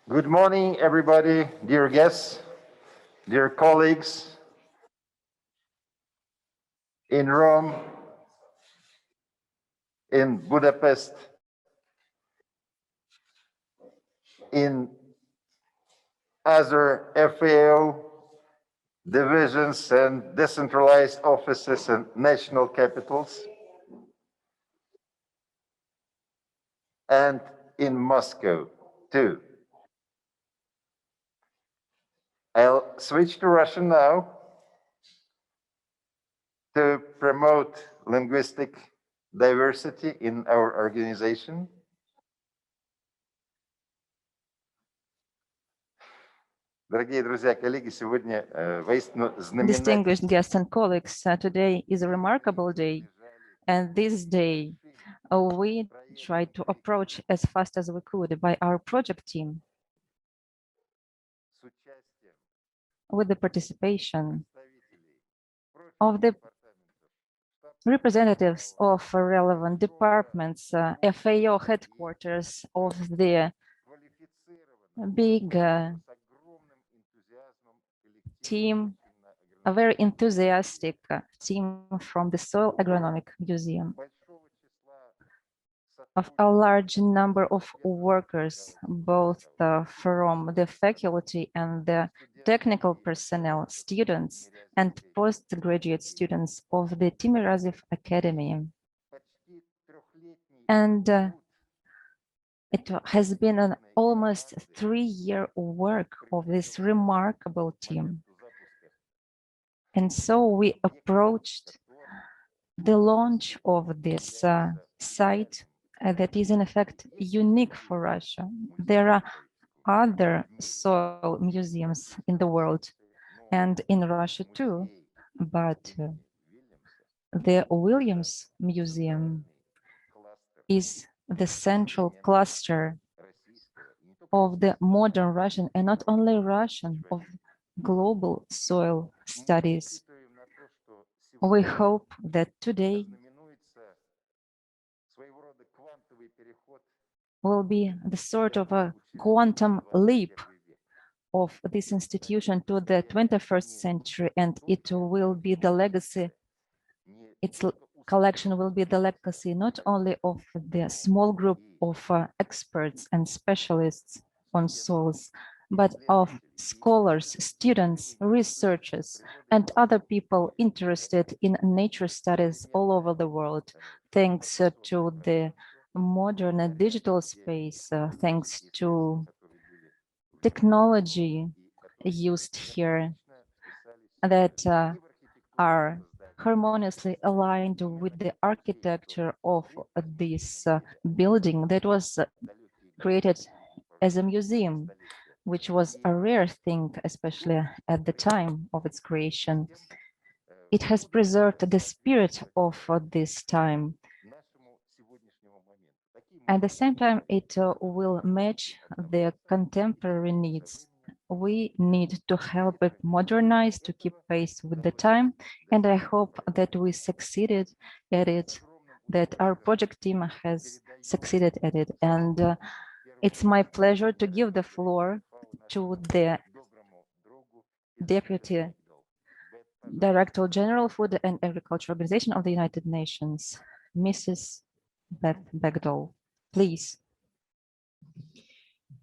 Good morning, everybody, dear guests, dear colleagues in Rome, in Budapest, in other FAO divisions and decentralized offices and national capitals, and in Moscow, too. I'll switch to Russian now to promote linguistic diversity in our organization. Дорогие друзья, коллеги, сегодня воистину знаменательный. Distinguished guests and colleagues, today is a remarkable day, and this day we tried to approach as fast as we could by our project team with the participation of the representatives of relevant departments, FAO headquarters, of the big team, a very enthusiastic team from the Soil-Agronomic Museum, of a large number of workers, both from the faculty and the technical personnel, students and postgraduate students of the Timiryazev Academy. And it has been an almost 3-year work of this remarkable team. And so we approached the launch of this site that is in effect unique for Russia. There are other soil museums in the world and in Russia too, but the Williams Museum is the central cluster of the modern Russian, and not only Russian, of global soil studies. We hope that today will be the sort of a quantum leap of this institution to the 21st century, and it will be the legacy, its collection will be the legacy not only of the small group of experts and specialists on soils, but of scholars, students, researchers, and other people interested in nature studies all over the world, thanks to the modern and digital space, thanks to technology used here that are harmoniously aligned with the architecture of this building that was created as a museum, which was a rare thing, especially at the time of its creation. It has preserved the spirit of this time. At the same time, it will match the contemporary needs. We need to help it modernize, to keep pace with the time, and I hope that we succeeded at it, that our project team has succeeded at it. And it's my pleasure to give the floor to the Deputy Director-General, Food and Agriculture Organization of the United Nations, Mrs. Bechdol. Please.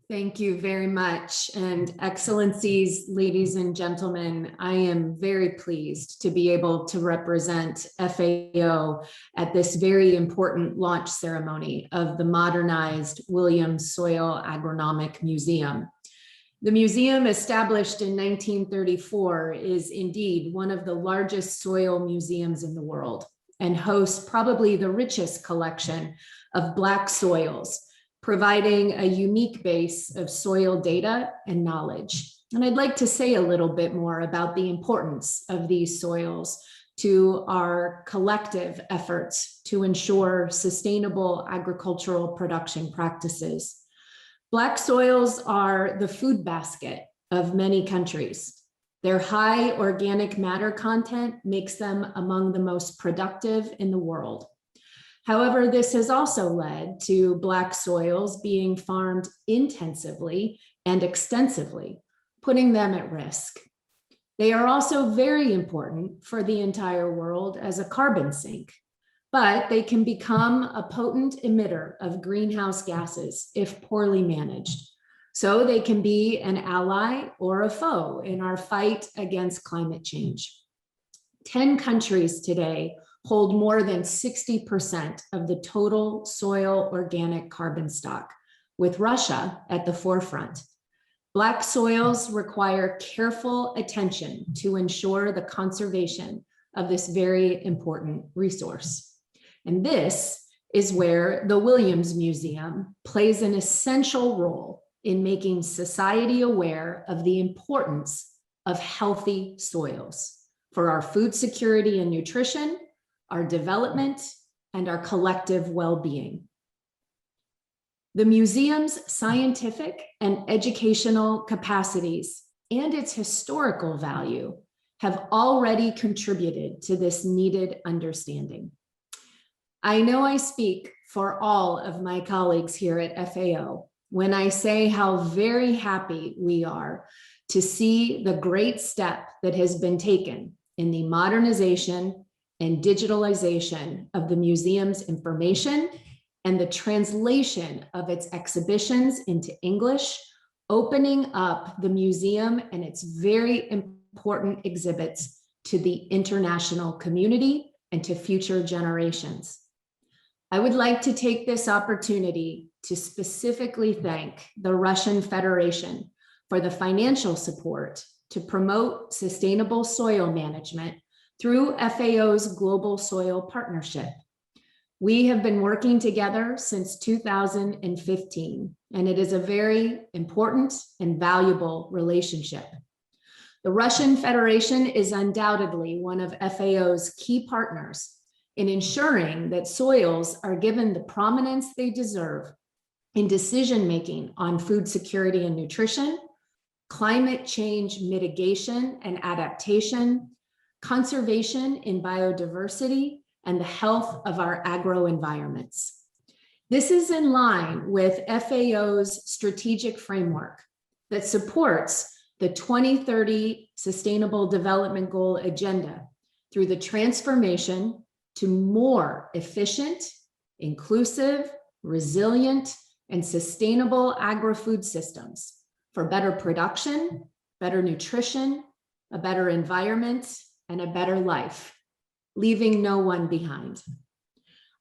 Thank you very much. And Excellencies, ladies and gentlemen, I am very pleased to be able to represent FAO at this very important launch ceremony of the modernized Williams Soil-Agronomic Museum. The museum, established in 1934, is indeed one of the largest soil museums in the world and hosts probably the richest collection of Black soils, providing a unique base of soil data and knowledge. And I'd like to say a little bit more about the importance of these soils to our collective efforts to ensure sustainable agricultural production practices. Black soils are the food basket of many countries. Their high organic matter content makes them among the most productive in the world. However, this has also led to Black soils being farmed intensively and extensively, putting them at risk. They are also very important for the entire world as a carbon sink, but they can become a potent emitter of greenhouse gases if poorly managed. So they can be an ally or a foe in our fight against climate change. 10 countries today hold more than 60% of the total soil organic carbon stock, with Russia at the forefront. Black soils require careful attention to ensure the conservation of this very important resource. And this is where the Williams Museum plays an essential role in making society aware of the importance of healthy soils for our food security and nutrition, our development, and our collective well-being. The museum's scientific and educational capacities and its historical value have already contributed to this needed understanding. I know I speak for all of my colleagues here at FAO when I say how very happy we are to see the great step that has been taken in the modernization and digitalization of the museum's information and the translation of its exhibitions into English, opening up the museum and its very important exhibits to the international community and to future generations. I would like to take this opportunity to specifically thank the Russian Federation for the financial support to promote sustainable soil management through FAO's Global Soil Partnership. We have been working together since 2015, and it is a very important and valuable relationship. The Russian Federation is undoubtedly one of FAO's key partners in ensuring that soils are given the prominence they deserve in decision-making on food security and nutrition, climate change mitigation and adaptation, conservation in biodiversity, and the health of our agro-environments. This is in line with FAO's strategic framework that supports the 2030 Sustainable Development Goal agenda through the transformation to more efficient, inclusive, resilient, and sustainable agri-food systems for better production, better nutrition, a better environment, and a better life, leaving no one behind.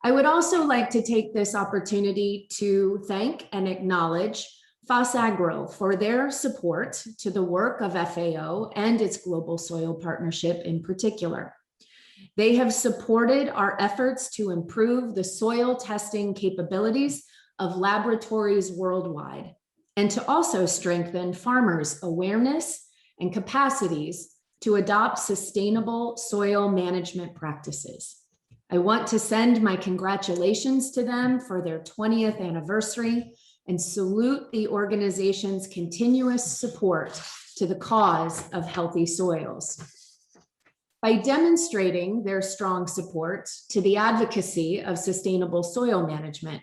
I would also like to take this opportunity to thank and acknowledge FAO for their support to the work of FAO and its Global Soil Partnership in particular. They have supported our efforts to improve the soil testing capabilities of laboratories worldwide, and to also strengthen farmers' awareness and capacities to adopt sustainable soil management practices. I want to send my congratulations to them for their 20th anniversary and salute the organization's continuous support to the cause of healthy soils. By demonstrating their strong support to the advocacy of sustainable soil management,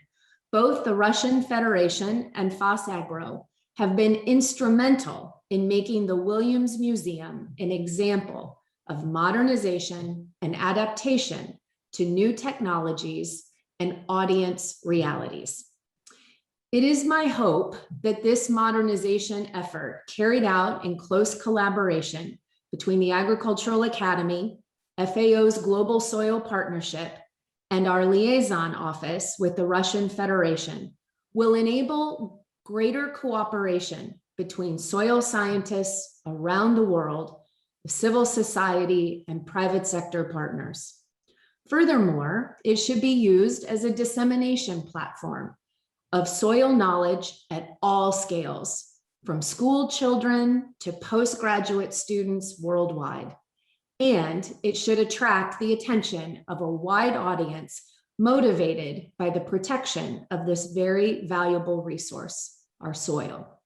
both the Russian Federation and FAO have been instrumental in making the Williams Museum an example of modernization and adaptation to new technologies and audience realities. It is my hope that this modernization effort, carried out in close collaboration between the Agricultural Academy, FAO's Global Soil Partnership, and our liaison office with the Russian Federation, will enable greater cooperation between soil scientists around the world, civil society, and private sector partners. Furthermore, it should be used as a dissemination platform of soil knowledge at all scales, from school children to postgraduate students worldwide. And it should attract the attention of a wide audience motivated by the protection of this very valuable resource, our soil.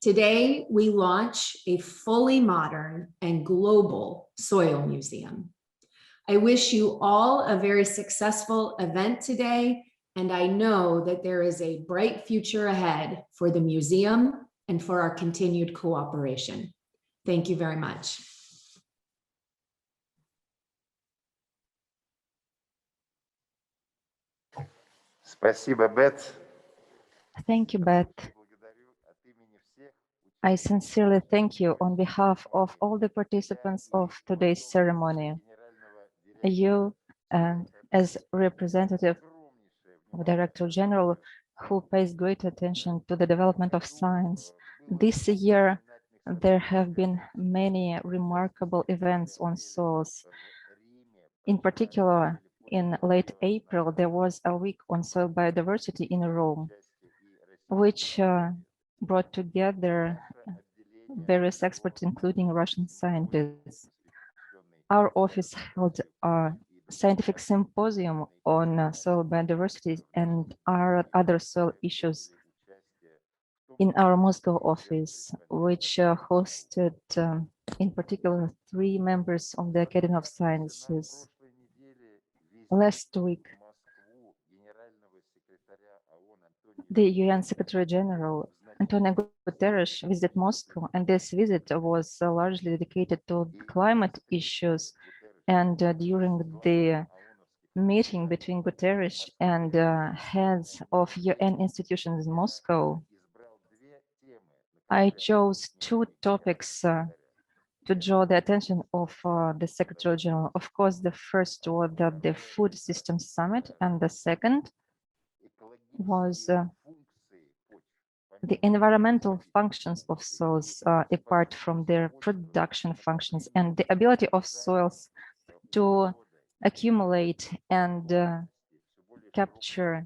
Today, we launch a fully modern and global soil museum. I wish you all a very successful event today, and I know that there is a bright future ahead for the museum and for our continued cooperation. Thank you very much. Спасибо, Бет. Thank you, Beth. I sincerely thank you on behalf of all the participants of today's ceremony. You, as representative of Director General, who pays great attention to the development of science. This year, there have been many remarkable events on soils. In particular, in late April, there was a week on soil biodiversity in Rome, which brought together various experts, including Russian scientists. Our office held a scientific symposium on soil biodiversity and other soil issues in our Moscow office, which hosted, in particular, 3 members of the Academy of Sciences. Last week, the UN Secretary General Antonio Guterres visited Moscow, and this visit was largely dedicated to climate issues. And during the meeting between Guterres and heads of UN institutions in Moscow, I chose 2 topics to draw the attention of the Secretary General. Of course, the first was the Food Systems Summit, and the second was the environmental functions of soils apart from their production functions, and the ability of soils to accumulate and capture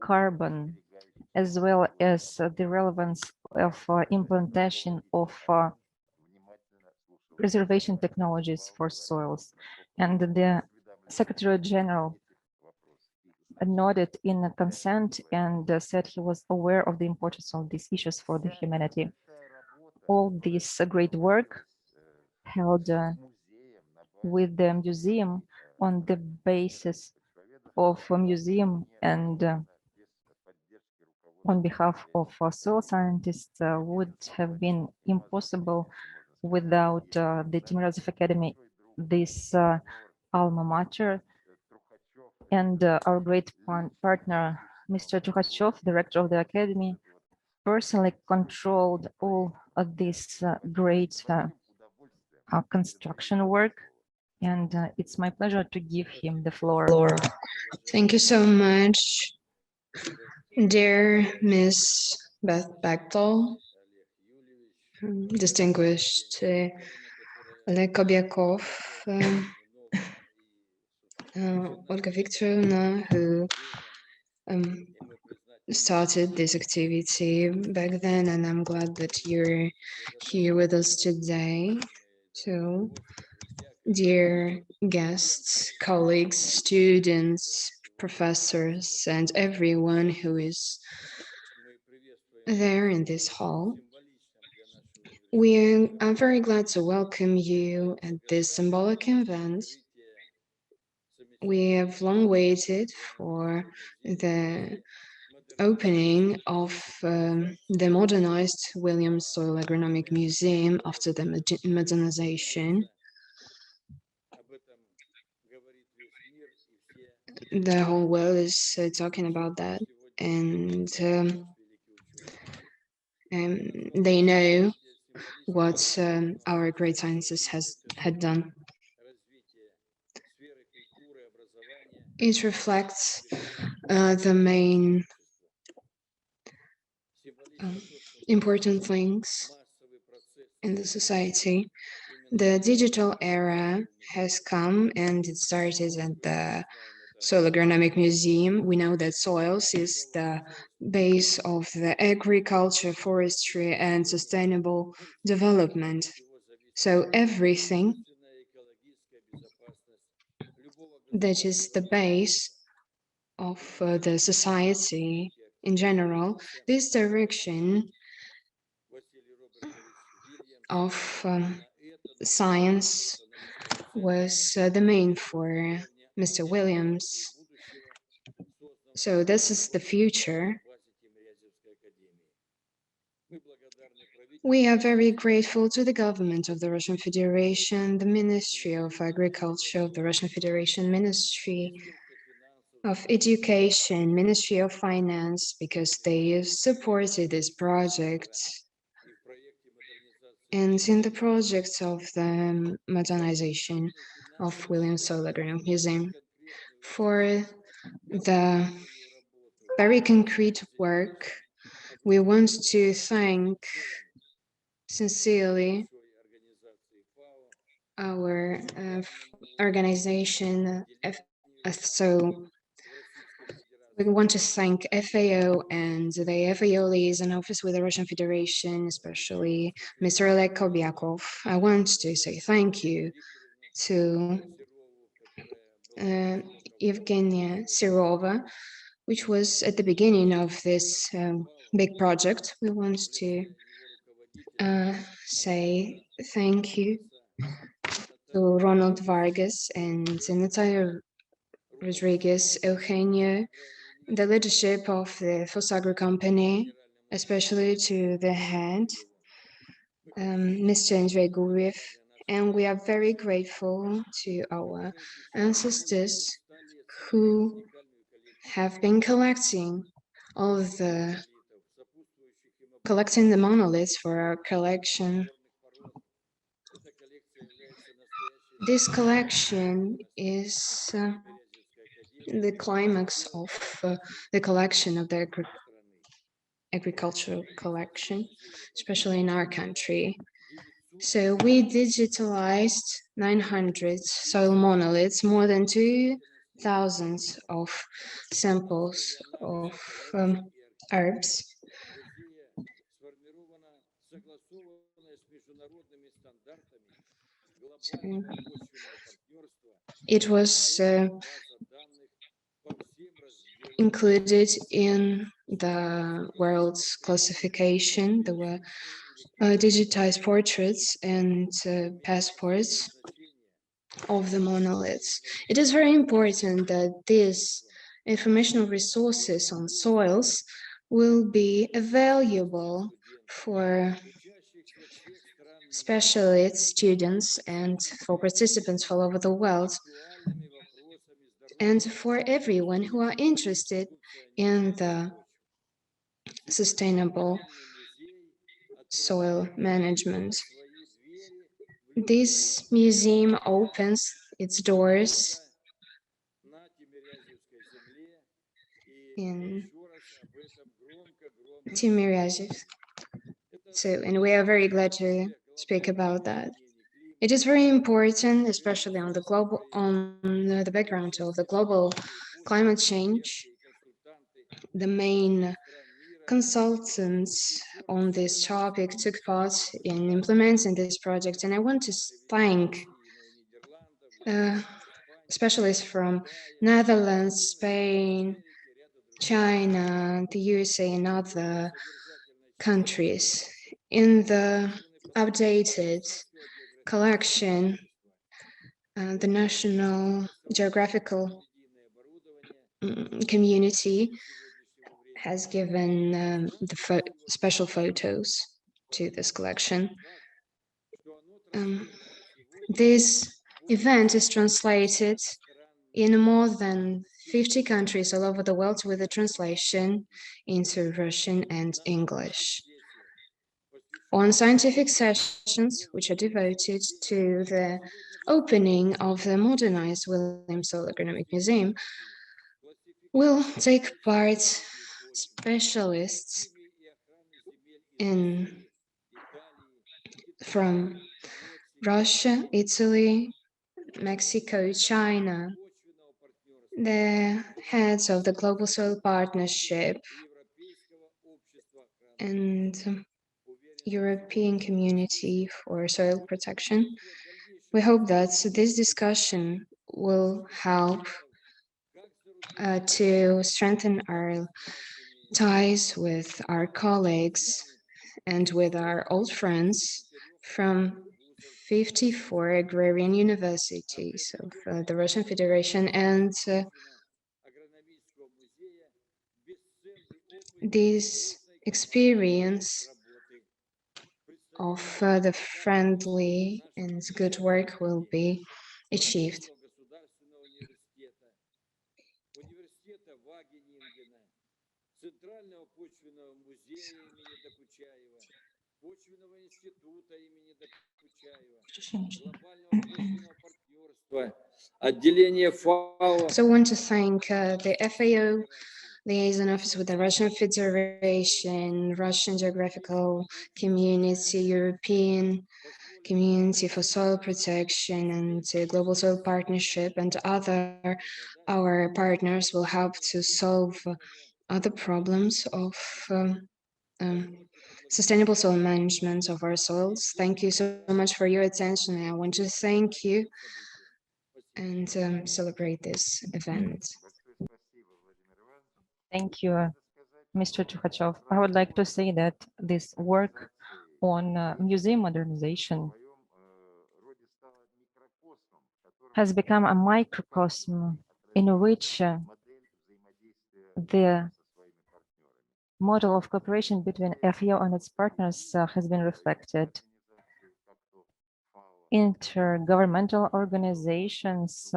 carbon, as well as the relevance of implementation of preservation technologies for soils. And the Secretary General nodded in consent and said he was aware of the importance of these issues for the humanity. All this great work held with the museum on the basis of a museum and on behalf of soil scientists would have been impossible without the Timiryazev Academy, this alma mater, and our great partner, Mr. Trukhachev, the Rector of the Academy, personally controlled all of this great construction work. And it's my pleasure to give him the floor. Thank you so much, dear Ms. Bechdol, distinguished Oleg Kob, Olga Viktorovna, who started this activity back then, and I'm glad that you're here with us today. So, dear guests, colleagues, students, professors, and everyone who is there in this hall, we are very glad to welcome you at this symbolic event. We have long waited for the opening of the modernized Williams Soil-Agronomic Museum after the modernization. The whole world is talking about that, and they know what our great scientists had done. It reflects the main important things in the society. The digital era has come, and it started at the Soil-Agronomic Museum. We know that soils is the base of the agriculture, forestry, and sustainable development. So everything that is the base of the society in general, this direction of science was the main for Mr. Williams. So this is the future. We are very grateful to the government of the Russian Federation, the Ministry of Agriculture of the Russian Federation, Ministry of Education, Ministry of Finance, because they supported this project. And in the projects of the modernization of Williams Soil-Agronomic Museum, for the very concrete work, we want to thank sincerely our organization. So we want to thank FAO and the FAO liaison office with the Russian Federation, especially Mr. Oleg Kob. I want to say thank you to Evgenia Sirova, which was at the beginning of this big project. We want to say thank you to Ronald Vargas and Natalia Rodriguez Eugenio, the leadership of the FOSAGRO company, especially to the head, Mr. Andrei Guriev, and we are very grateful to our ancestors who have been collecting the monoliths for our collection. This collection is the climax of the collection of the agricultural collection, especially in our country. So we digitalized 900 soil monoliths, more than 2,000 of samples of herbs. It was included in the world's classification. There were digitized portraits and passports of the monoliths. It is very important that these informational resources on soils will be available for specialists, students, and for participants all over the world, and for everyone who are interested in the sustainable soil management. This museum opens its doors in Timiryazev. And we are very glad to speak about that. It is very important, especially on the background of the global climate change. The main consultants on this topic took part in implementing this project, and I want to thank specialists from Netherlands, Spain, China, the USA, and other countries. In the updated collection, the National Geographical Community has given the special photos to this collection. This event is translated in more than 50 countries all over the world with a translation into Russian and English. On scientific sessions, which are devoted to the opening of the modernized Williams Soil-Agronomic Museum, will take part specialists from Russia, Italy, Mexico, China, the heads of the Global Soil Partnership, and European Community for Soil Protection. We hope that this discussion will help to strengthen our ties with our colleagues and with our old friends from 54 agrarian universities of the Russian Federation, and this experience of the friendly and good work will be achieved. Отделение FAO. So I want to thank the FAO liaison office with the Russian Federation, Russian Geographical Community, European Community for Soil Protection, and Global Soil Partnership, and other our partners will help to solve other problems of sustainable soil management of our soils. Thank you so much for your attention. I want to thank you and celebrate this event. Thank you, Mr. Trukhachev. I would like to say that this work on museum modernization has become a microcosm in which the model of cooperation between FAO and its partners has been reflected. Intergovernmental organizations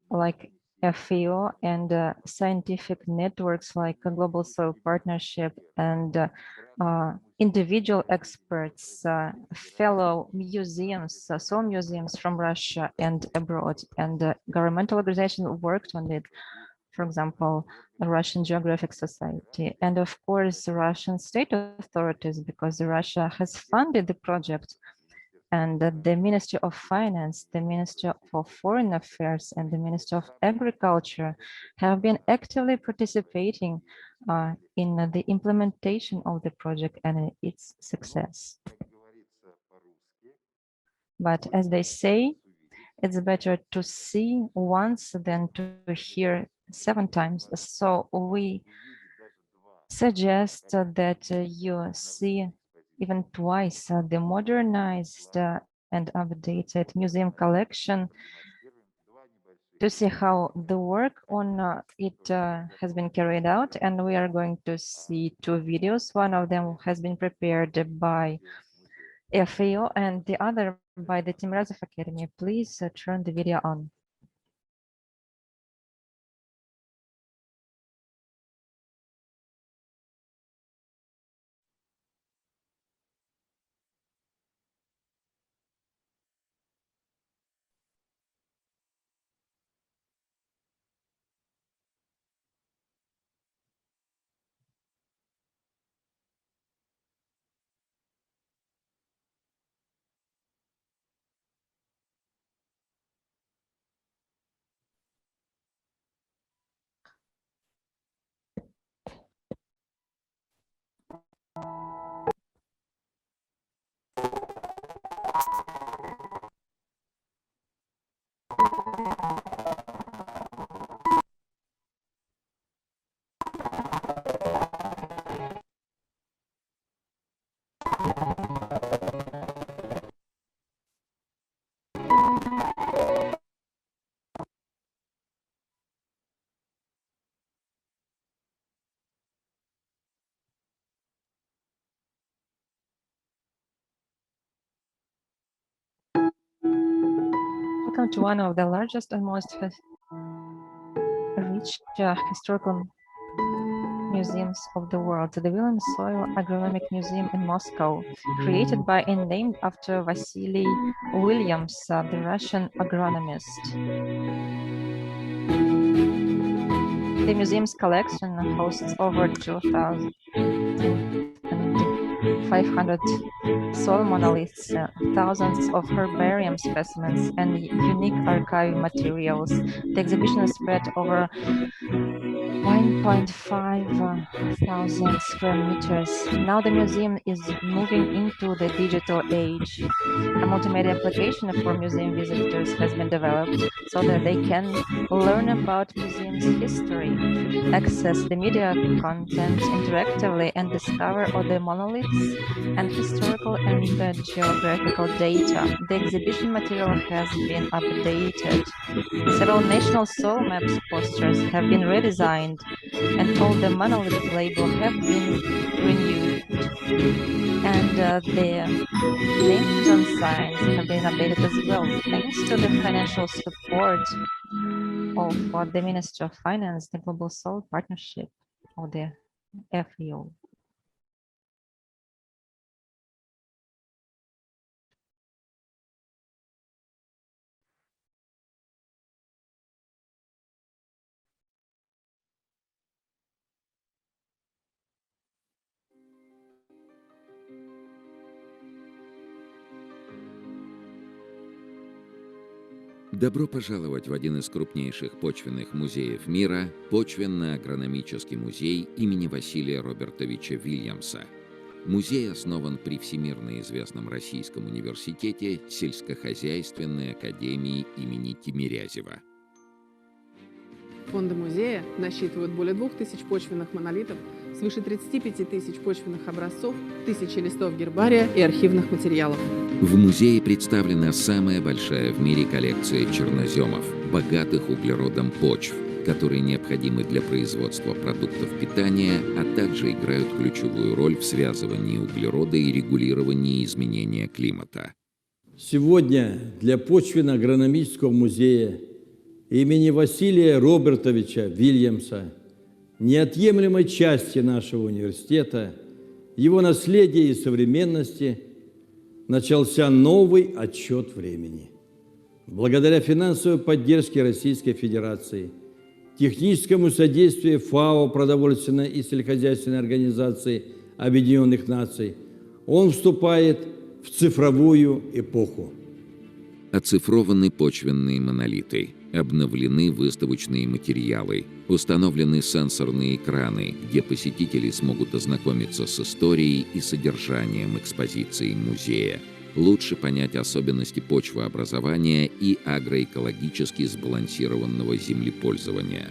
like FAO and scientific networks like a Global Soil Partnership and individual experts, fellow museums, soil museums from Russia and abroad, and governmental organizations worked on it. For example, the Russian Geographic Society, and of course, the Russian state authorities, because Russia has funded the project, and the Ministry of Finance, the Ministry of Foreign Affairs, and the Ministry of Agriculture have been actively participating in the implementation of the project and its success. But as they say, it's better to see once than to hear 7 times. So we suggest that you see even twice the modernized and updated museum collection to see how the work on it has been carried out. And we are going to see 2 videos. One of them has been prepared by FAO and the other by the Timiryazev Academy. Please turn the video on. Welcome to one of the largest and most rich historical museums of the world, the Williams Soil-Agronomic Museum in Moscow, created by and named after Vasily Williams, the Russian agronomist. The museum's collection hosts over 2,500 soil monoliths, thousands of herbarium specimens, and unique archive materials. The exhibition is spread over 1.5 thousand square meters. Now the museum is moving into the digital age. A multimedia application for museum visitors has been developed so that they can learn about museum's history, access the media content interactively, and discover other monoliths and historical and geographical data. The exhibition material has been updated. Several national soil maps posters have been redesigned, and all the monolith labels have been renewed. And the names and signs have been updated as well, thanks to the financial support of the Ministry of Finance, the Global Soil Partnership, or the FAO. Добро пожаловать в один из крупнейших почвенных музеев мира – Почвенно-агрономический музей имени Василия Робертовича Вильямса. Музей основан при всемирно известном Российском университете Сельскохозяйственной академии имени Тимирязева. Фонды музея насчитывают более 2000 почвенных монолитов, свыше 35 тысяч почвенных образцов, тысячи листов гербария и архивных материалов. В музее представлена самая большая в мире коллекция черноземов, богатых углеродом почв, которые необходимы для производства продуктов питания, а также играют ключевую роль в связывании углерода и регулировании изменения климата. Сегодня для Почвенно-агрономического музея имени Василия Робертовича Вильямса, неотъемлемой части нашего университета, его наследия и современности, начался новый отсчет времени. Благодаря финансовой поддержке Российской Федерации, техническому содействию ФАО Продовольственной и сельскохозяйственной организации Объединенных Наций, он вступает в цифровую эпоху. Оцифрованы почвенные монолиты, обновлены выставочные материалы, установлены сенсорные экраны, где посетители смогут ознакомиться с историей и содержанием экспозиции музея, лучше понять особенности почвообразования и агроэкологически сбалансированного землепользования.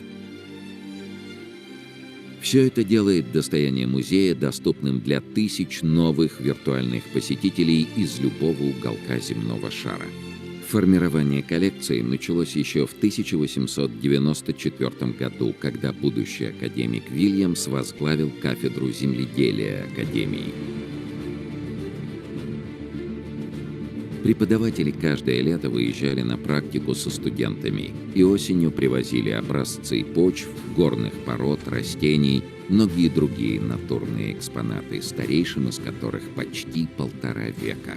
Все это делает достояние музея доступным для тысяч новых виртуальных посетителей из любого уголка земного шара. Формирование коллекции началось еще в 1894 году, когда будущий академик Вильямс возглавил кафедру земледелия Академии. Преподаватели каждое лето выезжали на практику со студентами и осенью привозили образцы почв, горных пород, растений, многие другие натурные экспонаты, старейшим из которых почти 1,5 века.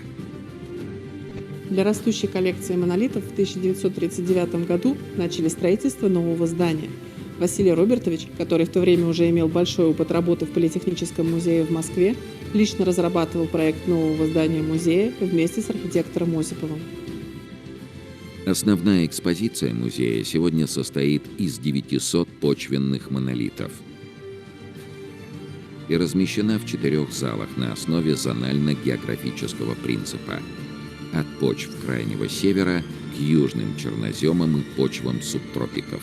Для растущей коллекции монолитов в 1939 году начали строительство нового здания. Василий Робертович, который в то время уже имел большой опыт работы в Политехническом музее в Москве, лично разрабатывал проект нового здания музея вместе с архитектором Осиповым. Основная экспозиция музея сегодня состоит из 900 почвенных монолитов и размещена в 4 залах на основе зонально-географического принципа. От почв Крайнего Севера к южным черноземам и почвам субтропиков.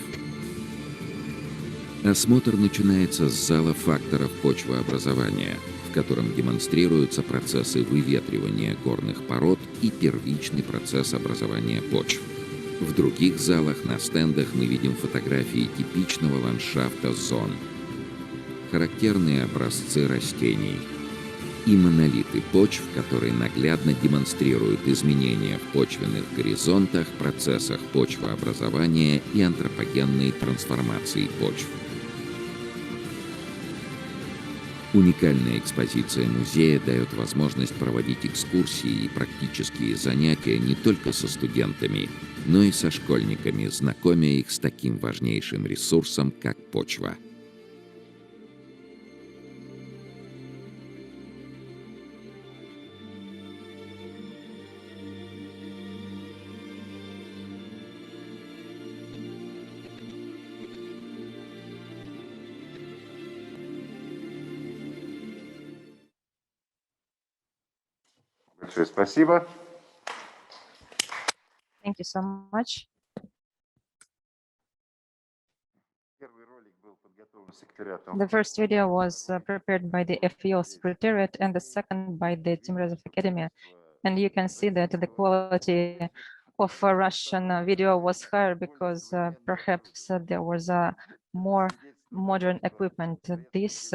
Осмотр начинается с зала факторов почвообразования, в котором демонстрируются процессы выветривания горных пород и первичный процесс образования почв. В других залах на стендах мы видим фотографии типичного ландшафта зон, характерные образцы растений и монолиты почв, которые наглядно демонстрируют изменения в почвенных горизонтах, процессах почвообразования и антропогенной трансформации почв. Уникальная экспозиция музея дает возможность проводить экскурсии и практические занятия не только со студентами, но и со школьниками, знакомя их с таким важнейшим ресурсом, как почва. Большое спасибо. Thank you so much. Первый ролик был подготовлен The first video was prepared by the FAO Secretariat and the second by the Timiryazev Academy. And you can see that the quality of a Russian video was higher because perhaps there was more modern equipment. This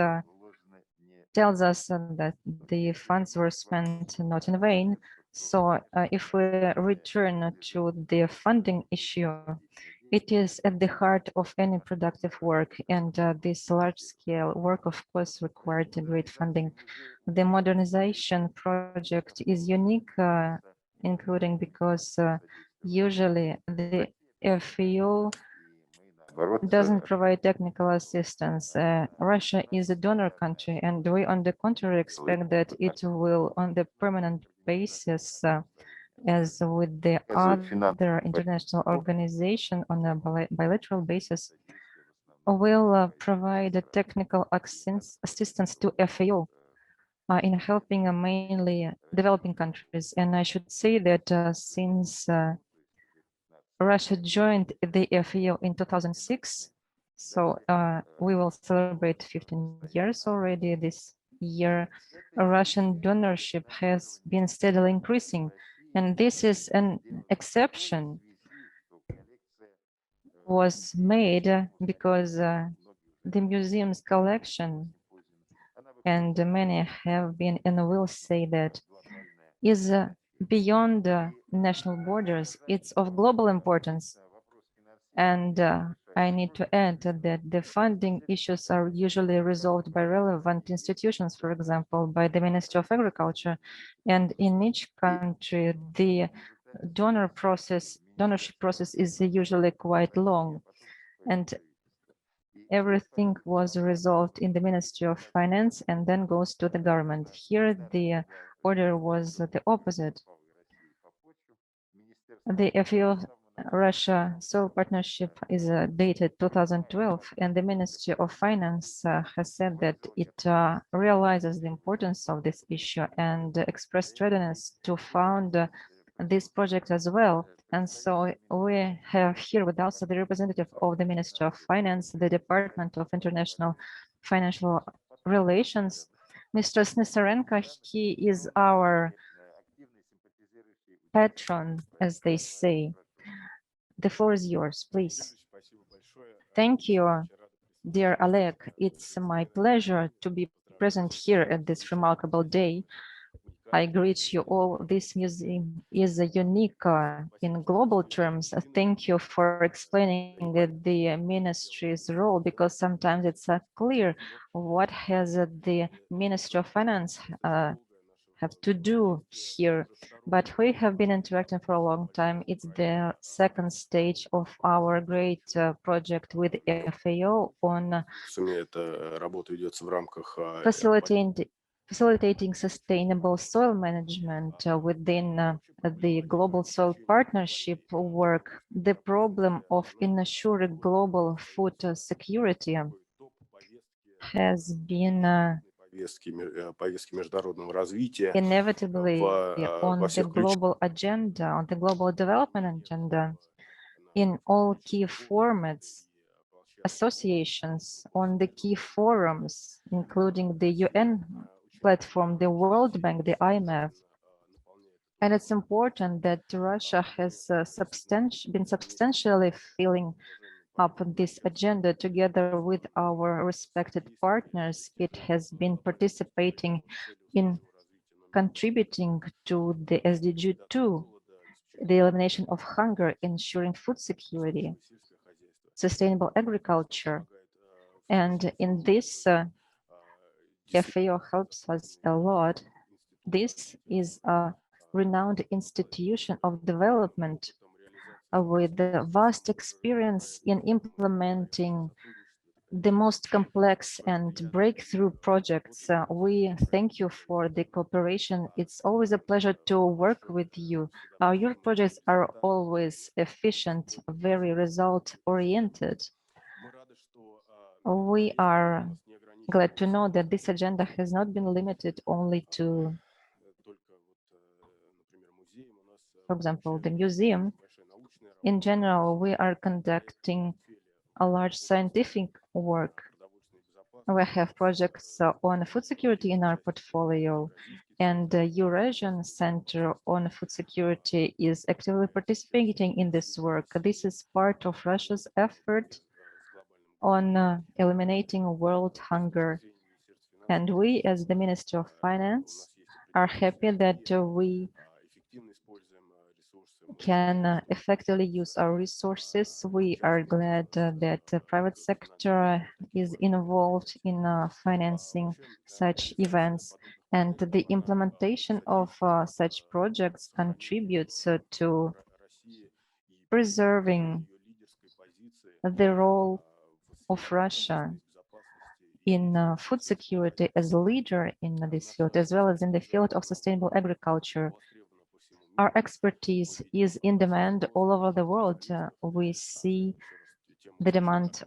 tells us that the funds were spent not in vain. So if we return to the funding issue, it is at the heart of any productive work, and this large-scale work, of course, required great funding. The modernization project is unique, including because usually the FAO doesn't provide technical assistance. Russia is a donor country, and we, on the contrary, expect that it will, on the permanent basis, as with the other international organization on a bilateral basis, will provide a technical assistance to FAO in helping mainly developing countries. And I should say that since Russia joined the FAO in 2006, so we will celebrate 15 years already this year. Russian donorship has been steadily increasing, and this is an exception was made because the museum's collection, and many have been and will say that, is beyond national borders. It's of global importance. And I need to add that the funding issues are usually resolved by relevant institutions, for example, by the Ministry of Agriculture. And in each country, the donorship process is usually quite long. And everything was resolved in the Ministry of Finance and then goes to the government. Here, the order was the opposite. The FAO Russia Soil Partnership is dated 2012, and the Ministry of Finance has said that it realizes the importance of this issue and expressed readiness to fund this project as well. And so we have here with us the representative of the Ministry of Finance, the Department of International Financial Relations, Mr. Snisorenko. He is our patron, as they say. The floor is yours, please. Thank you, dear Oleg. It's my pleasure to be present here at this remarkable day. I greet you all. This museum is unique in global terms. Thank you for explaining the ministry's role, because sometimes it's clear what has the Ministry of Finance have to do here, but we have been interacting for a long time. It's the second stage of our great project with FAO on facilitating sustainable soil management within the global soil partnership work. The problem of ensuring global food security has been inevitably on the global agenda, on the global development agenda, in all key formats, associations, on the key forums, including the UN platform, the World Bank, the IMF. And it's important that Russia has been substantially filling up this agenda together with our respected partners. It has been participating in contributing to the SDG 2, the elimination of hunger, ensuring food security, sustainable agriculture. And in this, FAO helps us a lot. This is a renowned institution of development with a vast experience in implementing the most complex and breakthrough projects. We thank you for the cooperation. It's always a pleasure to work with you. Your projects are always efficient, very result-oriented. We are glad to know that this agenda has not been limited only to, for example, the museum. In general, we are conducting a large scientific work We have projects on food security in our portfolio, and the Eurasian Center on Food Security is actively participating in this work. This is part of Russia's effort on eliminating world hunger. And we, as the Ministry of Finance, are happy that we can effectively use our resources. We are glad that the private sector is involved in financing such events, and the implementation of such projects contributes to preserving the role of Russia in food security as a leader in this field, as well as in the field of sustainable agriculture. Our expertise is in demand all over the world. We see the demand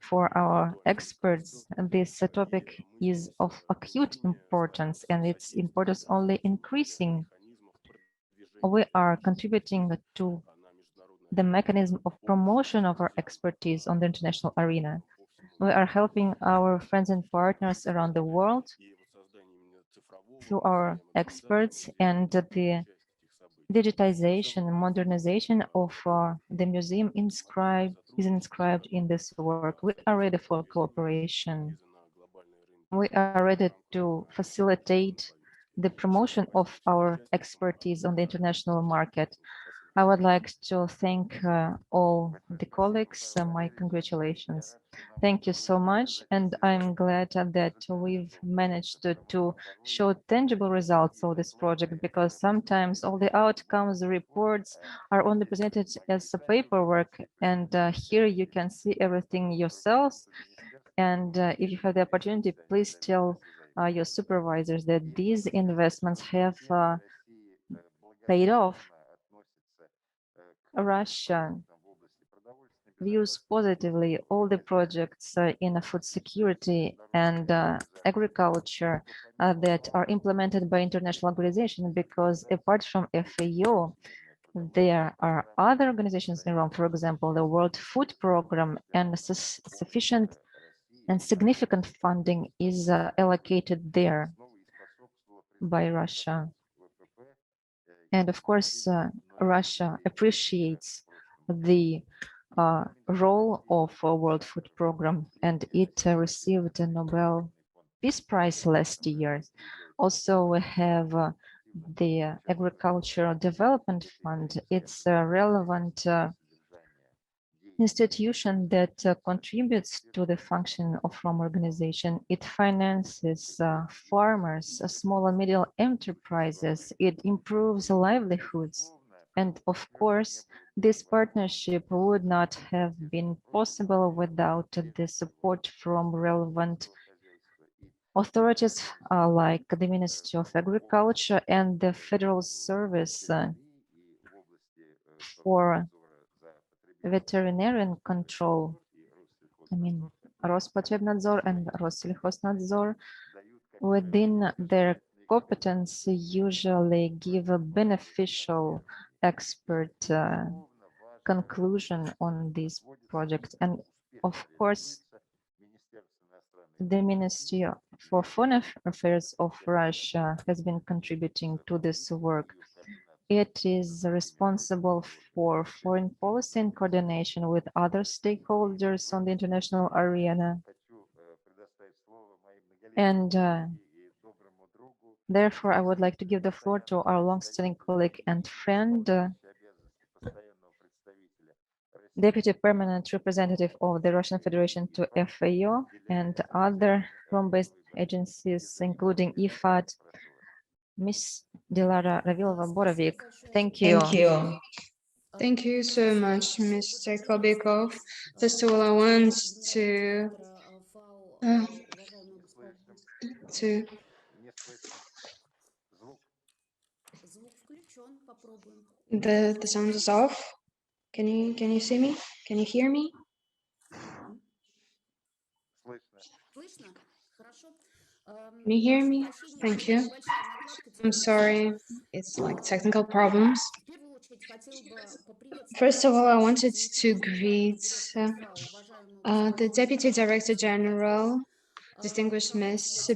for our experts. And this topic is of acute importance, and its importance only increasing. We are contributing to the mechanism of promotion of our expertise on the international arena. We are helping our friends and partners around the world through our experts, and the digitization and modernization of the museum is inscribed in this work. We are ready for cooperation. We are ready to facilitate the promotion of our expertise on the international market. I would like to thank all the colleagues. My congratulations. Thank you so much. And I'm glad that we've managed to show tangible results of this project, because sometimes all the outcomes, reports are only presented as a paperwork. And here you can see everything yourselves. And if you have the opportunity, please tell your supervisors that these investments have paid off. Russia views positively all the projects in food security and agriculture that are implemented by international organizations, because apart from FAO, there are other organizations in Rome, for example, the World Food Program, and sufficient and significant funding is allocated there by Russia. And of course, Russia appreciates the role of World Food Program, and it received a Nobel Peace Prize last year. Also, we have the Agricultural Development Fund. It's a relevant institution that contributes to the function of Rome organization. It finances farmers, small and medium enterprises. It improves livelihoods. And of course, this partnership would not have been possible without the support from relevant authorities like the Ministry of Agriculture and the Federal Service for Veterinarian Control. I mean, Rospotrebnadzor and Rossельхознадзor, within their competence, usually give a beneficial expert conclusion on this project. And of course, the Ministry for Foreign Affairs of Russia has been contributing to this work. It is responsible for foreign policy and coordination with other stakeholders on the international arena. And therefore, I would like to give the floor to our long-standing colleague and friend, Deputy Permanent Representative of the Russian Federation to FAO and other Rome-based agencies, including IFAD, Ms. Dilara Ravilova-Borovik. Thank you. Thank you so much, Mr. Kobikov. First of all, I want to the sound is off. Can you see me? Can you hear me? Can you hear me? Thank you. I'm sorry, it's like technical problems. First of all, I wanted to greet the Deputy Director-General distinguished Ms.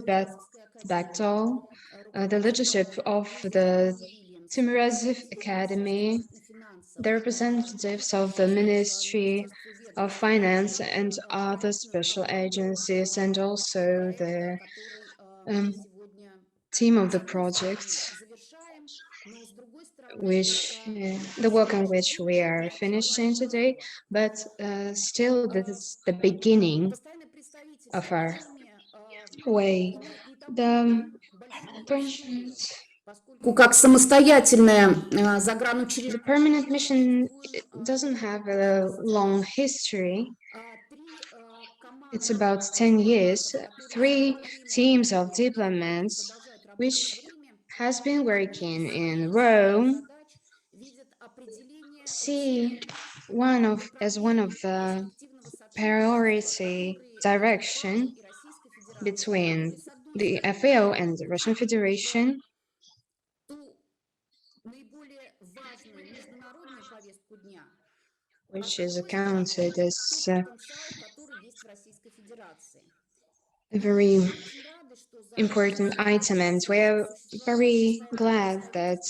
Bechdol, the leadership of the Timiryazev Academy, the representatives of the Ministry of Finance and other special agencies, and also the team of the project, the work on which we are finishing today, but still this is the beginning of our way. The Как самостоятельное the загранучреждение. permanent mission doesn't have a long history. It's about 10 years. 3 teams of diplomats, which has been working in Rome, see as one of the priority direction between the FAO and the Russian Federation which is accounted as a very important item, and we are very glad that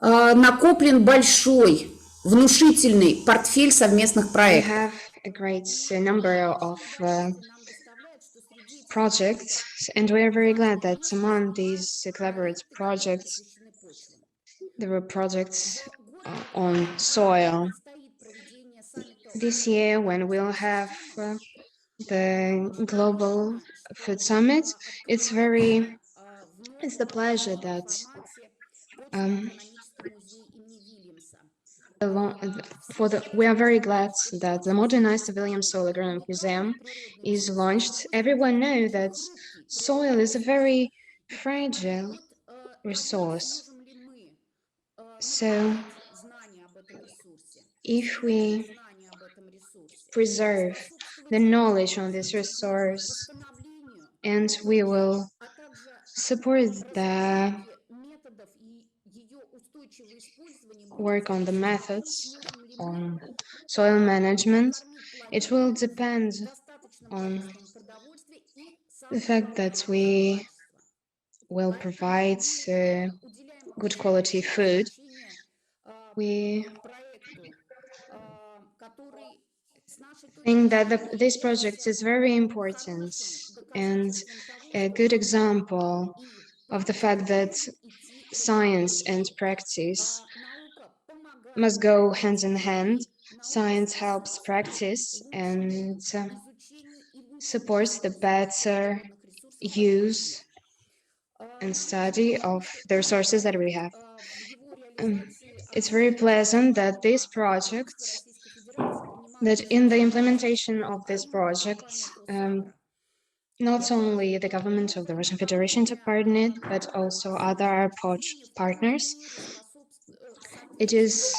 накоплен большой, внушительный портфель совместных we проектов. have a great number of projects, and we are very glad that among these collaborative projects, there were projects on soil. This year, when we'll have the Global Food Summit, it's the pleasure that we are very glad that the modernized Williams Soil-Agronomic Museum is launched. Everyone knows that soil is a very fragile resource. So if we preserve the knowledge on this resource, and we will support the work on the methods on soil management, it will depend on the fact that we will provide good quality food. We think that this project is very important and a good example of the fact that science and practice must go hand in hand. Science helps practice and supports the better use and study of the resources that we have. It's very pleasant that in the implementation of this project, not only the government of the Russian Federation took part in it, but also other partners. It is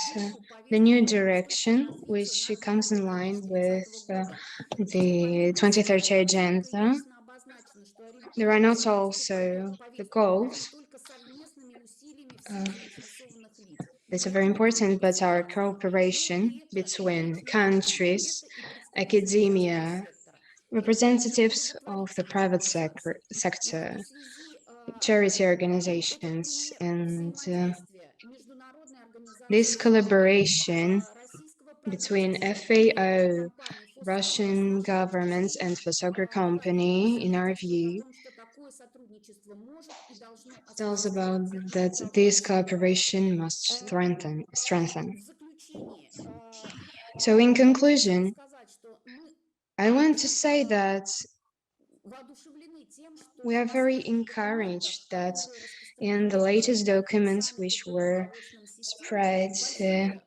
the new direction which comes in line with the 2030 agenda. There are not also the goals that are very important, but our cooperation between countries, academia, representatives of the private sector, charity organizations, and this collaboration between FAO, Russian government, and FAO company, in our view, tells about that this cooperation must strengthen. So in conclusion, I want to say that we are very encouraged that in the latest documents which were spread to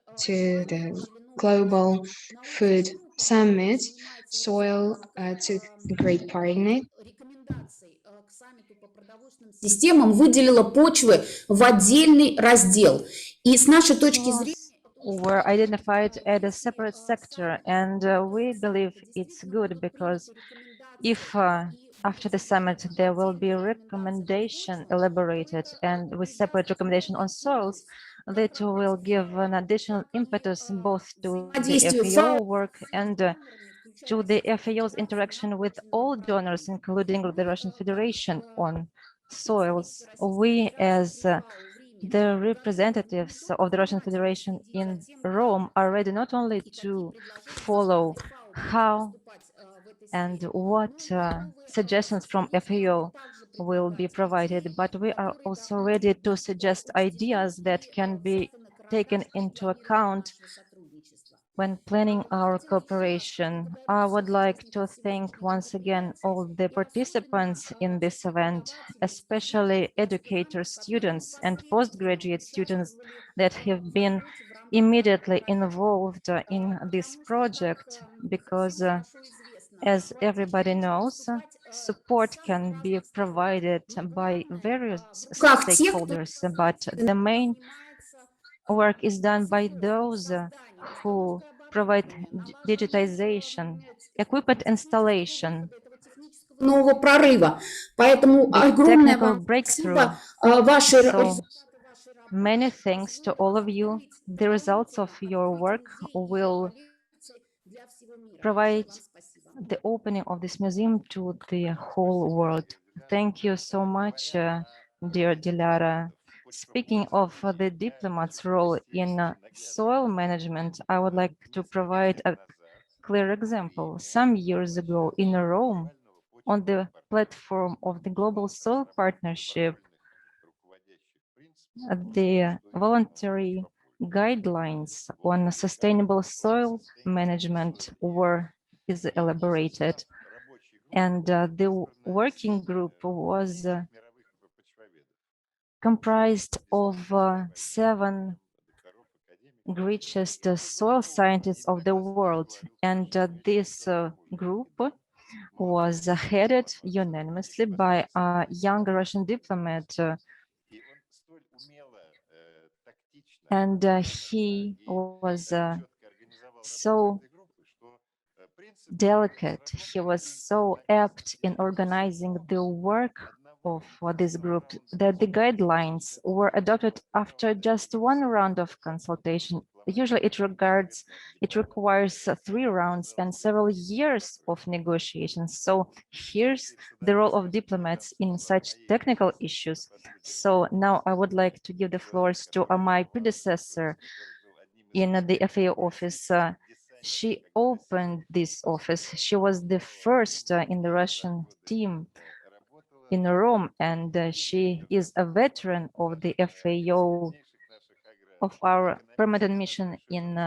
the Global Food Summit, soil took a great part in it. Системам выделила почвы в отдельный раздел. И с нашей точки зрения were identified as a separate sector, and we believe it's good because if after the summit there will be a recommendation elaborated and with separate recommendation on soils, that will give an additional impetus both to the Взаимодействию FAO work and to the FAO's interaction with all donors, including the Russian Federation on soils. We, as the representatives of the Russian Federation in Rome, are ready not only to follow how and what suggestions from FAO will be provided, but we are also ready to suggest ideas that can be taken into account when planning our cooperation. I would like to thank once again all the participants in this event, especially educators, students, and postgraduate students that have been immediately involved in this project, because as everybody knows, support can be provided by various stakeholders, but the main work is done by those who provide digitization, equipment installation, нового прорыва. Поэтому the огромное technical вам breakthrough. спасибо. Ваши So many thanks to all of you. The results of your work will provide the opening of this museum to the whole world. Thank you so much, dear Dilara. Speaking of the diplomat's role in soil management, I would like to provide a clear example. Some years ago in Rome, on the platform of the Global Soil Partnership, the voluntary guidelines on sustainable soil management is elaborated, and the working group was comprised of 7 greatest soil scientists of the world, and this group was headed unanimously by a young Russian diplomat, and he was so delicate. He was so apt in organizing the work of this group that the guidelines were adopted after just 1 round of consultation. Usually it requires 3 rounds and several years of negotiations. So here's the role of diplomats in such technical issues. So now I would like to give the floors to my predecessor in the FAO office. She opened this office. She was the first in the Russian team in Rome, and she is a veteran of the FAO, of our permanent mission in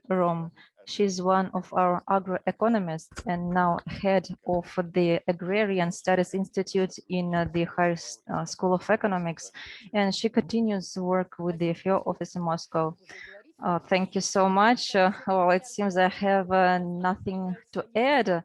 Rome. She's one of our agroeconomists and now head of the Agrarian Studies Institute in the Higher School of Economics, and she continues work with the FAO office in Moscow. Thank you so much. Well, it seems I have nothing to add,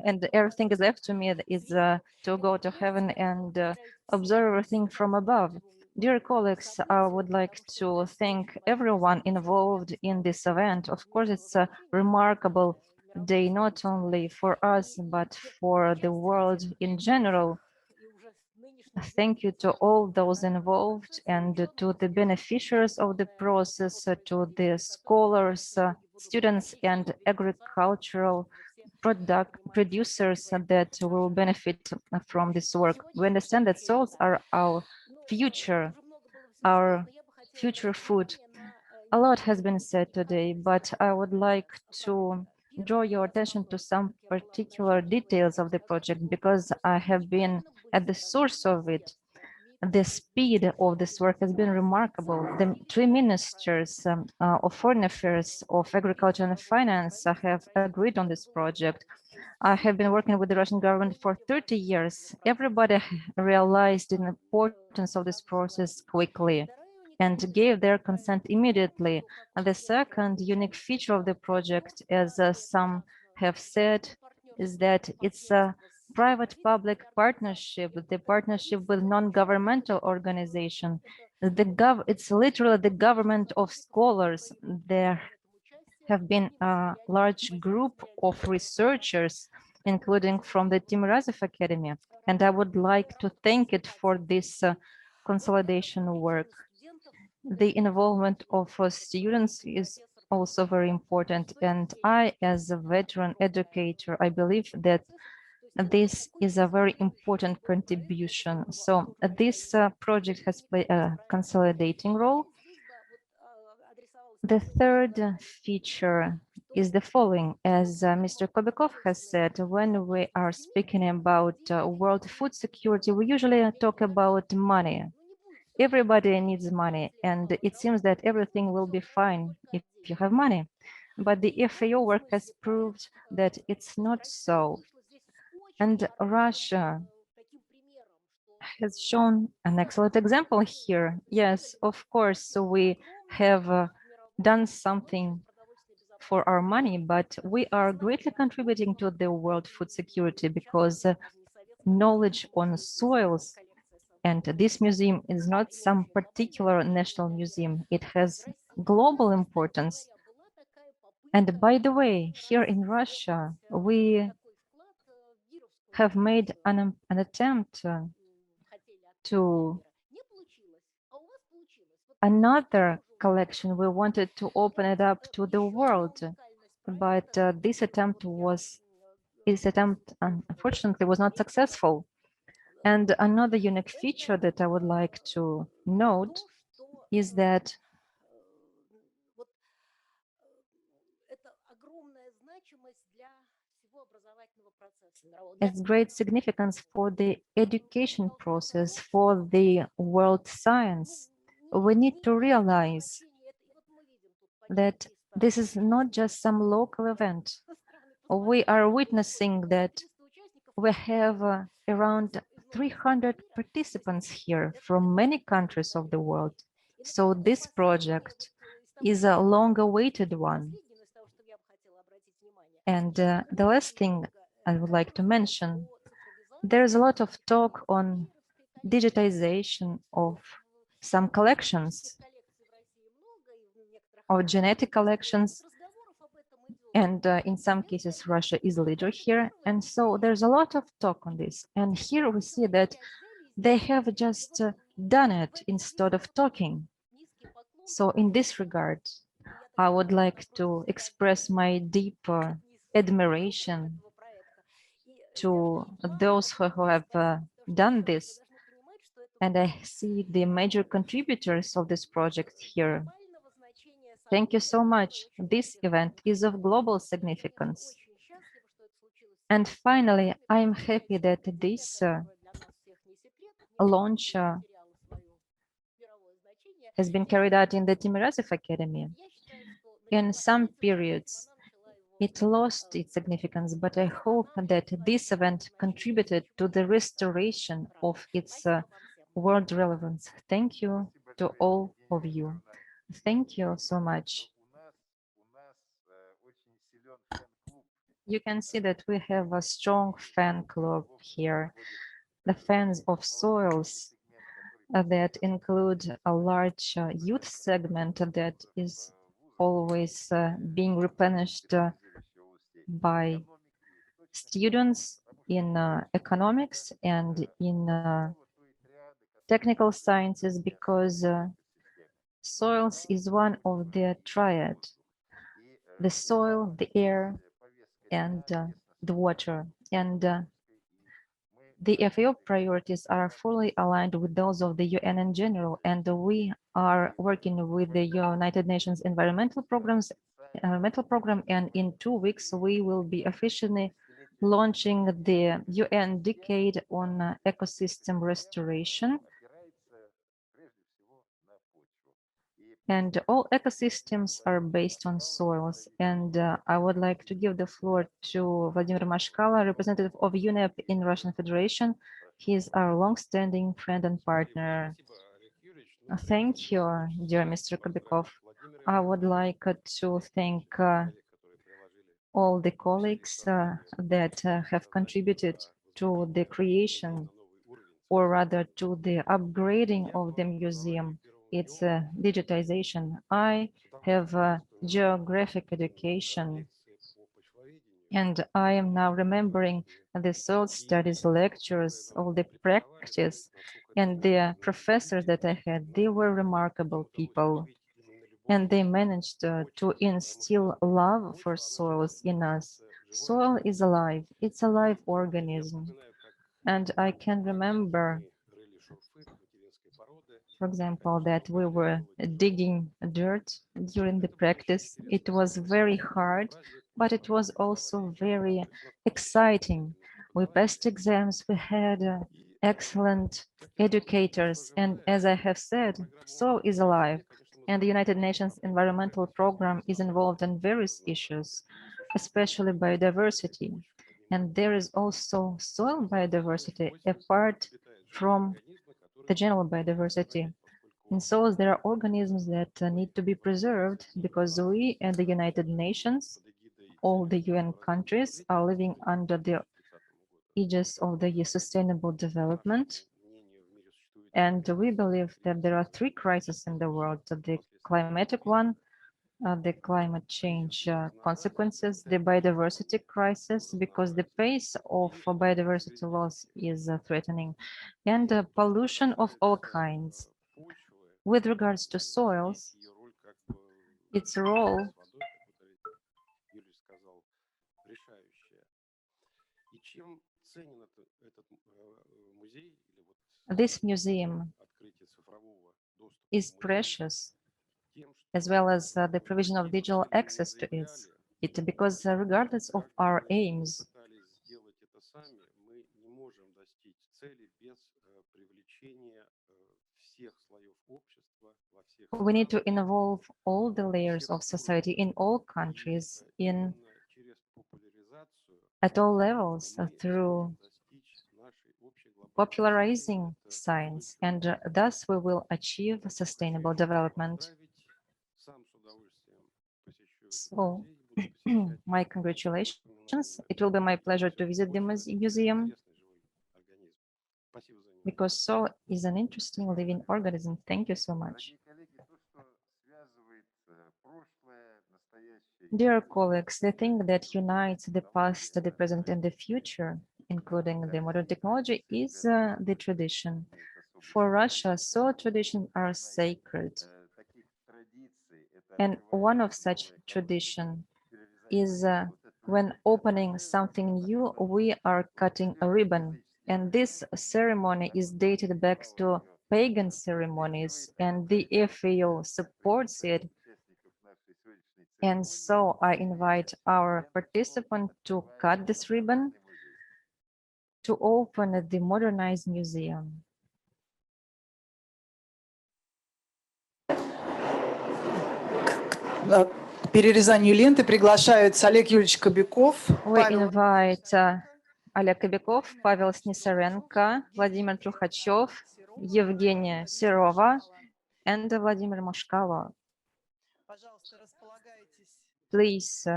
and everything is left to me is to go to heaven and observe everything from above. Dear colleagues, I would like to thank everyone involved in this event. Of course, it's a remarkable day, not only for us, but for the world in general. Thank you to all those involved and to the beneficiaries of the process, to the scholars, students, and agricultural producers that will benefit from this work. We understand that soils are our future food. A lot has been said today, but I would like to draw your attention to some particular details of the project because I have been at the source of it. The speed of this work has been remarkable. The 3 ministers of foreign affairs, of agriculture and finance have agreed on this project. I have been working with the Russian government for 30 years. Everybody realized the importance of this process quickly and gave their consent immediately. And the second unique feature of the project, as some have said, is that it's a private-public partnership, the partnership with non-governmental organization. It's literally the government of scholars. There have been a large group of researchers, including from the Timiryazev Academy, and I would like to thank it for this consolidation work. the involvement of students is also very important. And I, as a veteran educator, I believe that this is a very important contribution. So this project has played a consolidating role. The third feature is the following. As Mr. Kobякov has said, when we are speaking about world food security, we usually talk about money. Everybody needs money, and it seems that everything will be fine if you have money. But the FAO work has proved that it's not so. And Russia has shown an excellent example here. Yes, of course, so we have done something for our money, but we are greatly contributing to the world food security because knowledge on soils, and this museum is not some particular national museum, it has global importance. And by the way, here in Russia, we have made an attempt to another collection. We wanted to open it up to the world, but this attempt unfortunately was not successful. And another unique feature that I would like to note is that it's great significance for the education process, for the world science. We need to realize that this is not just some local event. We are witnessing that we have around 300 participants here from many countries of the world. So this project is a long-awaited one. And the last thing I would like to mention, there's a lot of talk on digitization of some collections, of genetic collections, and in some cases, Russia is a leader here. And so there's a lot of talk on this. And here we see that they have just done it instead of talking. So in this regard, I would like to express my deep admiration to those who have done this. And I see the major contributors of this project here. Thank you so much. This event is of global significance. And finally, I am happy that this launch has been carried out in the Timiryazev Academy. In some periods, it lost its significance, but I hope that this event contributed to the restoration of its world relevance. Thank you to all of you. Thank you so much. You can see that we have a strong fan club here, the fans of soils that include a large youth segment that is always being replenished by students in economics and in technical sciences, because soils is one of the triad: the soil, the air, and the water. And the FAO priorities are fully aligned with those of the UN in general, and we are working with the United Nations Environmental Program, and in 2 weeks we will be officially launching the UN Decade on Ecosystem Restoration. And all ecosystems are based on soils. And I would like to give the floor to Vladimir Mashkala, representative of UNEP in Russian Federation. He is our long-standing friend and partner. Thank you, dear Mr. Kobyakov. I would like to thank all the colleagues that have contributed to the creation, or rather to the upgrading of the museum. It's digitization. I have geographic education, And I am now remembering the soil studies lectures, all the practice, and the professors that I had. They were remarkable people, and they managed to instill love for soils in us. Soil is alive, it's a live organism. And I can remember, for example, that we were digging dirt during the practice. It was very hard, but it was also very exciting. We passed exams, we had excellent educators, and as I have said, soil is alive. And the United Nations Environmental Program is involved in various issues, especially biodiversity. And there is also soil biodiversity apart from the general biodiversity. In soils, there are organisms that need to be preserved because we and the United Nations, all the UN countries, are living under the aegis of the sustainable development. And we believe that there are three crises in the world: the climatic one, the climate change consequences, the biodiversity crisis, because the pace of biodiversity loss is threatening, and pollution of all kinds. With regards to soils, its role this museum is precious, as well as the provision of digital access to it, because regardless of our aims, we need to involve all the layers of society in all countries, at all levels, through popularizing science, and thus we will achieve sustainable development. So, my congratulations. It will be my pleasure to visit the museum, because soil is an interesting living organism. Thank you so much. Dear colleagues, the thing that unites the past, the present, and the future, including the modern technology, is the tradition. For Russia, soil traditions are sacred. And one of such tradition is when opening something new, we are cutting a ribbon. And this ceremony is dated back to pagan ceremonies, and the FAO supports it. And so I invite our participant to cut this ribbon to open the modernized museum. К перерезанию ленты приглашаются Олег Юрьевич Кобяков, We invite Oleg Kob, Pavel Snisorenko, Vladimir Trukhachev, Evgenia Serova, and Vladimir Moshkalo. Please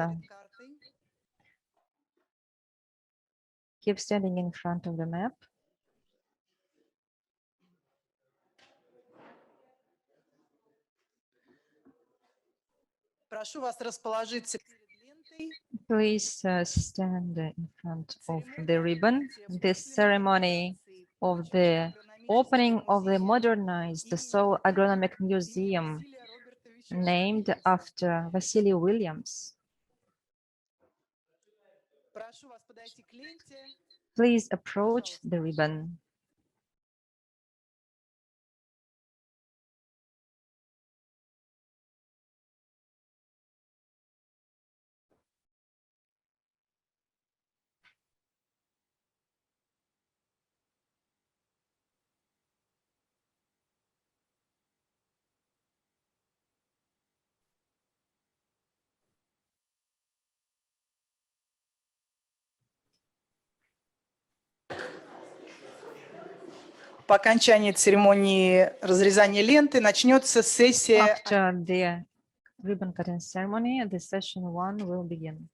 keep standing in front of the map. Прошу вас расположиться. Please stand in front of the ribbon. This ceremony of the opening of the modernized Soil-Agronomic Museum, named after Vasily Williams. Please approach the ribbon. По окончании церемонии разрезания ленты начнется сессия. After the ribbon cutting ceremony, the session 1 will begin.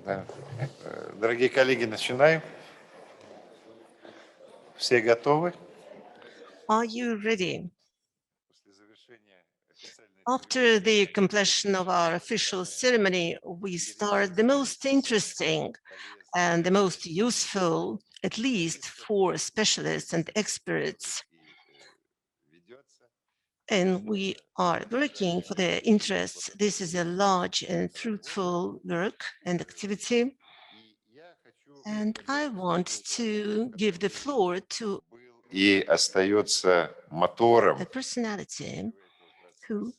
Да. Дорогие коллеги, начинаем. Все готовы? Are you ready? After the completion of our official ceremony, we start the most interesting and the most useful, at least for specialists and experts. And we are working for their interests. This is a large and fruitful work and activity. And I want to give the floor to И остается мотором. a personality who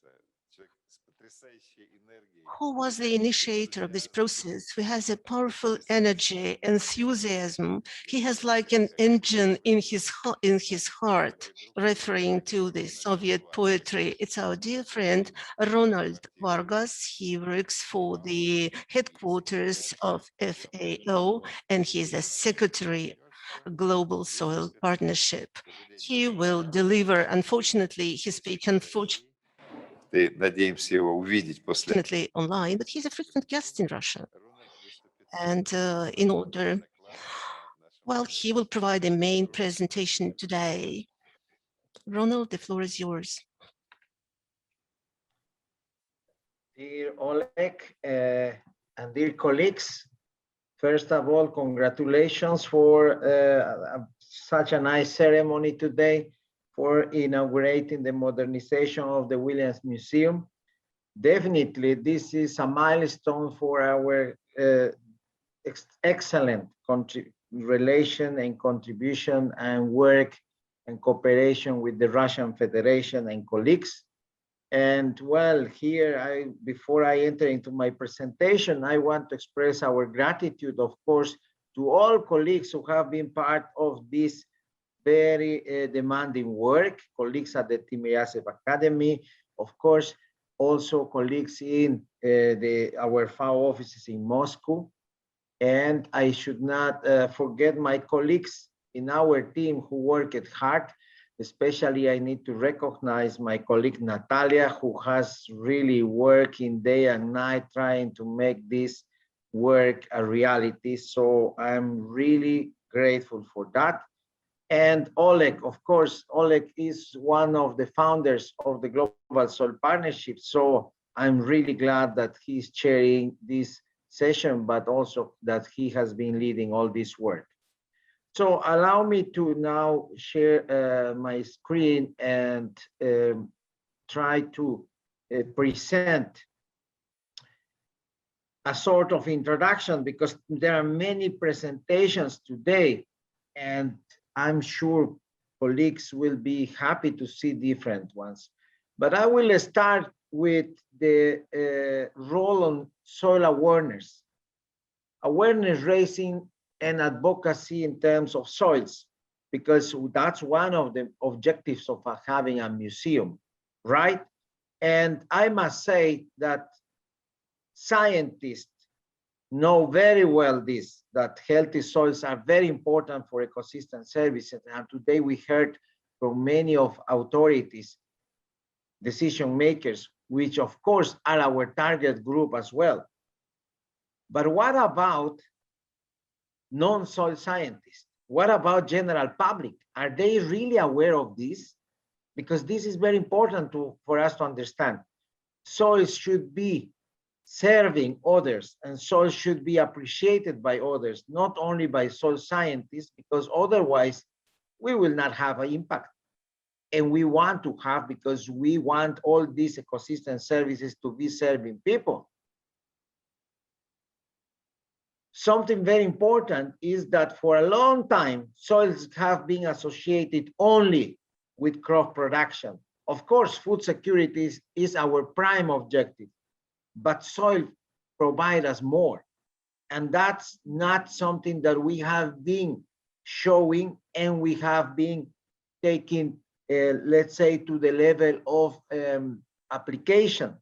was the initiator of this process, who has a powerful energy, enthusiasm. He has like an engine in his heart, referring to the Soviet poetry. It's our dear friend, Ronald Vargas. He works for the headquarters of FAO, and he's a secretary Global Soil Partnership. He will deliver, unfortunately, his speech, Надеемся его увидеть после. unfortunately online, but he's a frequent guest in Russia. And in order, well, he will provide the main presentation today. Ronald, the floor is yours. Dear Oleg and dear colleagues, first of all, congratulations for such a nice ceremony today for inaugurating the modernization of the Williams Museum. Definitely, this is a milestone for our excellent relation and contribution and work and cooperation with the Russian Federation and colleagues. And well, here, before I enter into my presentation, I want to express our gratitude, of course, to all colleagues who have been part of this very demanding work, colleagues at the Timiryazev Academy, of course, also colleagues in our FAO offices in Moscow. And I should not forget my colleagues in our team who worked hard. Especially, I need to recognize my colleague Natalia, who has really working day and night trying to make this work a reality. So I'm really grateful for that. And Oleg, of course, Oleg is one of the founders of the Global Soil Partnership. So I'm really glad that he's chairing this session, but also that he has been leading all this work. So allow me to now share my screen and try to present a sort of introduction, because there are many presentations today, and I'm sure colleagues will be happy to see different ones. But I will start with the role on soil awareness raising and advocacy in terms of soils, because that's one of the objectives of having a museum, right? And I must say that scientists know very well this, that healthy soils are very important for ecosystem services. And today we heard from many of authorities, decision makers, which of course are our target group as well. But what about non-soil scientists? What about general public? Are they really aware of this? Because this is very important for us to understand. Soils should be serving others, and soils should be appreciated by others, not only by soil scientists, because otherwise we will not have an impact. And we want to have, because we want all these ecosystem services to be serving people. Something very important is that for a long time, soils have been associated only with crop production. Of course, food security is our prime objective, but soil provides us more. And that's not something that we have been showing, and we have been taking, let's say, to the level of application.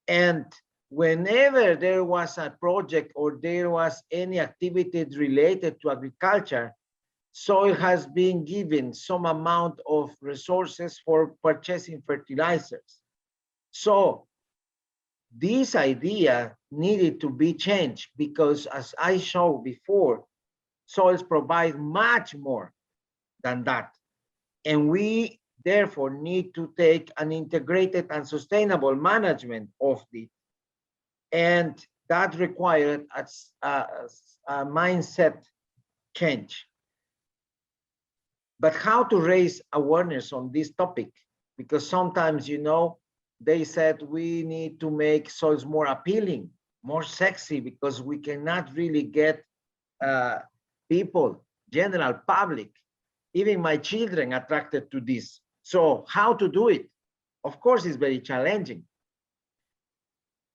And whenever there was a project or there was any activity related to agriculture, soil has been given some amount of resources for purchasing fertilizers. So this idea needed to be changed because, as I showed before, soils provide much more than that. And we therefore need to take an integrated and sustainable management of it. And that required a mindset change. But how to raise awareness on this topic? Because sometimes, you know, they said we need to make soils more appealing, more sexy, because we cannot really get people, general public, even my children attracted to this. So how to do it? Of course, it's very challenging.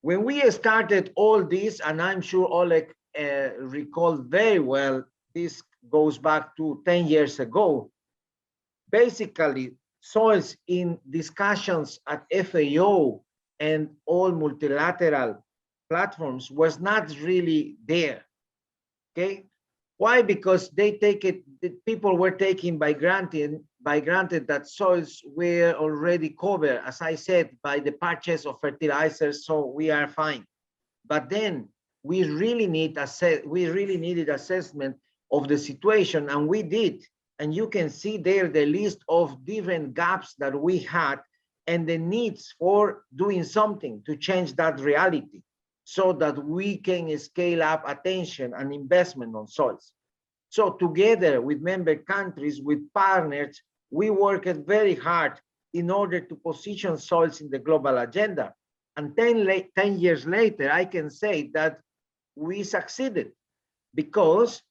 When we started all this, and I'm sure Oleg recalled very well, this goes back to 10 years ago. Basically, soils in discussions at FAO and all multilateral platforms was not really there. Okay, why? Because they take it, the people were taking by granted that soils were already covered, as I said, by the purchase of fertilizers, so we are fine. But then we really needed assessment of the situation, and we did. And you can see there the list of different gaps that we had and the needs for doing something to change that reality so that we can scale up attention and investment on soils. So together with member countries, with partners, we worked very hard in order to position soils in the global agenda. And 10 years later, I can say that we succeeded because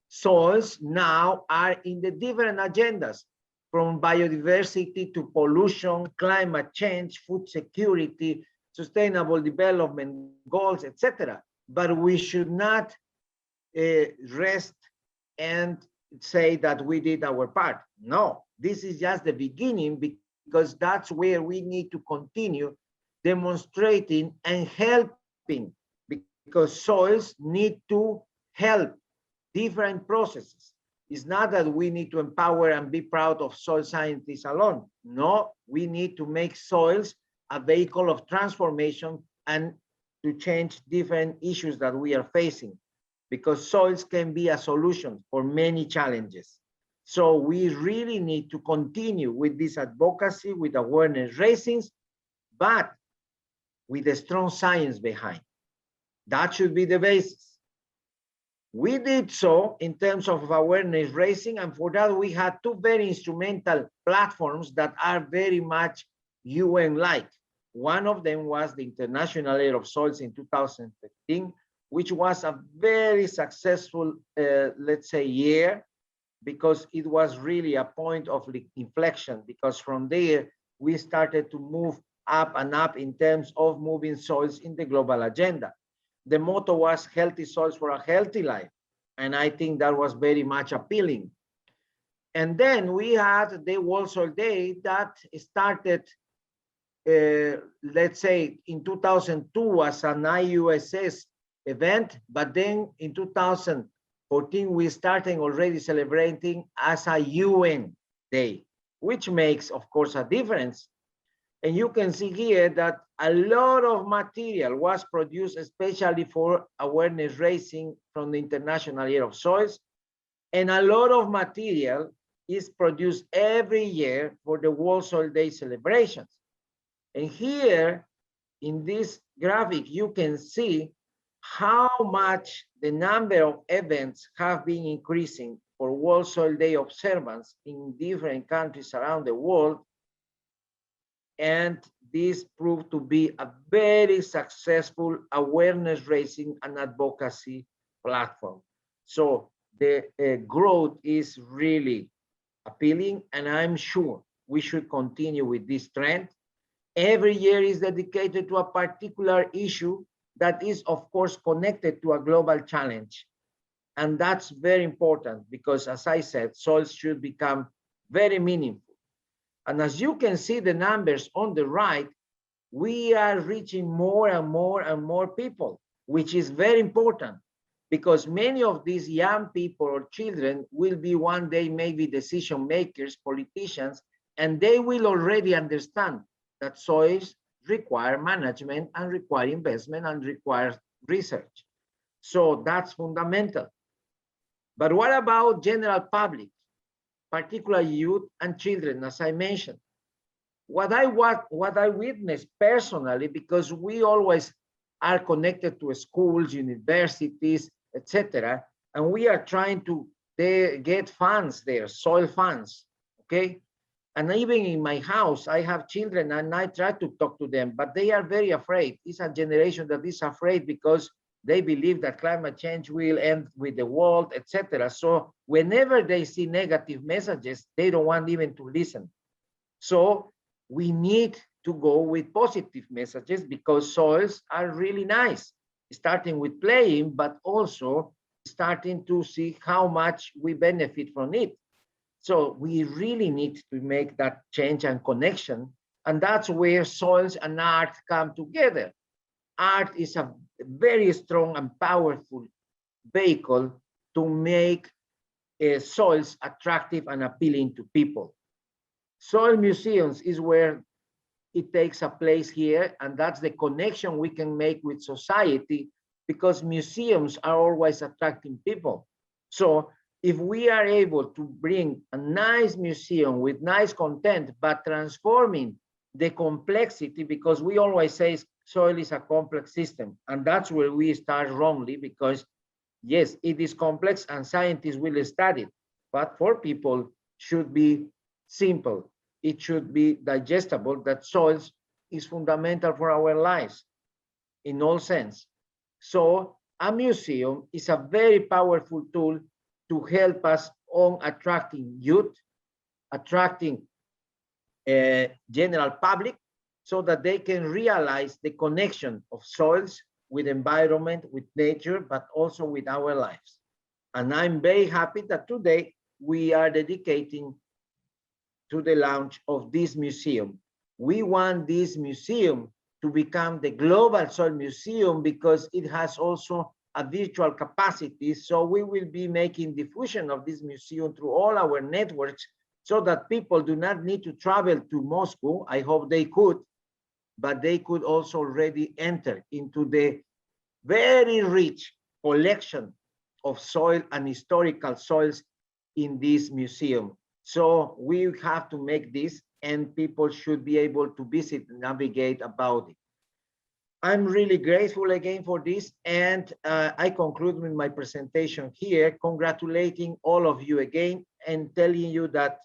soils now are in the different agendas, from biodiversity to pollution, climate change, food security, sustainable development goals, etc. But we should not rest and say that we did our part. No, this is just the beginning, because that's where we need to continue demonstrating and helping, because soils need to help different processes. It's not that we need to empower and be proud of soil scientists alone. No, we need to make soils a vehicle of transformation and to change different issues that we are facing, because soils can be a solution for many challenges. So we really need to continue with this advocacy, with awareness raisings, but with a strong science behind. That should be the basis. We did so in terms of awareness raising, and for that we had two very instrumental platforms that are very much UN-like. One of them was the International Year of Soils in 2015, which was a very successful, let's say, year, because it was really a point of inflection, because from there we started to move up and up in terms of moving soils in the global agenda. The motto was healthy soils for a healthy life. And I think that was very much appealing. And then we had the World Soil Day that started, let's say, in 2002 as an IUSS event, but then in 2014, we started already celebrating as a UN Day, which makes, of course, a difference. And you can see here that a lot of material was produced, especially for awareness raising from the International Year of Soils. And a lot of material is produced every year for the World Soil Day celebrations. And here in this graphic, you can see how much the number of events have been increasing for World Soil Day observance in different countries around the world. And this proved to be a very successful awareness raising and advocacy platform. So the growth is really appealing, and I'm sure we should continue with this trend. Every year is dedicated to a particular issue that is, of course, connected to a global challenge. And that's very important because, as I said, soils should become very meaningful. And as you can see the numbers on the right, we are reaching more and more and more people, which is very important because many of these young people or children will be one day maybe decision makers, politicians, and they will already understand that soils require management and require investment and require research. So that's fundamental. But what about general public, particularly youth and children, as I mentioned? What I witnessed personally, because we always are connected to schools, universities, etc., and we are trying to get funds there, soil funds, okay? And even in my house, I have children and I try to talk to them, but they are very afraid. It's a generation that is afraid because they believe that climate change will end with the world, etc. So whenever they see negative messages, they don't want even to listen. So we need to go with positive messages because soils are really nice, starting with playing, but also starting to see how much we benefit from it. So we really need to make that change and connection. And that's where soils and art come together. Art is a very strong and powerful vehicle to make soils attractive and appealing to people. Soil museums is where it takes a place here, and that's the connection we can make with society, because museums are always attracting people. So if we are able to bring a nice museum with nice content, but transforming the complexity, because we always say soil is a complex system, and that's where we start wrongly, because yes, it is complex and scientists will study it, but for people should be simple. It should be digestible, that soils is fundamental for our lives in all sense. So a museum is a very powerful tool to help us on attracting youth, attracting general public, so that they can realize the connection of soils with environment, with nature, but also with our lives. And I'm very happy that today we are dedicating to the launch of this museum. We want this museum to become the global soil museum because it has also a virtual capacity. So we will be making diffusion of this museum through all our networks so that people do not need to travel to Moscow. I hope they could, but they could also already enter into the very rich collection of soil and historical soils in this museum. So we have to make this, and people should be able to visit and navigate about it. I'm really grateful again for this, and I conclude with my presentation here, congratulating all of you again and telling you that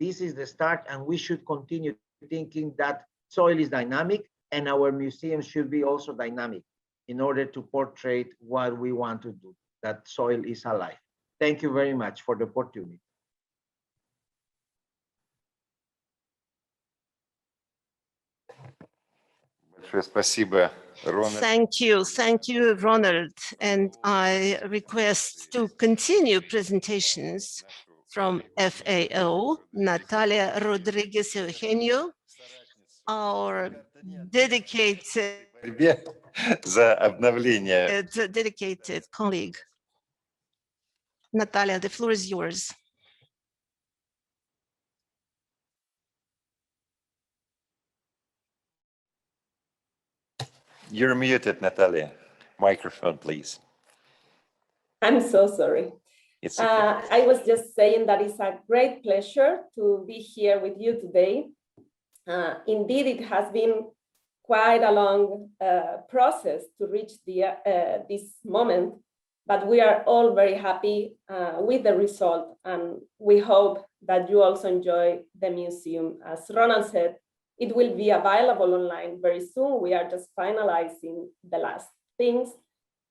this is the start, and we should continue thinking that soil is dynamic and our museum should be also dynamic in order to portray what we want to do, that soil is alive. Thank you very much for the opportunity. Thank you, Ronald. And I request to continue presentations from FAO, Natalia Rodriguez Eugenio, our dedicated colleague. Natalia, the floor is yours. You're muted, Natalia. Microphone, please. I'm so sorry. It's okay. I was just saying that it's a great pleasure to be here with you today. Indeed, it has been quite a long process to reach this moment, but we are all very happy with the result, and we hope that you also enjoy the museum. As Ronald said, it will be available online very soon. We are just finalizing the last things,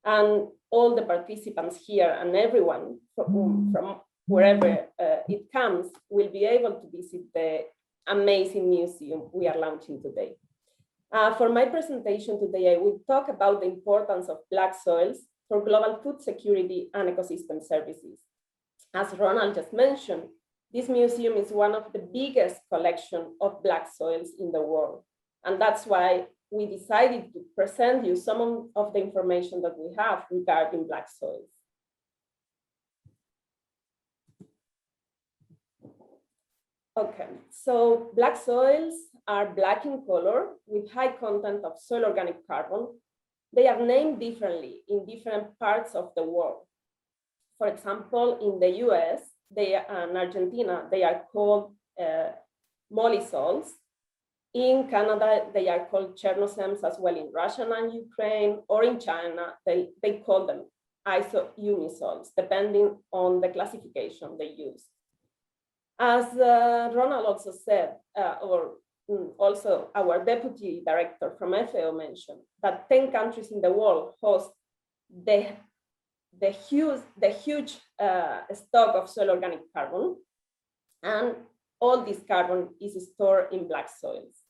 and all the participants here and everyone from wherever it comes will be able to visit the amazing museum we are launching today. For my presentation today, I will talk about the importance of black soils for global food security and ecosystem services. As Ronald just mentioned, this museum is one of the biggest collections of black soils in the world. And that's why we decided to present you some of the information that we have regarding black soils. Okay, so black soils are black in color with high content of soil organic carbon. They are named differently in different parts of the world. For example, in the US and Argentina, they are called molly soils. In Canada, they are called Chernozems as well in Russia and Ukraine, or in China, they call them isounisols, depending on the classification they use. As Ronald also said, also our deputy director from FAO mentioned, that 10 countries in the world host the huge stock of soil organic carbon, and all this carbon is stored in black soils.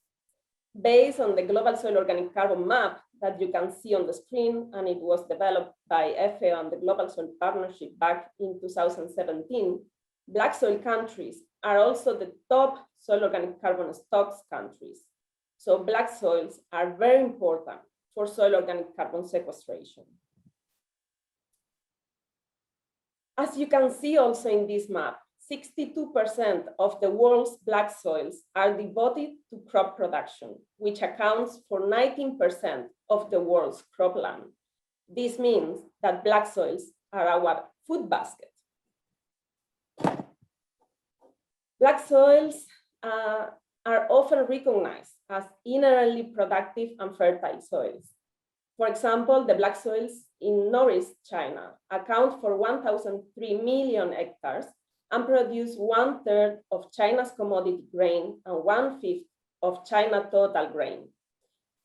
Based on the global soil organic carbon map that you can see on the screen, and it was developed by FAO and the Global Soil Partnership back in 2017, black soil countries are also the top soil organic carbon stocks countries. So black soils are very important for soil organic carbon sequestration. As you can see also in this map, 62% of the world's black soils are devoted to crop production, which accounts for 19% of the world's cropland. This means that black soils are our food basket. Black soils are often recognized as inherently productive and fertile soils. For example, the black soils in Northeast China account for 1,003 million hectares and produce 1/3 of China's commodity grain and 1/5 of China's total grain.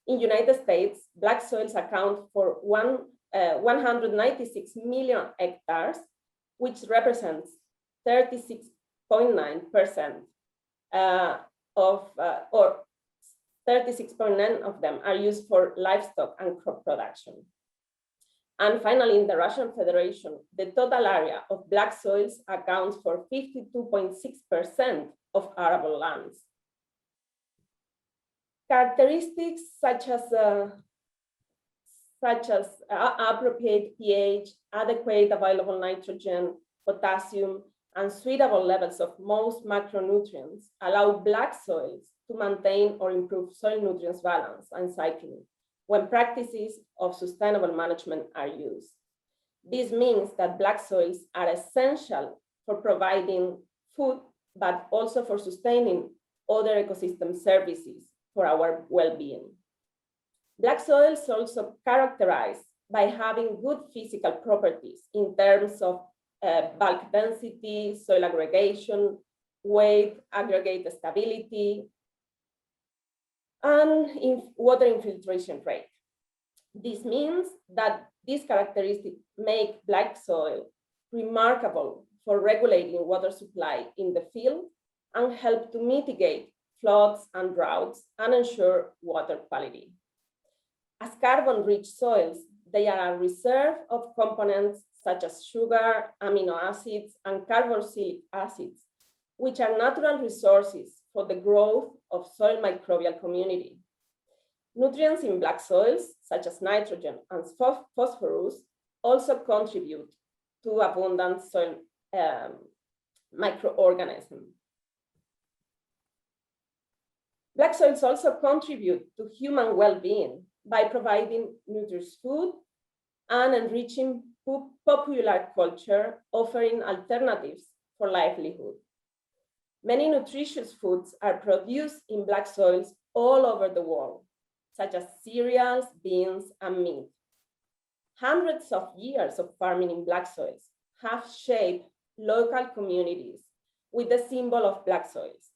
In the United States, black soils account for 196 million hectares, which represents 36.9% or 36.9% of them are used for livestock and crop production. And finally, in the Russian Federation, the total area of black soils accounts for 52.6% of arable lands. Characteristics such as appropriate pH, adequate available nitrogen, potassium, and suitable levels of most macronutrients allow black soils to maintain or improve soil nutrients balance and cycling when practices of sustainable management are used. This means that black soils are essential for providing food, but also for sustaining other ecosystem services for our well-being. Black soils are also characterized by having good physical properties in terms of bulk density, soil aggregation, weight, aggregate stability, and in water infiltration rate. This means that these characteristics make black soil remarkable for regulating water supply in the field and help to mitigate floods and droughts and ensure water quality. As carbon-rich soils, they are a reserve of components such as sugar, amino acids, and carboxylic acids, which are natural resources for the growth of soil microbial community. Nutrients in black soils, such as nitrogen and phosphorus, also contribute to abundant soil microorganisms. Black soils also contribute to human well-being by providing nutritious food and enriching popular culture, offering alternatives for livelihood. Many nutritious foods are produced in black soils all over the world, such as cereals, beans, and meat. Hundreds of years of farming in black soils have shaped local communities with the symbol of black soils.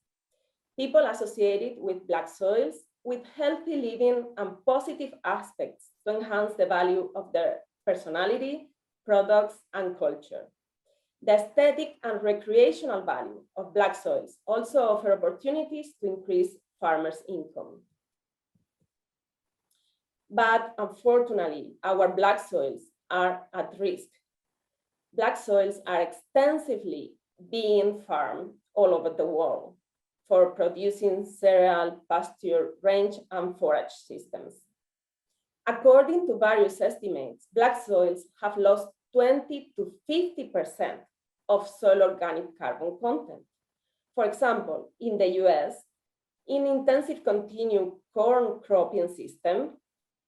People associated with black soils with healthy living and positive aspects to enhance the value of their personality, products, and culture. The aesthetic and recreational value of black soils also offer opportunities to increase farmers' income. But unfortunately, our black soils are at risk. Black soils are extensively being farmed all over the world for producing cereal, pasture, range, and forage systems. According to various estimates, black soils have lost 20 to 50% of soil organic carbon content. For example, in the US, In intensive continuous corn cropping system,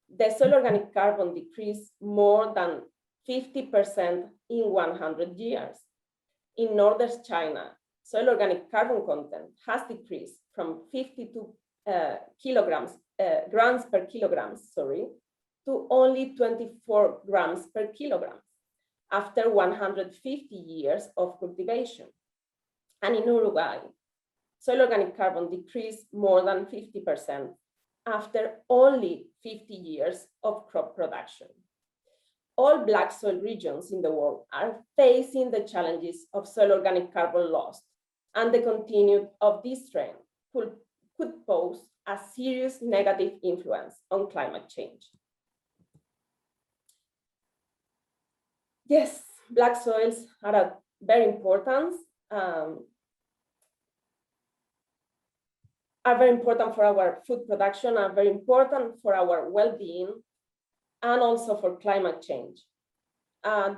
the soil organic carbon decreased more than 50% in 100 years. In northern China, soil organic carbon content has decreased from 52 grams per kilogram, to only 24 grams per kilogram after 150 years of cultivation. And in Uruguay, soil organic carbon decreased more than 50% after only 50 years of crop production. All black soil regions in the world are facing the challenges of soil organic carbon loss, and the continued of this trend could pose a serious negative influence on climate change. Yes, black soils are very important. Are very important for our food production, are very important for our well-being, and also for climate change.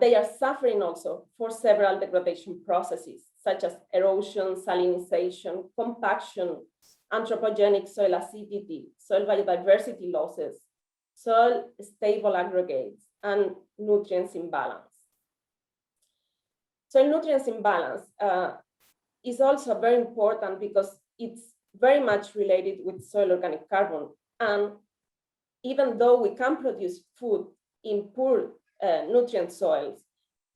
They are suffering also for several degradation processes, such as erosion, salinization, compaction, anthropogenic soil acidity, soil biodiversity losses, soil stable aggregates, and nutrients imbalance. Soil nutrients imbalance is also very important because it's very much related with soil organic carbon. And even though we can produce food in poor nutrient soils,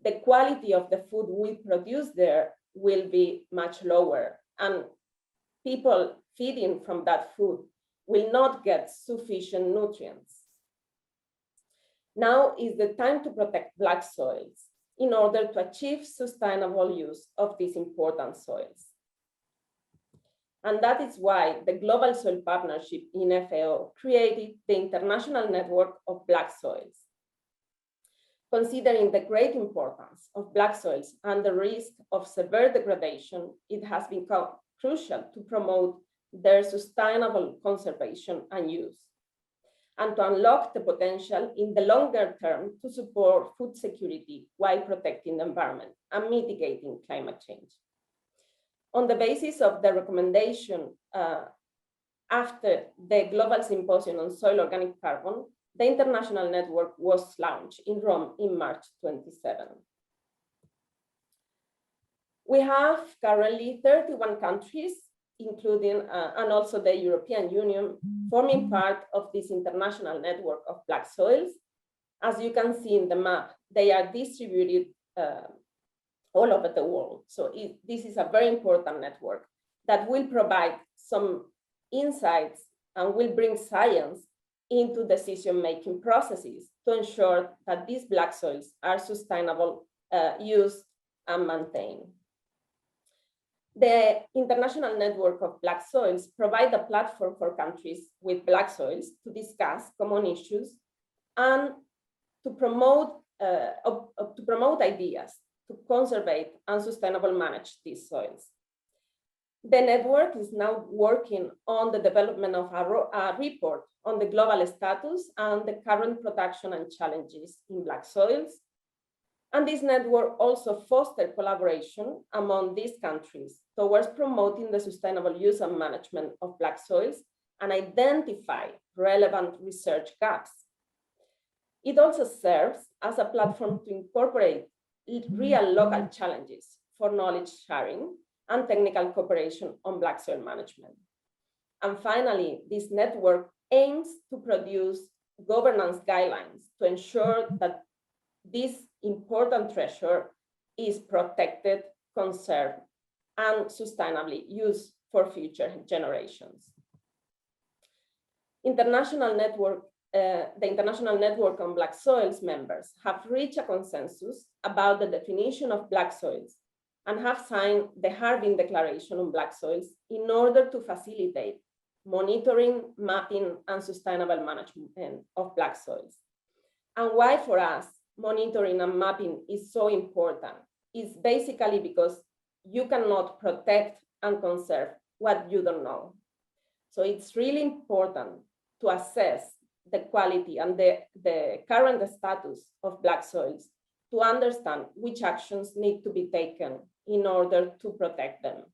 the quality of the food we produce there will be much lower. And people feeding from that food will not get sufficient nutrients. Now is the time to protect black soils in order to achieve sustainable use of these important soils. And that is why the Global Soil Partnership in FAO created the International Network of Black Soils. Considering the great importance of black soils and the risk of severe degradation, it has become crucial to promote their sustainable conservation and use, and to unlock the potential in the longer term to support food security while protecting the environment and mitigating climate change. On the basis of the recommendation after the Global Symposium on Soil Organic Carbon, the international network was launched in Rome in March 27. We have currently 31 countries, including and also the European Union, forming part of this international network of black soils. As you can see in the map, they are distributed all over the world. So this is a very important network that will provide some insights and will bring science into decision-making processes to ensure that these black soils are sustainable, used, and maintained. The International Network of Black Soils provide a platform for countries with black soils to discuss common issues and to promote ideas to conserve and sustainable manage these soils. The network is now working on the development of a report on the global status and the current production and challenges in black soils. And this network also fosters collaboration among these countries towards promoting the sustainable use and management of black soils and identify relevant research gaps. It also serves as a platform to incorporate real local challenges for knowledge sharing and technical cooperation on black soil management. And finally, this network aims to produce governance guidelines to ensure that this important treasure is protected, conserved, and sustainably used for future generations. The International Network on Black Soils members have reached a consensus about the definition of black soils and have signed the Harbin Declaration on Black Soils in order to facilitate monitoring, mapping, and sustainable management of black soils. And why for us monitoring and mapping is so important is basically because you cannot protect and conserve what you don't know. So it's really important to assess the quality and the current status of black soils to understand which actions need to be taken in order to protect them.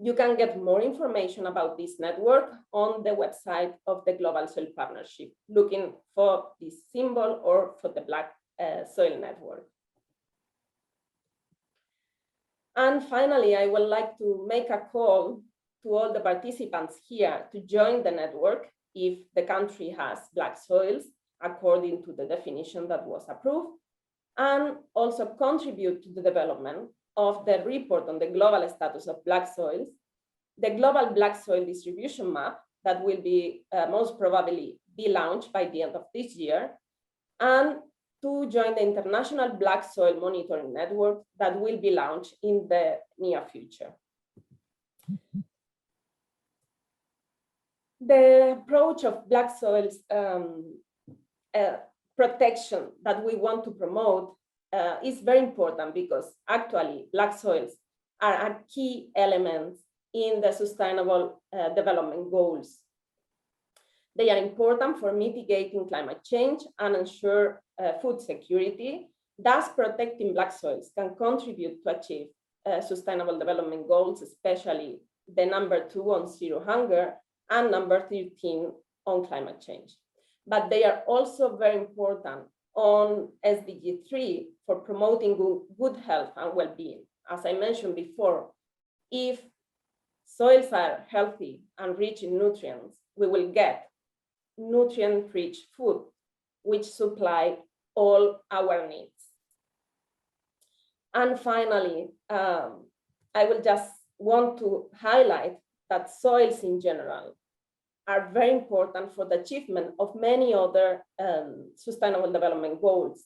You can get more information about this network on the website of the Global Soil Partnership, looking for this symbol or for the Black Soil Network. And finally, I would like to make a call to all the participants here to join the network if the country has black soils according to the definition that was approved, and also contribute to the development of the report on the global status of black soils, the global black soil distribution map that will be most probably be launched by the end of this year, and to join the International Black Soil Monitoring Network that will be launched in the near future. The approach of black soils protection that we want to promote is very important because actually black soils are a key element in the Sustainable Development Goals. They are important for mitigating climate change and ensure food security. Thus, protecting black soils can contribute to achieve Sustainable Development Goals, especially the number 2 on zero hunger and number 13 on climate change. But they are also very important on SDG 3 for promoting good health and well-being. As I mentioned before, if soils are healthy and rich in nutrients, we will get nutrient-rich food, which supply all our needs. And finally, I will just want to highlight that soils in general are very important for the achievement of many other Sustainable Development Goals.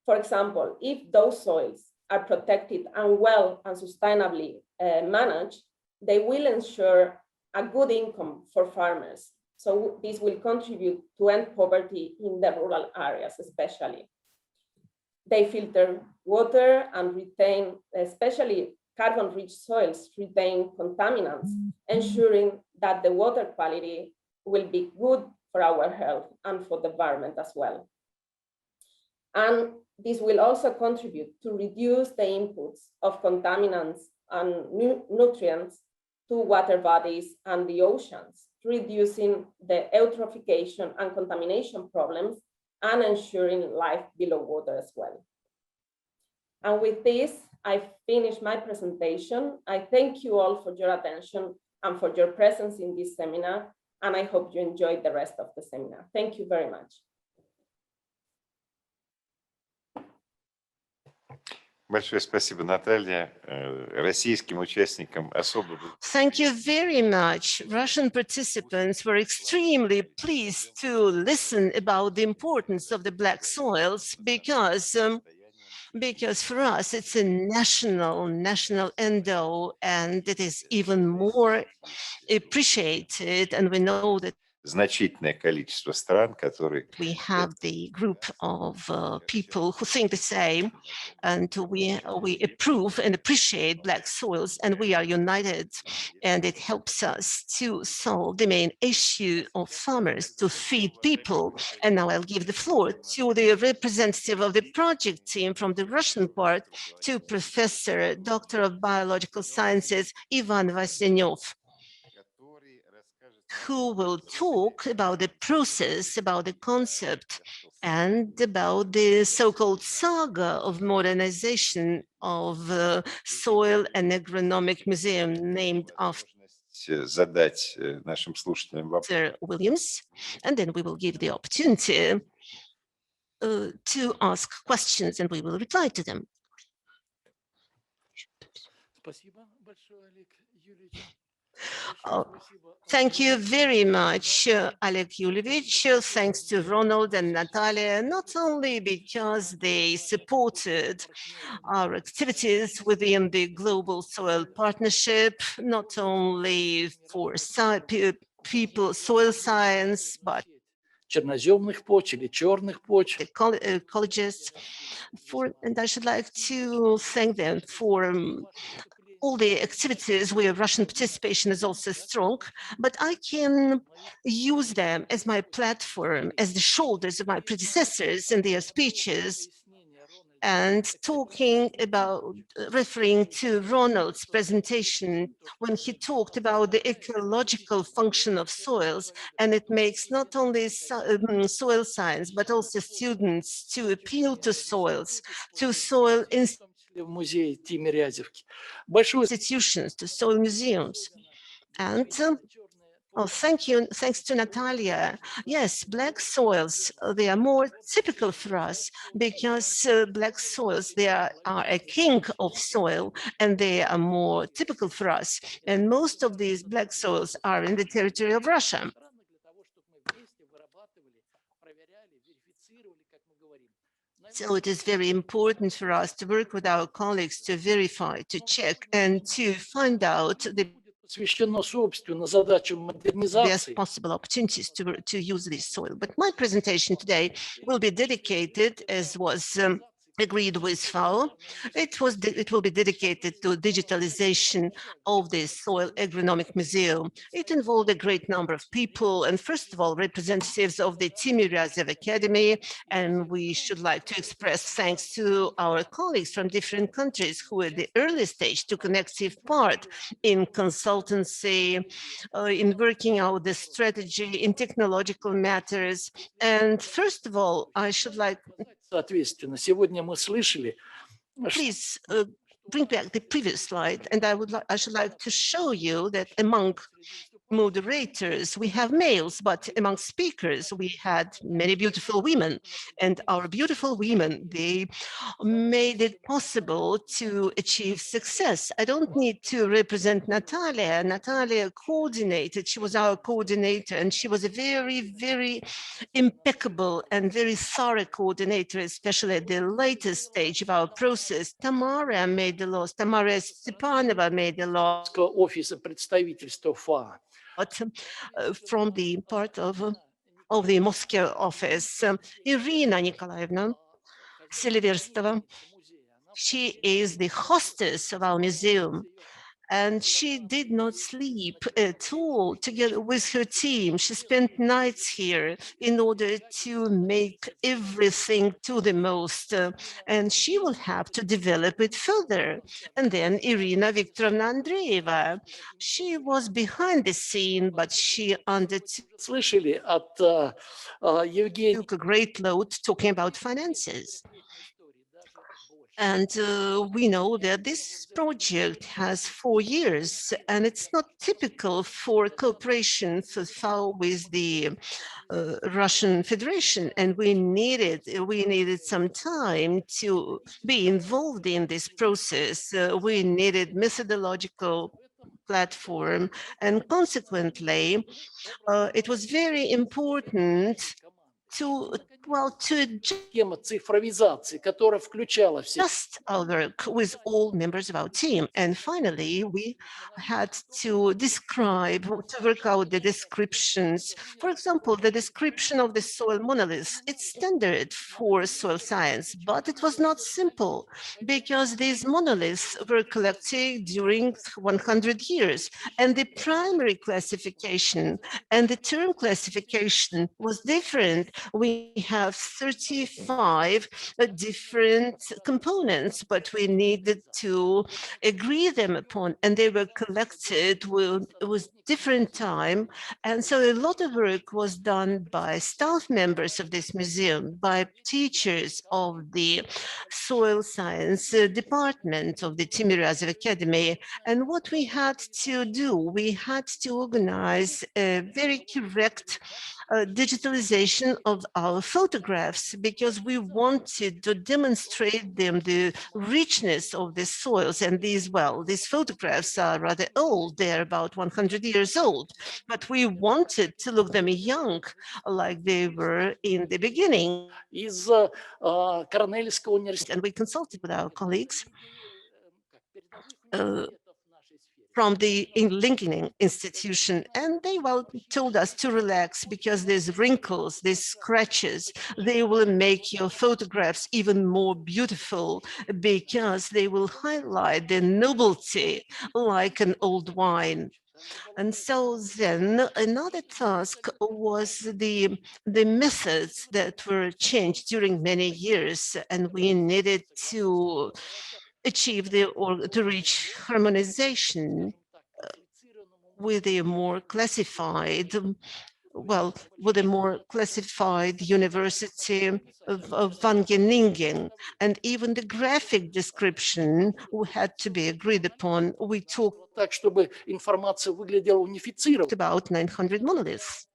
For example, if those soils are protected and well and sustainably managed, they will ensure a good income for farmers. So this will contribute to end poverty in the rural areas, especially. They filter water and retain, especially carbon-rich soils, retain contaminants, ensuring that the water quality will be good for our health and for the environment as well. And this will also contribute to reduce the inputs of contaminants and nutrients to water bodies and the oceans, reducing the eutrophication and contamination problems and ensuring life below water as well. And with this, I finish my presentation. I thank you all for your attention and for your presence in this seminar, and I hope you enjoyed the rest of the seminar. Thank you very much. Большое спасибо, Наталья. Российским участникам особо... Thank you very much. Russian participants were extremely pleased to listen about the importance of the black soils because for us it's a national endo, and it is even more appreciated, and we know that значительное количество стран, которые... We have the group of people who think the same, and we approve and appreciate black soils, and we are united, and it helps us to solve the main issue of farmers, to feed people. And now I'll give the floor to the representative of the project team from the Russian part, to Professor, Doctor of Biological Sciences, Ivan Vasynyov, who will talk about the process, about the concept, and about the so-called saga of modernization of the Soil and Agronomic Museum, named after Williams. And then we will give the opportunity to ask questions, and we will reply to them. Thank you very much, Oleg Yulyevich. Thanks to Ronald and Natalia, not only because they supported our activities within the Global Soil Partnership, not only for people, soil science, but ecologists, and I should like to thank them for all the activities where Russian participation is also strong, but I can use them as my platform, as the shoulders of my predecessors in their speeches, and talking about, referring to Ronald's presentation when he talked about the ecological function of soils, and it makes not only soil science, but also students to appeal to soils, to soil institutions, to soil museums. And oh, thanks to Natalia. Yes, black soils, they are more typical for us because black soils, they are a king of soil and they are more typical for us. And most of these black soils are in the territory of Russia. So it is very important for us to work with our colleagues to verify, to check, and to find out the best possible opportunities to use this soil. But my presentation today will be dedicated, as was agreed with FAO. It will be dedicated to digitalization of the Soil Agronomic Museum. It involved a great number of people, and first of all, representatives of the Timiryazev Academy, and we should like to express thanks to our colleagues from different countries who at the early stage took an active part in consultancy, in working out the strategy, in technological matters. And first of all, I should like please bring back the previous slide, and I should like to show you that among moderators we have males, but among speakers we had many beautiful women, and our beautiful women, they made it possible to achieve success. I don't need to represent Natalia. Natalia coordinated, she was our coordinator, and she was a very, very impeccable and very thorough coordinator, especially at the latest stage of our process. Tamara made the laws, Tamara Stepanova made the law. From the part of the Moscow office. Irina Nikolaevna Siliverstova, she is the hostess of our museum, and she did not sleep at all together with her team. She spent nights here in order to make everything to the most, and she will have to develop it further. And then Irina Viktorovna Andreeva, she was behind the scene, but she undertook a great load talking about finances. And we know that this project has 4 years, and it's not typical for cooperation for FAO with the Russian Federation, and we needed some time to be involved in this process. We needed methodological platform, and consequently, it was very important to just our work with all members of our team. And finally, we had to work out the descriptions. For example, the description of the soil monolith, it's standard for soil science, but it was not simple because these monoliths were collected during 100 years, and the primary classification and the term classification was different. We have 35 different components, but we needed to agree them upon, and they were collected with different time. And so a lot of work was done by staff members of this museum, by teachers of the soil science department of the Timiryazev Academy. And what we had to do, we had to organize a very correct digitalization of our photographs, because we wanted to demonstrate them the richness of the soils. And these photographs are rather old, they're about 100 years old, but we wanted to look them young, like they were in the beginning. And we consulted with our colleagues from the Lincoln Institution, and they told us to relax because these wrinkles, these scratches, they will make your photographs even more beautiful because they will highlight the nobility like an old wine. And so then another task was the methods that were changed during many years, and we needed to achieve or to reach harmonization with a more classified, with a more classified University of Wageningen, and even the graphic description had to be agreed upon. We talked about 900 monoliths.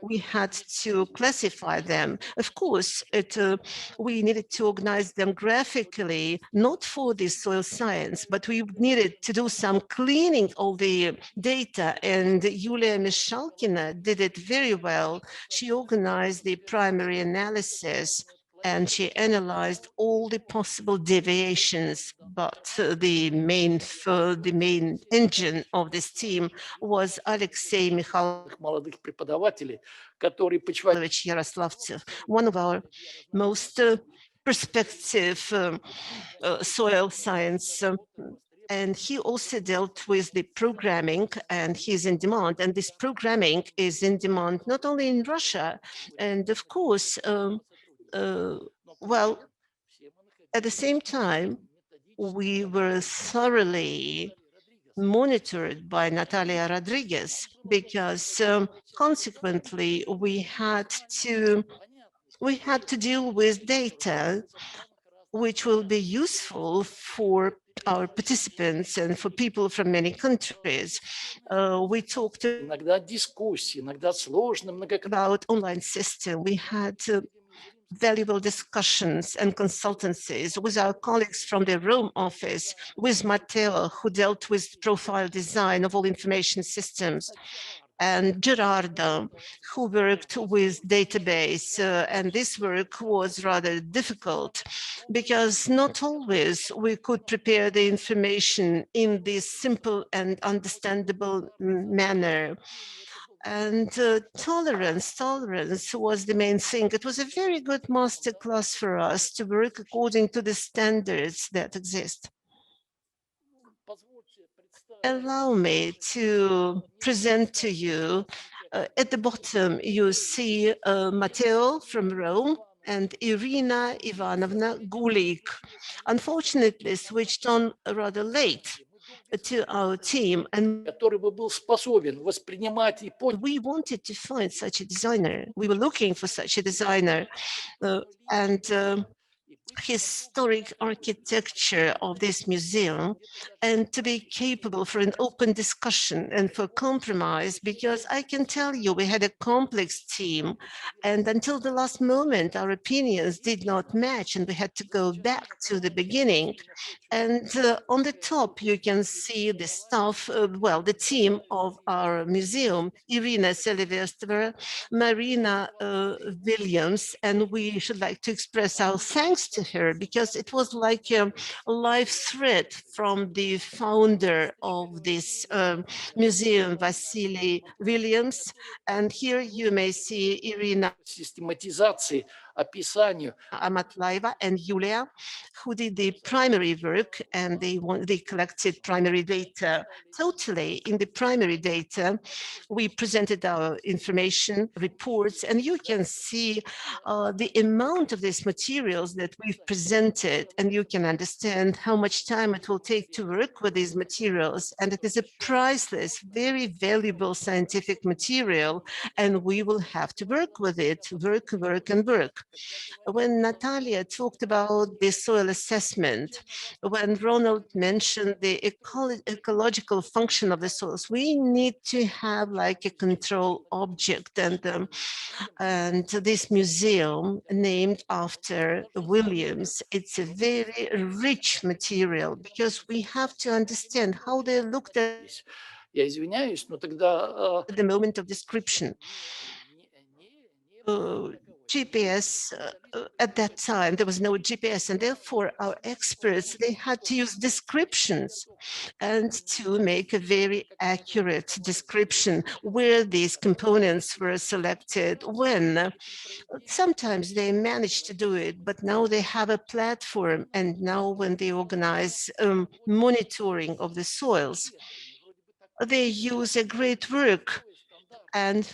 We had to classify them. Of course, we needed to organize them graphically, not for the soil science, but we needed to do some cleaning of the data, and Yulia Mishalkina did it very well. She organized the primary analysis and she analyzed all the possible deviations, but the main engine of this team was Alexei Mikhailovich Yaroslavtsev, one of our most perspective soil science, and he also dealt with the programming, and he's in demand. And this programming is in demand not only in Russia, and of course, at the same time, we were thoroughly monitored by Natalia Rodriguez, because consequently we had to deal with data which will be useful for our participants and for people from many countries. We talked about online system. We had valuable discussions and consultancies with our colleagues from the Rome office, with Matteo, who dealt with profile design of all information systems, and Gerardo, who worked with database. And this work was rather difficult because not always we could prepare the information in this simple and understandable manner. And tolerance was the main thing. It was a very good masterclass for us to work according to the standards that exist. Allow me to present to you, at the bottom, you see Matteo from Rome and Irina Ivanovna Gulik, unfortunately switched on rather late to our team, and we wanted to find such a designer. We were looking for such a designer, and historic architecture of this museum, and to be capable for an open discussion and for compromise, because I can tell you we had a complex team, and until the last moment our opinions did not match and we had to go back to the beginning. And on the top you can see the staff, the team of our museum: Irina Selivestrova, Marina Williams, and we should like to express our thanks to her, because it was like a live thread from the founder of this museum, Vasily Williams. And here you may see Irina Amatlaeva and Yulia, who did the primary work, and they collected primary data. Totally in the primary data, we presented our information reports, and you can see the amount of these materials that we've presented, and you can understand how much time it will take to work with these materials. And it is a priceless, very valuable scientific material, and we will have to work with it, work, and work. When Natalia talked about the soil assessment, when Ronald mentioned the ecological function of the soils, we need to have like a control object, and this museum named after Williams, it's a very rich material, because we have to understand how they looked at the moment of description. GPS, at that time, there was no GPS, and therefore our experts, they had to use descriptions and to make a very accurate description where these components were selected, when. Sometimes they managed to do it, but now they have a platform, and now when they organize monitoring of the soils, they use a great work. And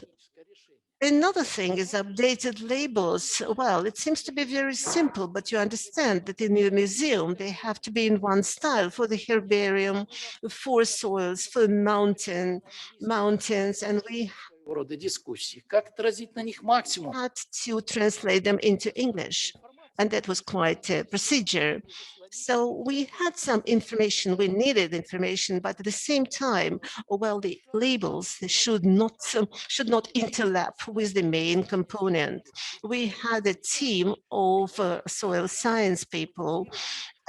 another thing is updated labels. Well, it seems to be very simple, but you understand that in the museum, they have to be in one style for the herbarium, for soils, for mountains, and we had to translate them into English. And that was quite a procedure. So we had some information, we needed information, but at the same time, well, the labels should not interlap with the main component. We had a team of soil science people,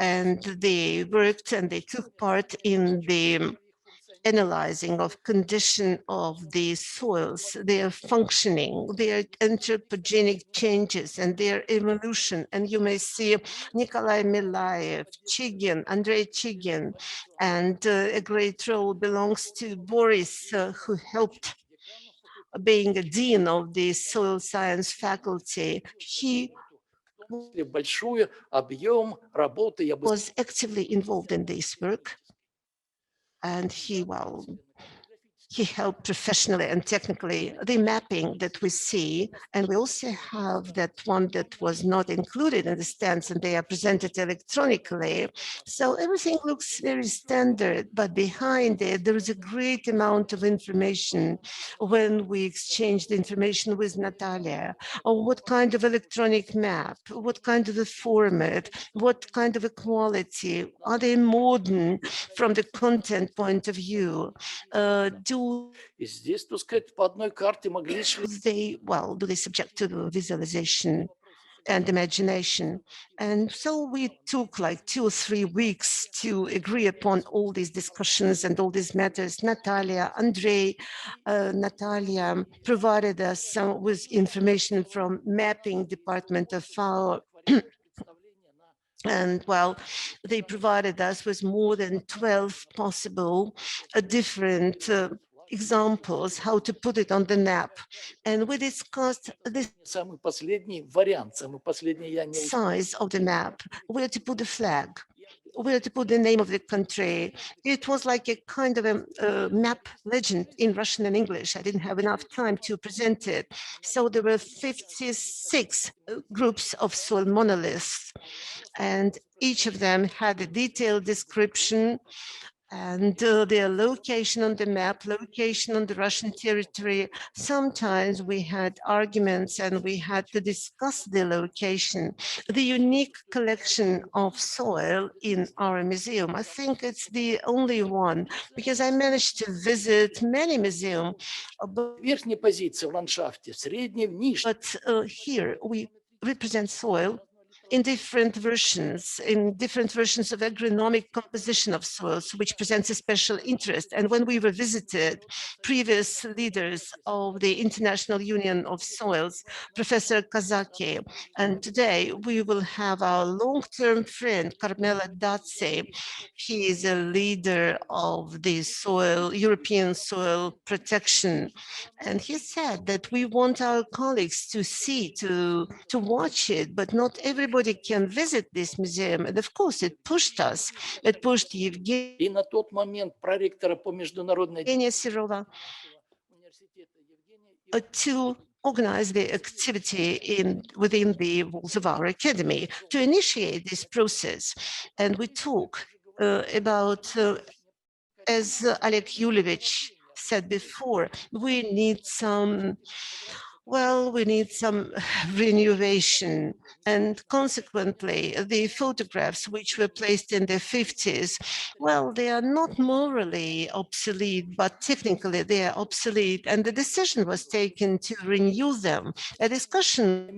and they worked and they took part in the analyzing of condition of the soils, their functioning, their anthropogenic changes and their evolution. And you may see Nikolai Milayev, Chigin, Andrei Chigin, and a great role belongs to Boris, who helped being a dean of the soil science faculty. He was actively involved in this work. And he helped professionally and technically the mapping that we see. And we also have that one that was not included in the stands, and they are presented electronically. So everything looks very standard, but behind it, there is a great amount of information. When we exchanged information with Natalia, on what kind of electronic map, what kind of a format, what kind of a quality, are they modern from the content point of view? Do they subject to the visualization and imagination? And so we took like 2 or 3 weeks to agree upon all these discussions and all these matters. Natalia provided us with information from mapping department of FAO. And well, they provided us with more than 12 possible different examples how to put it on the map. And we discussed the size of the map, where to put the flag, where to put the name of the country. It was like a kind of a map legend in Russian and English. I didn't have enough time to present it. So there were 56 groups of soil monoliths, and each of them had a detailed description and their location on the map, location on the Russian territory. Sometimes we had arguments and we had to discuss the location. The unique collection of soil in our museum, I think it's the only one, because I managed to visit many museums. But here we represent soil in different versions of agronomic composition of soils, which presents a special interest. And when we visited previous leaders of the International Union of Soils, Professor Kazaki, and today we will have our long-term friend, Carmela Dazzi. He is a leader of the European soil protection. And he said that we want our colleagues to see, to watch it, but not everybody can visit this museum. And of course, it pushed us. It pushed Evgenia Sirova to organize the activity within the walls of our academy, to initiate this process. And we talk about, as Oleg Yulyevich said before, we need some renovation, and consequently the photographs which were placed in the 50s, well, they are not morally obsolete, but technically they are obsolete, and the decision was taken to renew them. A discussion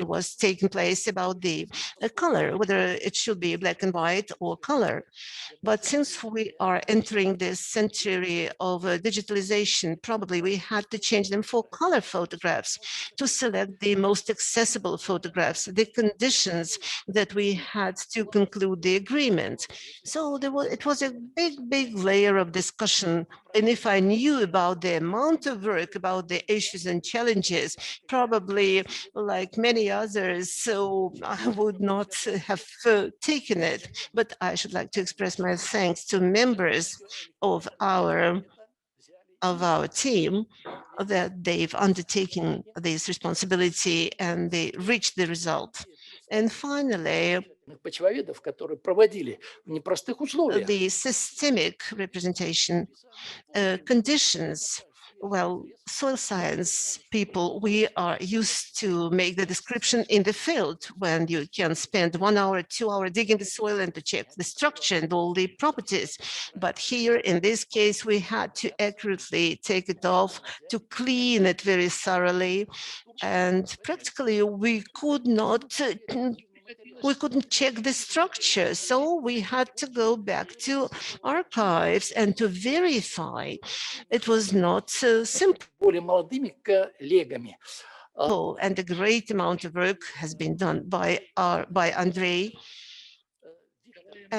was taking place about the color, whether it should be black and white or color. But since we are entering this century of digitalization, probably we have had to change them for color photographs to select the most accessible photographs, the conditions that we had to conclude the agreement. So it was a big layer of discussion. And if I knew about the amount of work, about the issues and challenges, probably like many others, so I would not have taken it. But I should like to express my thanks to members of our team that they've undertaken this responsibility and they reached the result. And finally, the systemic representation conditions. Well, soil science people, we are used to make the description in the field when you can spend 1 hour, 2 hours digging the soil and to check the structure and all the properties. But here in this case, we had to accurately take it off, to clean it very thoroughly. And practically we couldn't check the structure. So we had to go back to archives and to verify. It was not so simple. And a great amount of work has been done by Andrei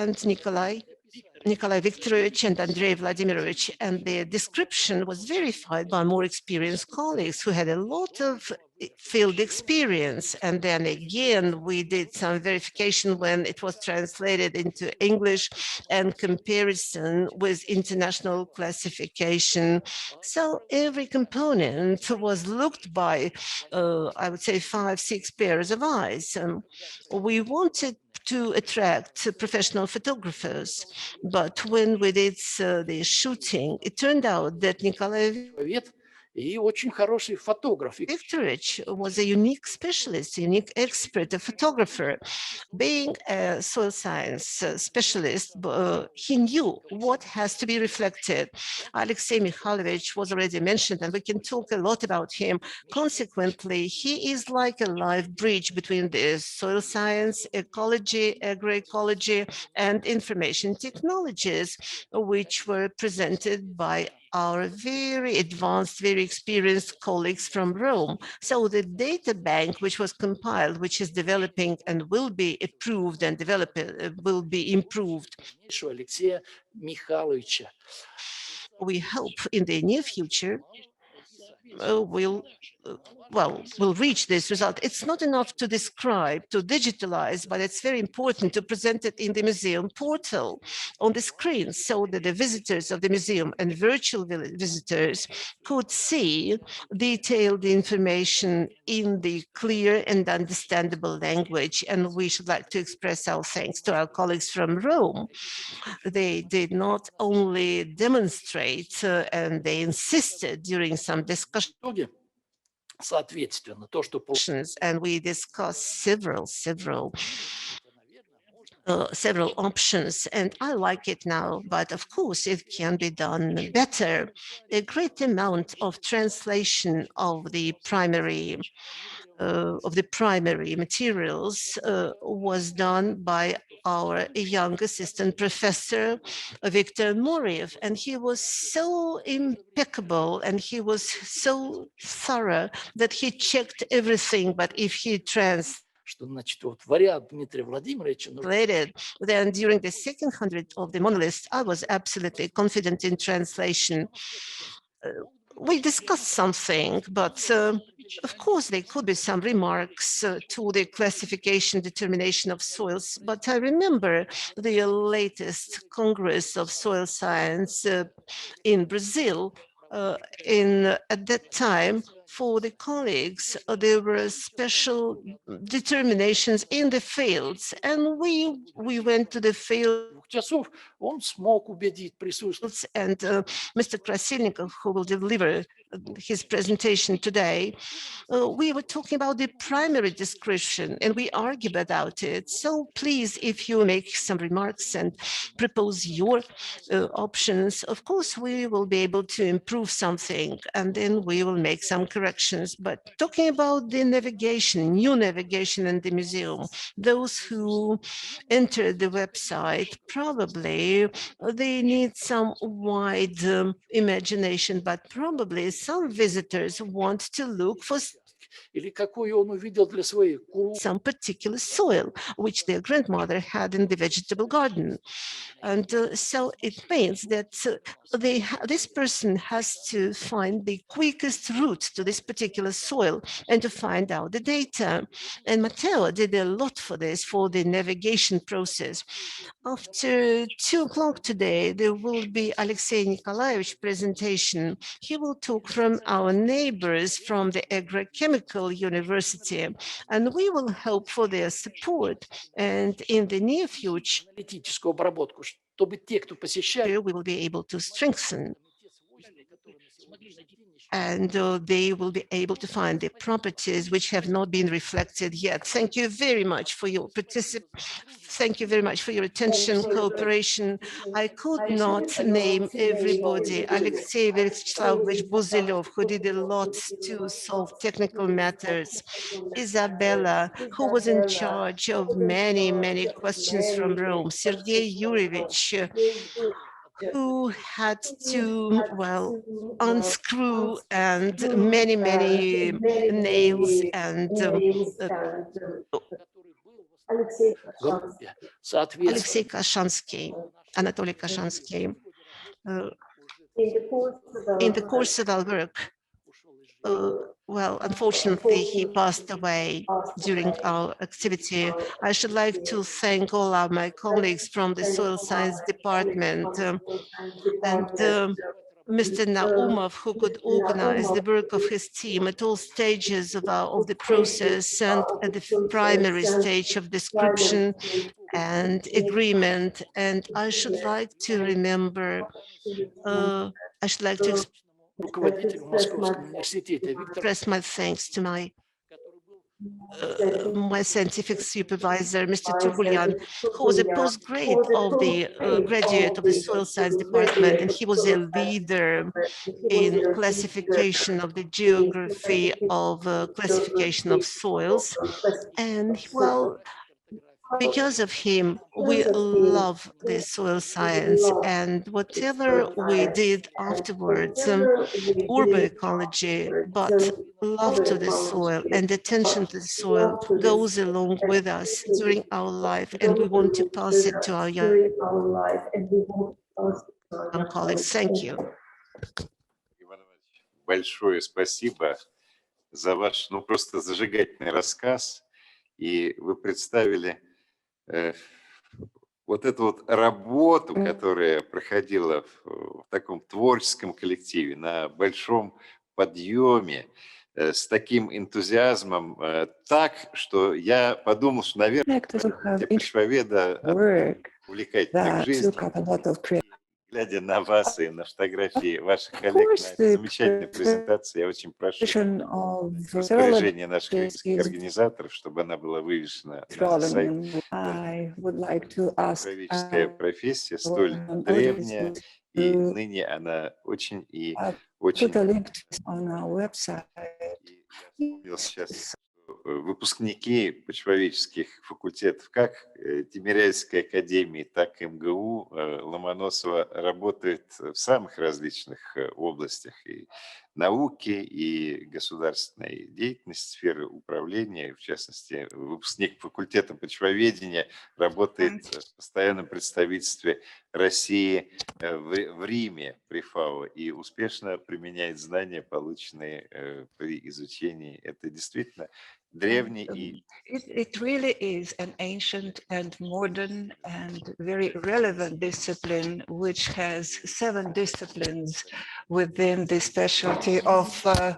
and Nikolai Viktorovich and Andrei Vladimirovich, and the description was verified by more experienced colleagues who had a lot of field experience. And then again, we did some verification when it was translated into English and comparison with international classification. So every component was looked by, I would say, 5-6 pairs of eyes. We wanted to attract professional photographers. But when we did the shooting, it turned out that Nikolai Viktorovich was a unique specialist, a unique expert, a photographer. Being a soil science specialist, he knew what has to be reflected. Alexei Mikhailovich was already mentioned, and we can talk a lot about him. Consequently, he is like a live bridge between the soil science, ecology, agroecology, and information technologies, which were presented by our very advanced, very experienced colleagues from Rome. So the data bank, which was compiled, which is developing and will be approved and will be improved. We hope in the near future we'll reach this result. It's not enough to describe, to digitalize, but it's very important to present it in the museum portal on the screen so that the visitors of the museum and virtual visitors could see detailed information in the clear and understandable language. And we should like to express our thanks to our colleagues from Rome. They did not only demonstrate and they insisted during some discussions, and we discussed several options, and I like it now, but of course it can be done better. A great amount of translation of the primary materials was done by our young assistant professor, Viktor Moriev, and he was so impeccable and he was so thorough that he checked everything. But if he translated, then during the second 100 of the monolith, I was absolutely confident in translation. We discussed something, but of course, there could be some remarks to the classification determination of soils, but I remember the latest Congress of Soil Science in Brazil. At that time, for the colleagues, there were special determinations in the fields, and we went to the field. And Mr. Krasilnikov, who will deliver his presentation today, we were talking about the primary description and we argued about it. So please, if you make some remarks and propose your options, of course, we will be able to improve something and then we will make some corrections. But talking about the navigation, new navigation in the museum, those who enter the website, probably they need some wide imagination, but probably some visitors want to look for some particular soil, which their grandmother had in the vegetable garden. And so it means that this person has to find the quickest route to this particular soil and to find out the data. And Matteo did a lot for this, for the navigation process. After 2 o'clock today, there will be Alexei Nikolaevich presentation. He will talk from our neighbors from the Agrochemical University, and we will hope for their support. And in the near future, we will be able to strengthen, and they will be able to find the properties which have not been reflected yet. Thank you very much for your Thank you very much for your attention, cooperation. I could not name everybody. Alexey Vyacheslamovich Buzilov, who did a lot to solve technical matters. Isabella, who was in charge of many, many questions from Rome. Sergei Yurievich, who had to, well, unscrew and many, many nails and Alexei Kashansky, Anatoly Kashansky. In the course of our work, well, unfortunately, he passed away during our activity. I should like to thank all of my colleagues from the Soil Science Department and Mr. Naumov, who could organize the work of his team at all stages of the process and at the primary stage of description and agreement. And I should like to remember, I should like to express my thanks to my scientific supervisor, Mr. Tugulian, who was a postgrad of the graduate of the Soil Science Department, and he was a leader in classification of the geography of classification of soils. And well, because of him, we love the soil science, and whatever we did afterwards, urban ecology, but love to the soil and attention to the soil goes along with us during our life, and we want to pass it to our young colleagues. Thank you. Большое спасибо за ваш, ну, просто зажигательный рассказ. И вы представили вот эту вот работу, которая проходила в таком творческом коллективе, на большом подъеме, с таким энтузиазмом, так, что я подумал, что, наверное, для почвоведа увлекательная жизнь. Глядя на вас и на фотографии ваших коллег на этой замечательной презентации, я очень прошу распоряжение наших организаторов, чтобы она была вывешена на сайт. Правительская профессия столь древняя, и ныне она очень и очень... Я вспомнил сейчас выпускники почвоведческих факультетов как Тимирязевской академии, так и МГУ Ломоносова работают в самых различных областях и науки, и государственной деятельности, сферы управления. В частности, выпускник факультета почвоведения работает в постоянном представительстве России в Риме при ФАО и успешно применяет знания, полученные при изучении. Это действительно древний и... It really is an ancient and modern and very relevant discipline, which has 7 disciplines within the specialty of I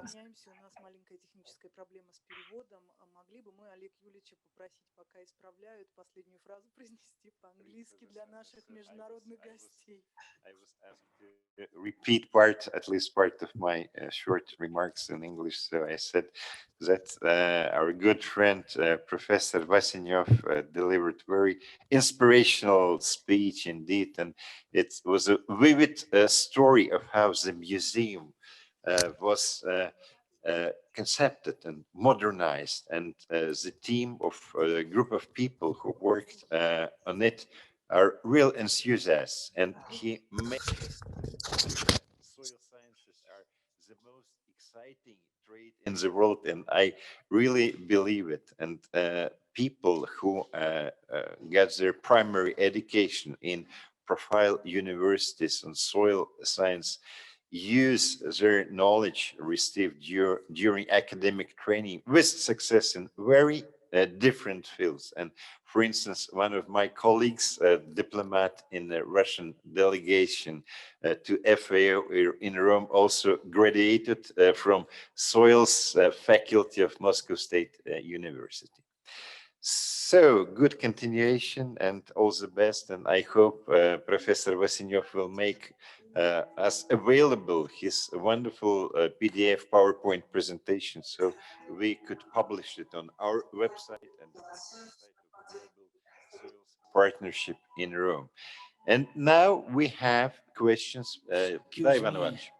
was asked to repeat part, at least part of my short remarks in English. So I said that our good friend, Professor Vasinyov, delivered very inspirational speech indeed. And it was a vivid story of how the museum was concepted and modernized, and the team of a group of people who worked on it are real enthusiasts. And he made soil sciences are the most exciting trade in the world, and I really believe it. And people who get their primary education in profile universities and soil science use their knowledge received during academic training with success in very different fields. And for instance, one of my colleagues, a diplomat in the Russian delegation to FAO in Rome, also graduated from Soils faculty of Moscow State University. So good continuation and all the best. And I hope Professor Vasinyov will make us available his wonderful PDF PowerPoint presentation, so we could publish it on our website and the website of Global Soils Partnership in Rome. And now we have questions. Да, Иван Иванович.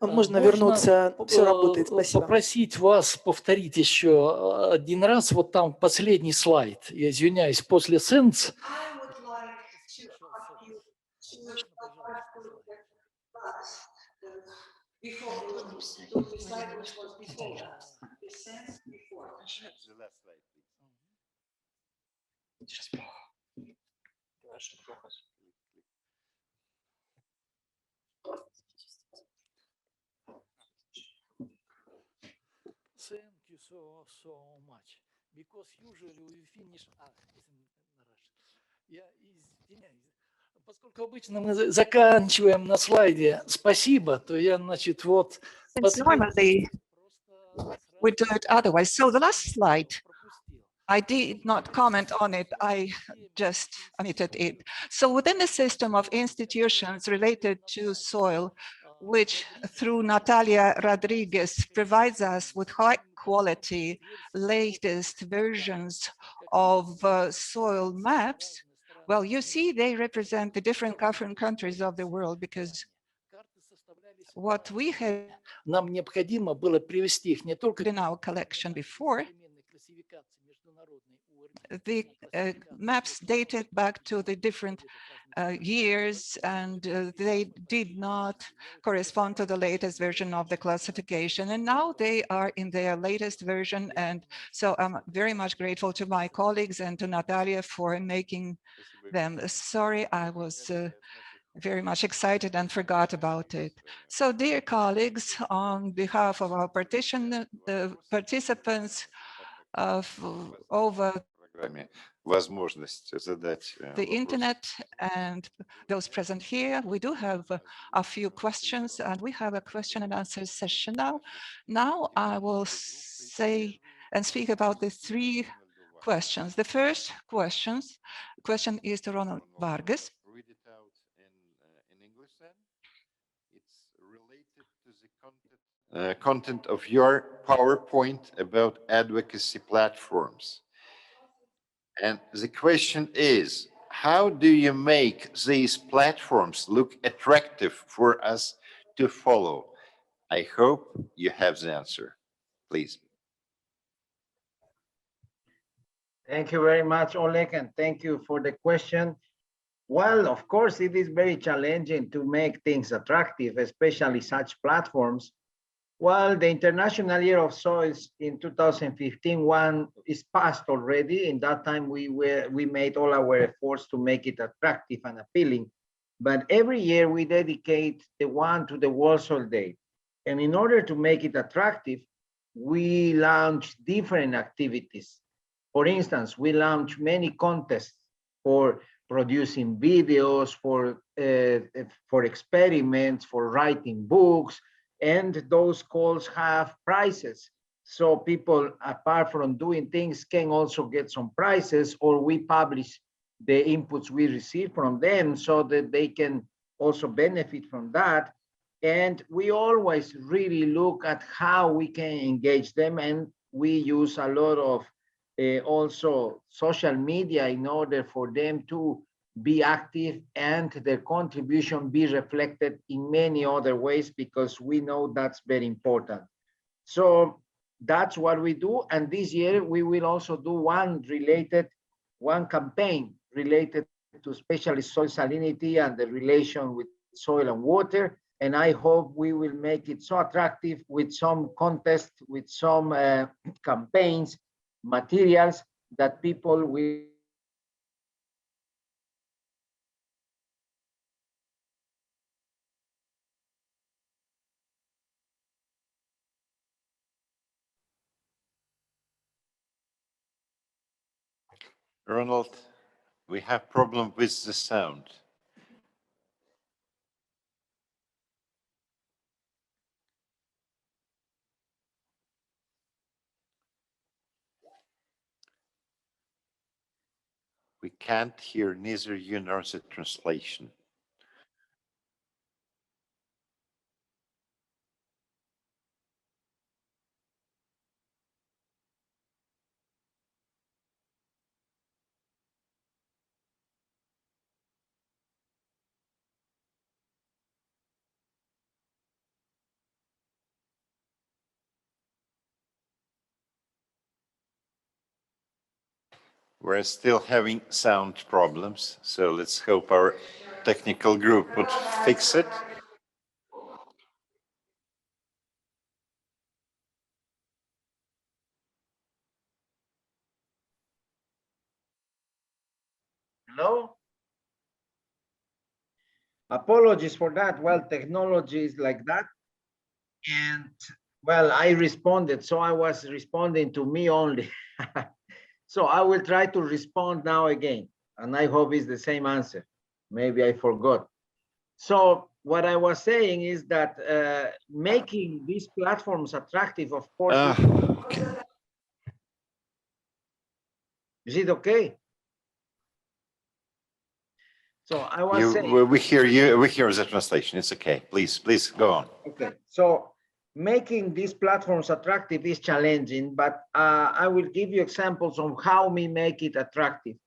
Можно вернуться, все работает, спасибо. Попросить вас повторить еще один раз, вот там последний слайд, я извиняюсь, после sentence. Thank you so much. Because usually we finish. Я извиняюсь. Поскольку обычно мы заканчиваем на слайде «спасибо», то я, значит, вот... Since normally we do it otherwise. So the last slide, I did not comment on it. I just omitted it. So within the system of institutions related to soil, which through Natalia Rodriguez provides us with high quality, latest versions of soil maps, well, you see, they represent the different countries of the world, because what we had нам необходимо было привести их не только in our collection before, the maps dated back to the different years, and they did not correspond to the latest version of the classification. And now they are in their latest version. And so I'm very much grateful to my colleagues and to Natalia for making them. Sorry, I was very much excited and forgot about it. So dear colleagues, on behalf of our participants of over the internet and those present here, we do have a few questions, and we have a question and answer session now. Now I will say and speak about the three questions. The first question is to Ronald Vargas. Content of your PowerPoint about advocacy platforms. And the question is, how do you make these platforms look attractive for us to follow? I hope you have the answer, please. Thank you very much, Oleg, and thank you for the question. Well, of course, it is very challenging to make things attractive, especially such platforms. Well, the International Year of Soils in 2015 one is passed already. In that time, we made all our efforts to make it attractive and appealing. But every year we dedicate the one to the World Soil Day. And in order to make it attractive, we launch different activities. For instance, we launch many contests for producing videos, for experiments, for writing books, and those calls have prizes. So people, apart from doing things, can also get some prizes, or we publish the inputs we receive from them so that they can also benefit from that. And we always really look at how we can engage them, and we use a lot of also social media in order for them to be active and their contribution be reflected in many other ways, because we know that's very important. So that's what we do. And this year we will also do one campaign related to especially soil salinity and the relation with soil and water. And I hope we will make it so attractive with some contests, with some campaigns, materials that people will. Ronald, we have problem with the sound. We can't hear neither you nor the translation. We're still having sound problems, so let's hope our technical group would fix it. Hello? Apologies for that. Well, technology is like that. And well, I responded, so I was responding to me only. So I will try to respond now again, and I hope it's the same answer. Maybe I forgot. So what I was saying is that making these platforms attractive, of course. Okay. Is it okay? So I was saying. We hear you. We hear the translation. It's okay. Please go on. Okay. So making these platforms attractive is challenging, but I will give you examples of how we make it attractive.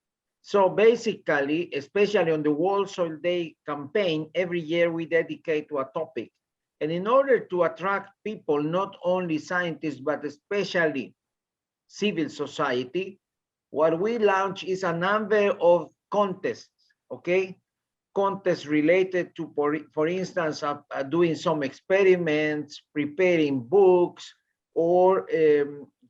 So basically, especially on the World Soil Day campaign, every year we dedicate to a topic. And in order to attract people, not only scientists, but especially civil society, what we launch is a number of contests, okay? Contests related to, for instance, doing some experiments, preparing books, or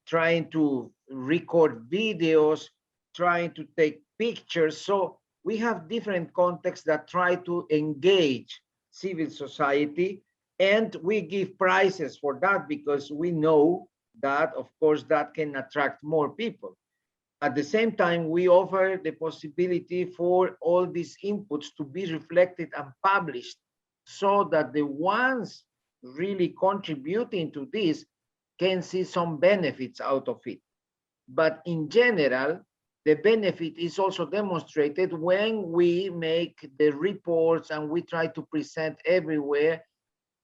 trying to record videos, trying to take pictures. So we have different contexts that try to engage civil society, and we give prizes for that because we know that, of course, that can attract more people. At the same time, we offer the possibility for all these inputs to be reflected and published so that the ones really contributing to this can see some benefits out of it. But in general, the benefit is also demonstrated when we make the reports and we try to present everywhere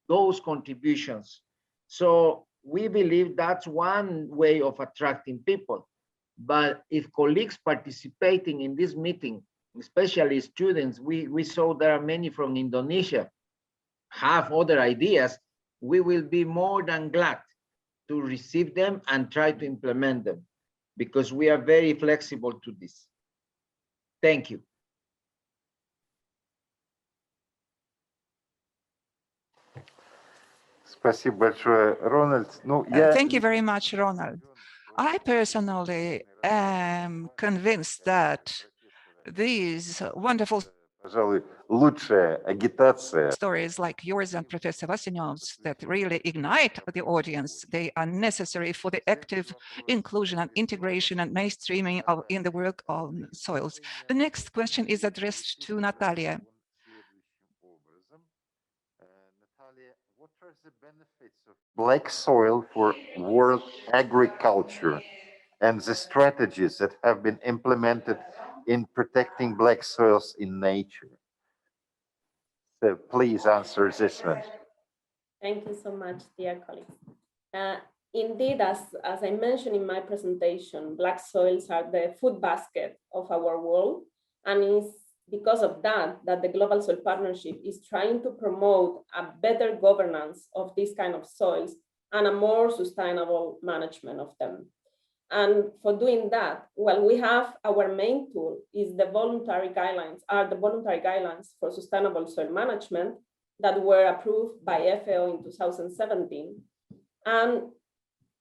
those contributions. So we believe that's one way of attracting people. But if colleagues participating in this meeting, especially students, we saw there are many from Indonesia, have other ideas, we will be more than glad to receive them and try to implement them because we are very flexible to this. Thank you. Спасибо большое, Рональд. Thank you very much, Ronald. I personally am convinced that these wonderful stories like yours and Professor Vasilyev's that really ignite the audience, they are necessary for the active inclusion and integration and mainstreaming in the work on soils. The next question is addressed to Natalia. What are the benefits of black soil for world agriculture and the strategies that have been implemented in protecting black soils in nature? So please answer this one. Thank you so much, dear colleagues. Indeed, as I mentioned in my presentation, black soils are the food basket of our world, and it's because of that the Global Soil Partnership is trying to promote a better governance of these kind of soils and a more sustainable management of them. And for doing that, well, we have our main tool is the voluntary guidelines for sustainable soil management. that were approved by FAO in 2017, and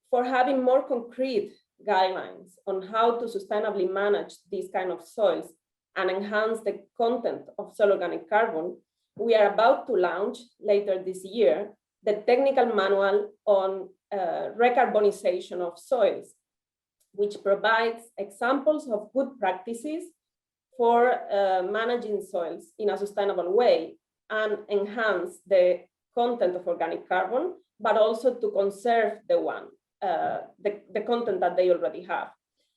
for having more concrete guidelines on how to sustainably manage these kind of soils and enhance the content of soil organic carbon, we are about to launch later this year the technical manual on recarbonization of soils, which provides examples of good practices for managing soils in a sustainable way and enhance the content of organic carbon, but also to conserve the content that they already have.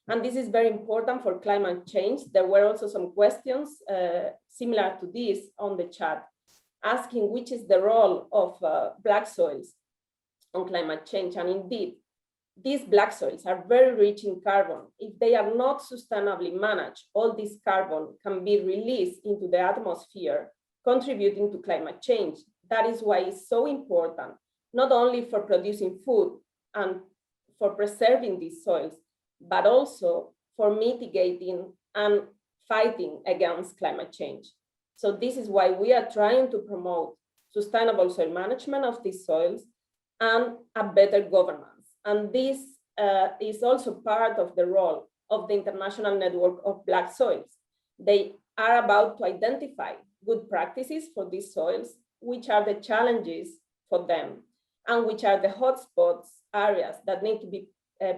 And this is very important for climate change. There were also some questions similar to this on the chat, asking which is the role of black soils on climate change. And indeed, these black soils are very rich in carbon. If they are not sustainably managed, all this carbon can be released into the atmosphere, contributing to climate change. That is why it's so important, not only for producing food and for preserving these soils, but also for mitigating and fighting against climate change. So this is why we are trying to promote sustainable soil management of these soils and a better governance. And this is also part of the role of the International Network of Black Soils. They are about to identify good practices for these soils, which are the challenges for them, and which are the hotspots areas that need to be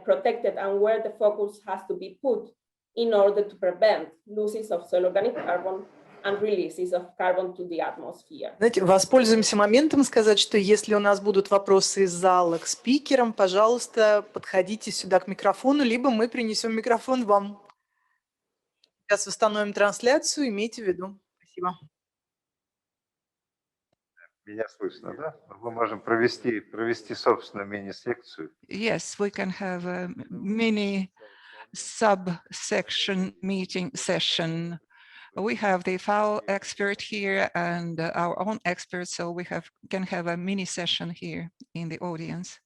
protected and where the focus has to be put in order to prevent losses of soil organic carbon and releases of carbon to the atmosphere. Знаете, воспользуемся моментом сказать, что если у нас будут вопросы из зала к спикерам, пожалуйста, подходите сюда к микрофону, либо мы принесем микрофон вам. Сейчас установим трансляцию, имейте в виду. Спасибо. Меня слышно, да? Мы можем провести собственную мини-секцию. Yes, we can have a mini subsection meeting session. We have the FAO expert here and our own experts, so we can have a mini session here in the audience.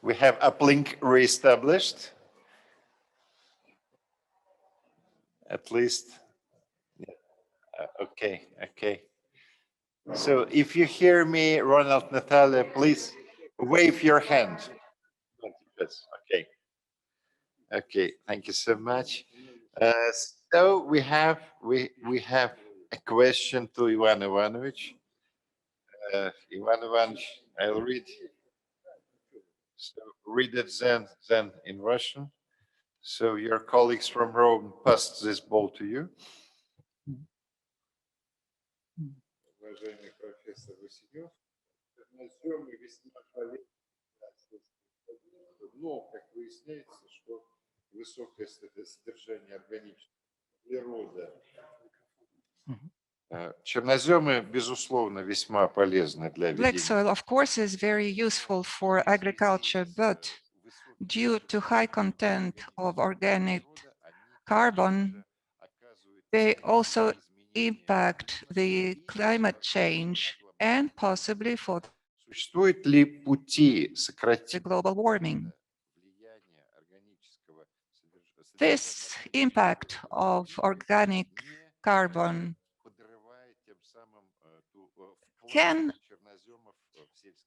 We have uplink reestablished. At least. Yeah. Okay. So if you hear me, Ronald, Natalia, please wave your hand. Yes. Okay. Thank you so much. So we have a question to Ivan Ivanovich. Ivan Ivanovich, I'll read. So read it then in Russian. So your colleagues from Rome passed this ball to you. Уважаемый профессор Василев, черноземы весьма полезны, но, как выясняется, что высокое содержание органического углерода. Черноземы, безусловно, весьма полезны для ведения. Black soil, of course, is very useful for agriculture, but due to high content of organic carbon, they also impact the climate change and possibly for Существуют ли пути сократить the global warming? This impact of organic carbon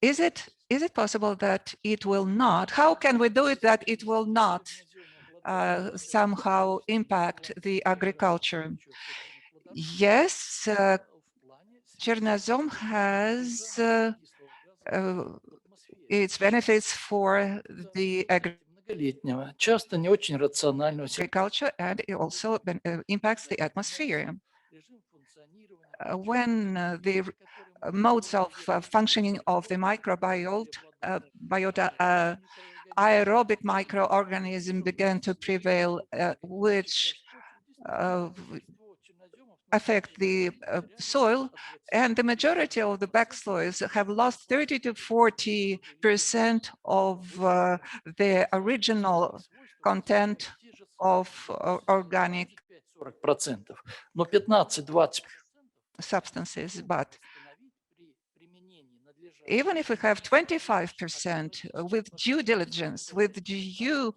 is it possible that it will not? How can we do it that it will not somehow impact the agriculture? Yes, Chernozem has its benefits for the часто не очень рационального agriculture, and it also impacts the atmosphere. When the modes of functioning of the microbiota, aerobic microorganism began to prevail, which affect the soil, and the majority of the backsoils have lost 30 to 40% of their original content of organic но 15-20% substances. But even if we have 25% with due diligence, with due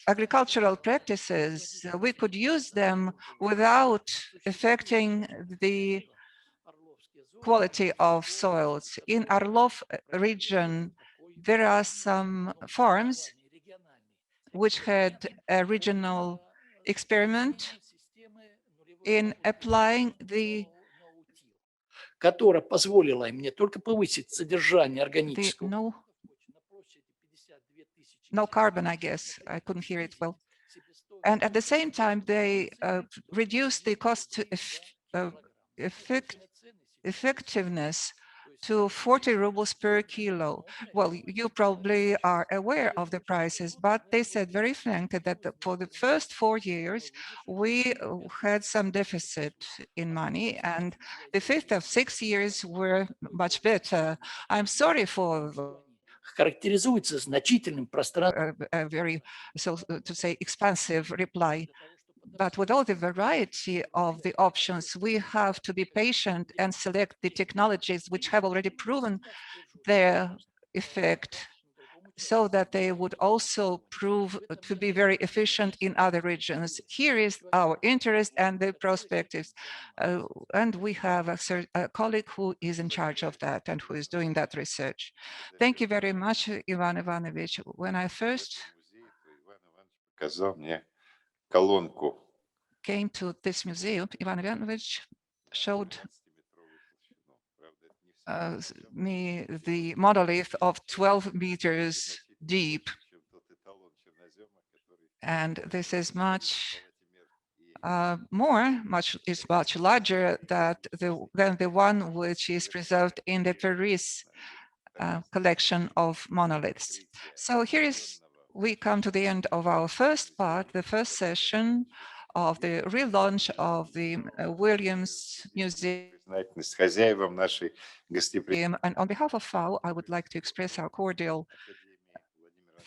agricultural practices, we could use them without affecting the quality of soils. In Orlov region, there are some farms which had a regional experiment in applying the которая позволила им не только повысить содержание органического. No carbon, I guess. I couldn't hear it well. And at the same time, they reduced the cost effectiveness to 40 rubles per kilo. Well, you probably are aware of the prices, but they said very frankly that for the first 4 years, we had some deficit in money, and the fifth of 6 years were much better. I'm sorry for характеризуется значительным пространством. A very, so to say, expansive reply. But with all the variety of the options, we have to be patient and select the technologies which have already proven their effect, so that they would also prove to be very efficient in other regions. Here is our interest and the perspectives. And we have a colleague who is in charge of that and who is doing that research. Thank you very much, Ivan Ivanovich. When I first came to this museum, Ivan Ivanovich showed me the monolith of 12 meters deep. And this is much much larger than the one which is preserved in the Paris collection of monoliths. So we come to the end of our first part, the first session of the relaunch of the Williams Museum. And on behalf of FAO, I would like to express our cordial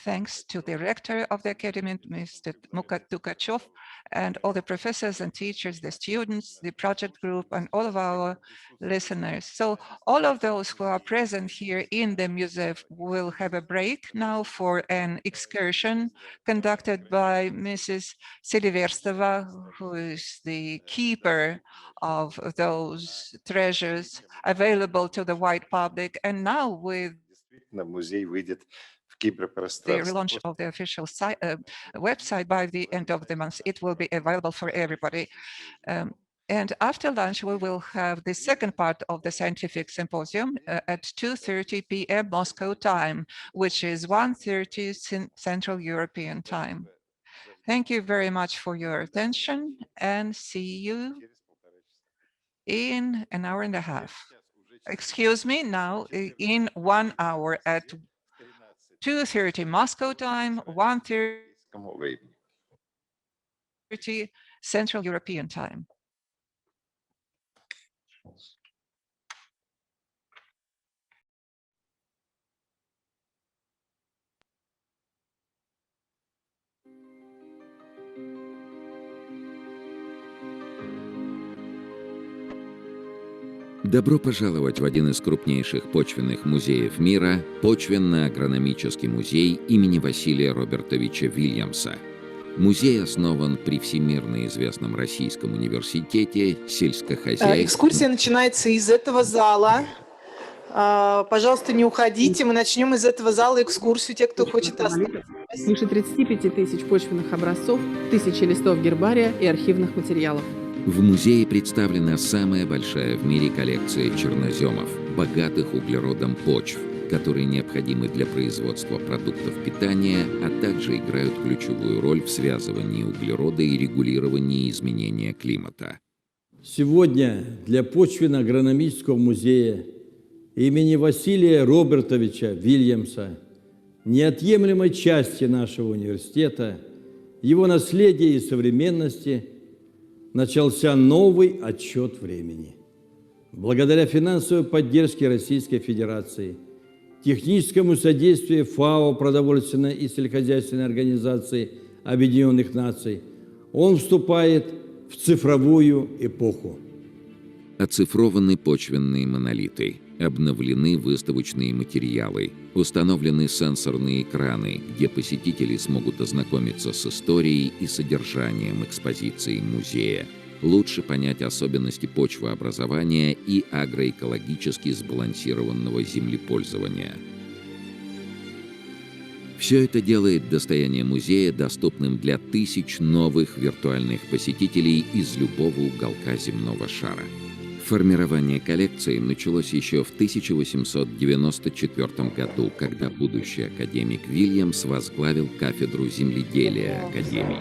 thanks to the rector of the academy, Mr. Trukhachev, and all the professors and teachers, the students, the project group, and all of our listeners. So all of those who are present here in the museum will have a break now for an excursion conducted by Mrs. Seliverstova, who is the keeper of those treasures available to the wide public. And now with the relaunch of the official website by the end of the month, it will be available for everybody. And after lunch, we will have the second part of the scientific symposium at 2:30 p.m. Moscow time, which is 1:30 Central European time. Thank you very much for your attention, and see you in an hour and a half. Excuse me, now in 1 hour at 2:30 Moscow time, 1:30 Central European time. Добро пожаловать в один из крупнейших почвенных музеев мира – Почвенно-агрономический музей имени Василия Робертовича Вильямса. Музей основан при всемирно известном Российском университете сельскохозяйства. Экскурсия начинается из этого зала. Пожалуйста, не уходите. Мы начнем из этого зала экскурсию. Те, кто хочет остаться. Свыше 35 тысяч почвенных образцов, тысячи листов гербария и архивных материалов. В музее представлена самая большая в мире коллекция черноземов, богатых углеродом почв, которые необходимы для производства продуктов питания, а также играют ключевую роль в связывании углерода и регулировании изменения климата. Сегодня для Почвенно-агрономического музея имени Василия Робертовича Вильямса, неотъемлемой части нашего университета, его наследия и современности, начался новый отсчет времени. Благодаря финансовой поддержке Российской Федерации, техническому содействию ФАО Продовольственной и сельскохозяйственной организации Объединенных Наций, он вступает в цифровую эпоху. Оцифрованы почвенные монолиты, обновлены выставочные материалы, установлены сенсорные экраны, где посетители смогут ознакомиться с историей и содержанием экспозиции музея, лучше понять особенности почвообразования и агроэкологически сбалансированного землепользования. Все это делает достояние музея доступным для тысяч новых виртуальных посетителей из любого уголка земного шара. Формирование коллекции началось еще в 1894 году, когда будущий академик Вильямс возглавил кафедру земледелия Академии.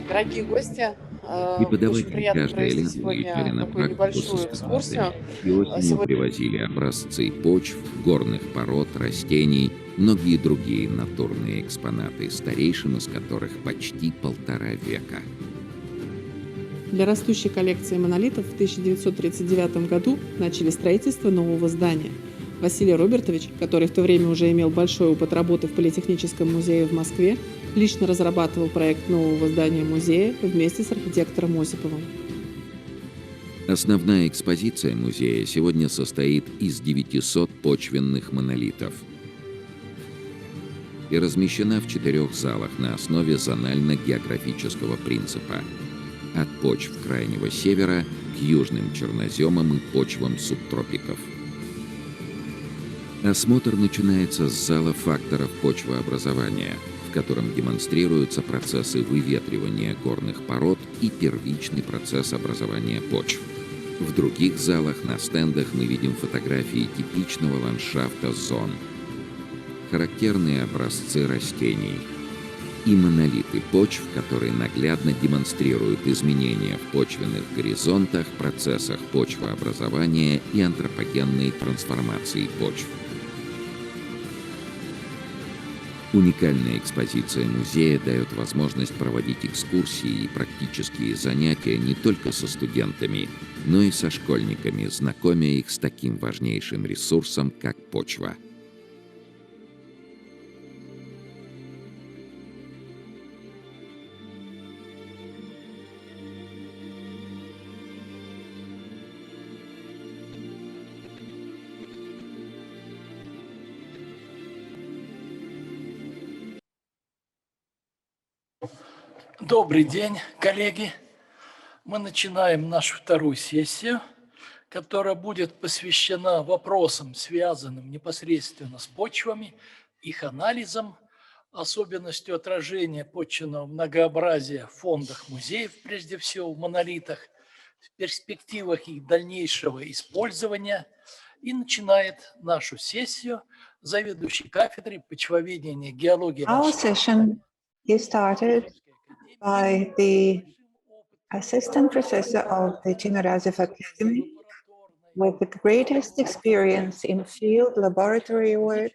Дорогие гости, очень Преподаватели приятно каждое провести лето сегодня уезжали на такую практику со небольшую экскурсию. студентами и осенью привозили образцы почв, горных пород, растений, многие другие натурные экспонаты, старейшим из которых почти 1,5 века. Для растущей коллекции монолитов в 1939 году начали строительство нового здания. Василий Робертович, который в то время уже имел большой опыт работы в Политехническом музее в Москве, лично разрабатывал проект нового здания музея вместе с архитектором Осиповым. Основная экспозиция музея сегодня состоит из 900 почвенных монолитов и размещена в 4 залах на основе зонально-географического принципа. От почв крайнего севера к южным черноземам и почвам субтропиков. Осмотр начинается с зала факторов почвообразования, в котором демонстрируются процессы выветривания горных пород и первичный процесс образования почв. В других залах на стендах мы видим фотографии типичного ландшафта зон, характерные образцы растений и монолиты почв, которые наглядно демонстрируют изменения в почвенных горизонтах, процессах почвообразования и антропогенной трансформации почв. Уникальная экспозиция музея дает возможность проводить экскурсии и практические занятия не только со студентами, но и со школьниками, знакомя их с таким важнейшим ресурсом, как почва. Добрый день, коллеги. Мы начинаем нашу вторую сессию, которая будет посвящена вопросам, связанным непосредственно с почвами, их анализом, особенностью отражения почвенного многообразия в фондах музеев, прежде всего в монолитах, в перспективах их дальнейшего использования. И начинает нашу сессию заведующий кафедрой почвоведения геологии. Our session is started by the assistant professor of the Timiryazev Academy with the greatest experience in field laboratory work,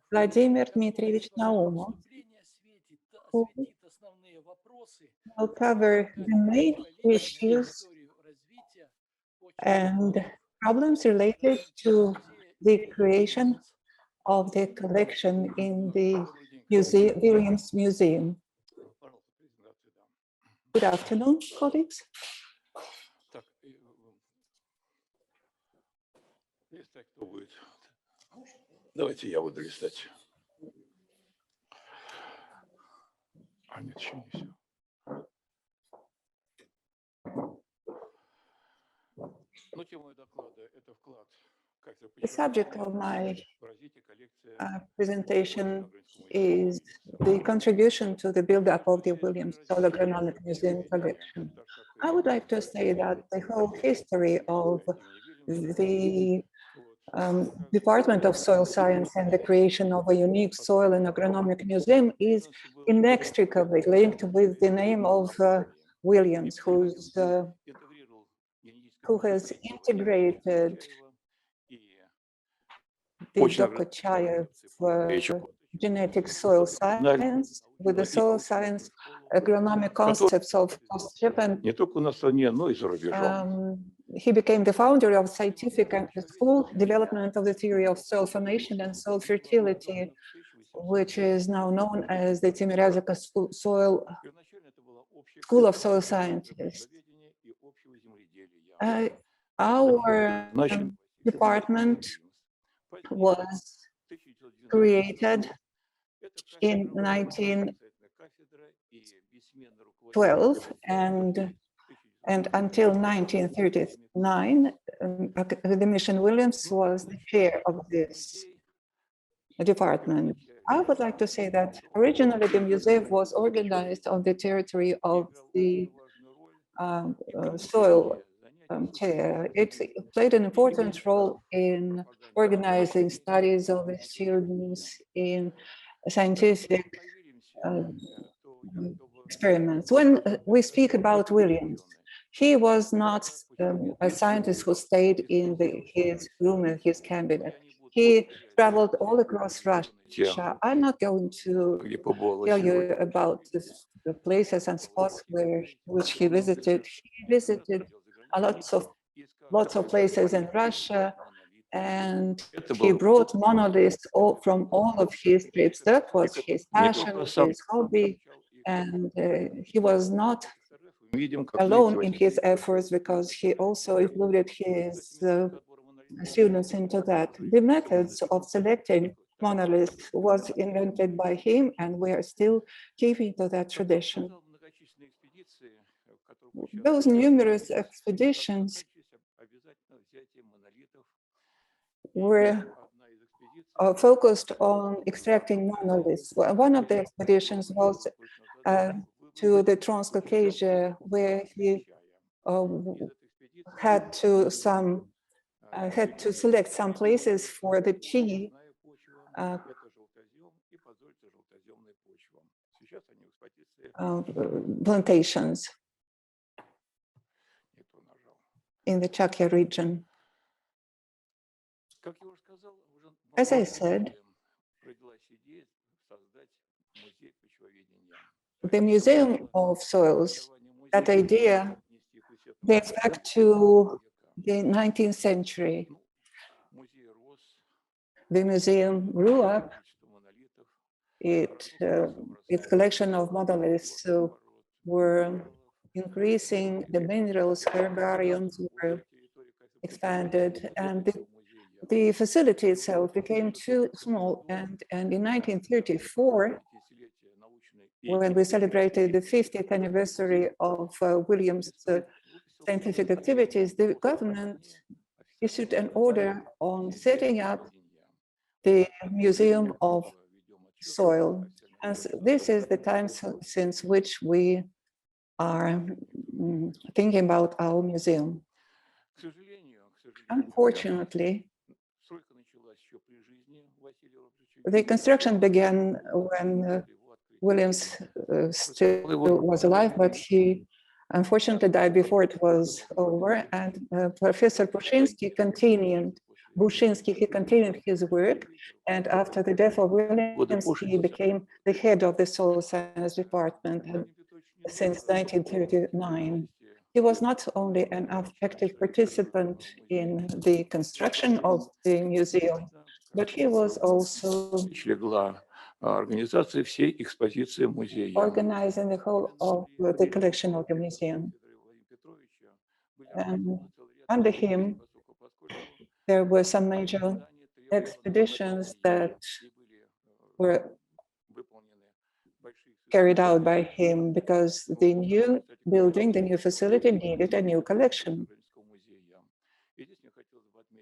Vladimir Dmitrievich Naumov, who will cover the main issues and problems related to the creation of the collection in the Williams Museum. Good afternoon, colleagues. Давайте я буду листать. А нет, еще не все. Ну, тема доклада – это вклад. The subject of my presentation is the contribution to the build-up of the Williams Soil-Agronomic Museum collection. I would like to say that the whole history of the Department of Soil Science and the creation of a unique soil and agronomic museum is inextricably linked with the name of Williams, who has integrated the Trukhachev genetic soil science with the soil science agronomic concepts of post-shipment. Не только у нас в стране, но и за рубежом. He became the founder of scientific and school development of the theory of soil formation and soil fertility, which is now known as the Timiryazev School of Soil Scientists. Our department was created in 1912 and until 1939, Academician Williams was the chair of this department. I would like to say that originally the museum was organized on the territory of the soil chair. It played an important role in organizing studies of the students in scientific experiments. When we speak about Williams, he was not a scientist who stayed in his room in his cabinet. He traveled all across Russia. I'm not going to tell you about the places and spots which he visited. He visited lots of places in Russia, and he brought monoliths from all of his trips. That was his passion, his hobby, and he was not alone in his efforts because he also included his students into that. The methods of selecting monoliths was invented by him, and we are still keeping to that tradition. Those numerous expeditions were focused on extracting monoliths. One of the expeditions was to the Transcaucasia, where he had to select some places for the tea plantations in the Chakya region. As I said, the Museum of Soils, that idea dates back to the 19th century. The museum grew up. Its collection of monoliths were increasing, the minerals, herbariums were expanded, and the facility itself became too small. And in 1934, when we celebrated the 50th anniversary of Williams' scientific activities, the government issued an order on setting up the Museum of Soil. And this is the time since which we are thinking about our museum. Unfortunately, the construction began when Williams still was alive, but he unfortunately died before it was over. And Professor Bushinsky continued his work. And after the death of Williams, he became the head of the soil science department since 1939. He was not only an active participant in the construction of the museum, but he was also organizing the whole of the collection of the museum. And under him, there were some major expeditions that were carried out by him because the new building, the new facility needed a new collection.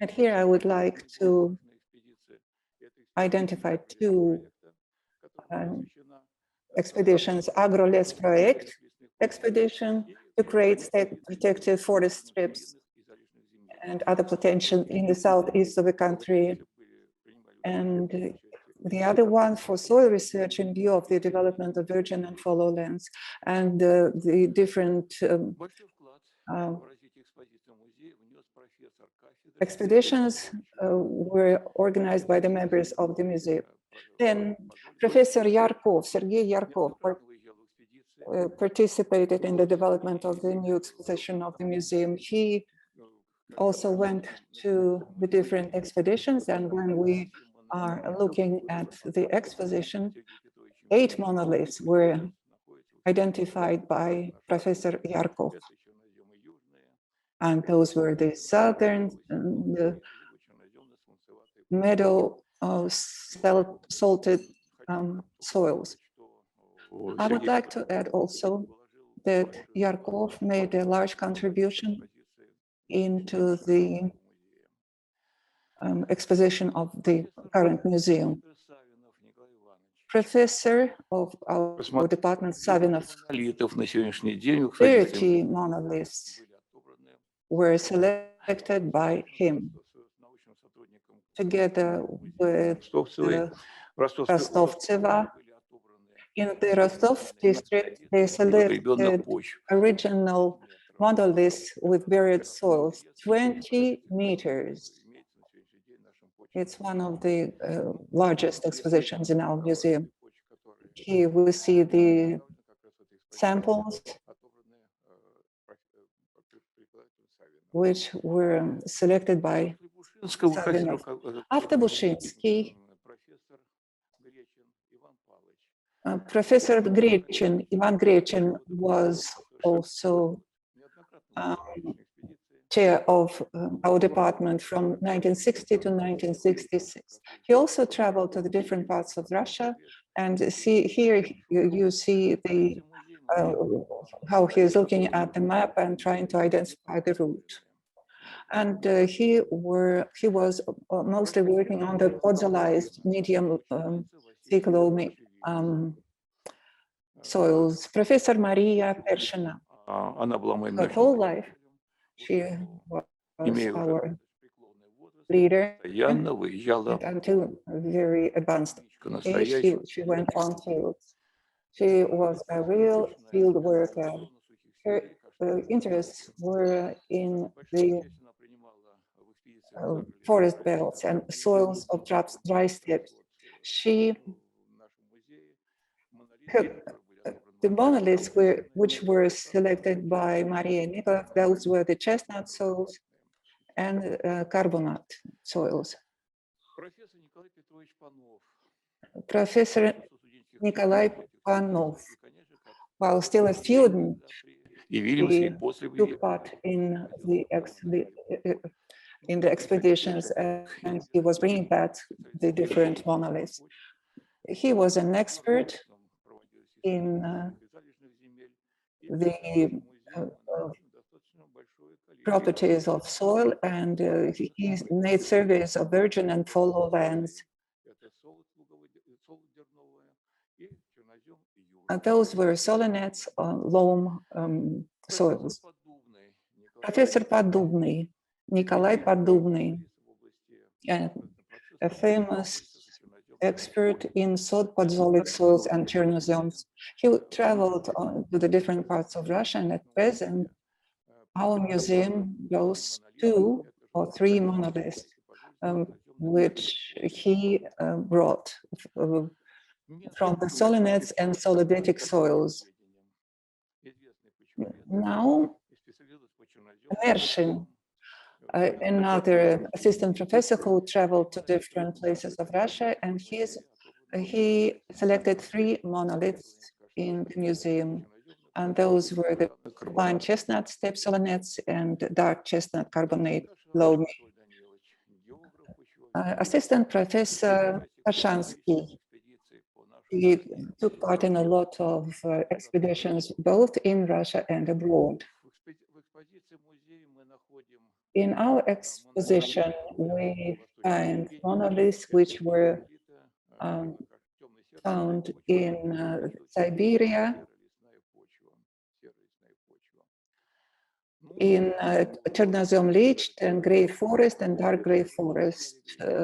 And here I would like to identify two expeditions: AgroLes Project expedition to create state protected forest strips and other plantations in the southeast of the country, and the other one for soil research in view of the development of virgin and fallow lands and the different expeditions were organized by the members of the museum. Then Professor Yarkov, Sergei Yarkov, participated in the development of the new exposition of the museum. He also went to the different expeditions, and when we are looking at the exposition, 8 monoliths were identified by Professor Yarkov. And those were the southern, the meadow salted soils. I would like to add also that Yarkov made a large contribution into the exposition of the current museum. Professor of our department, Savinov, 30 monoliths were selected by him, together with Rostovtseva. In the Rostov district, they selected original monoliths with buried soils, 20 meters. It's one of the largest expositions in our museum. Here we see the samples which were selected by Savinov. After Bushinsky, Professor Grechin, Ivan Grechin, was also chair of our department from 1960 to 1966. He also traveled to the different parts of Russia, and here you see the how he is looking at the map and trying to identify the route. And he was mostly working on the podzolized medium thick loamy soils. Professor Maria Pershina, her whole life, she was our leader, and until a very advanced age, she went on field. She was a real field worker. Her interests were in the forest belts and soils of dry steppes. The monoliths which were selected by Maria Nikolov, those were the chestnut soils and carbonate soils. Professor Nikolai Panov, while still a student, he took part in the expeditions, and he was bringing back the different monoliths. He was an expert in the properties of soil, and he made surveys of virgin and fallow lands. Those were solonets on loam soils. Professor Podubny, Nikolai Podubny, a famous expert in sod podzolic soils and Chernozyms. He traveled to the different parts of Russia, and at present, our museum boasts 2 or 3 monoliths, which he brought from the solonets and soliditic soils. Now, Mershin, another assistant professor who traveled to different places of Russia, and he selected 3 monoliths in the museum, and those were the fine chestnut steppe solonets and dark chestnut carbonate loamy. Assistant Professor Pashansky, he took part in a lot of expeditions, both in Russia and abroad. In our exposition, we find monoliths which were found in Siberia, in Chernozem leached and gray forest and dark gray forest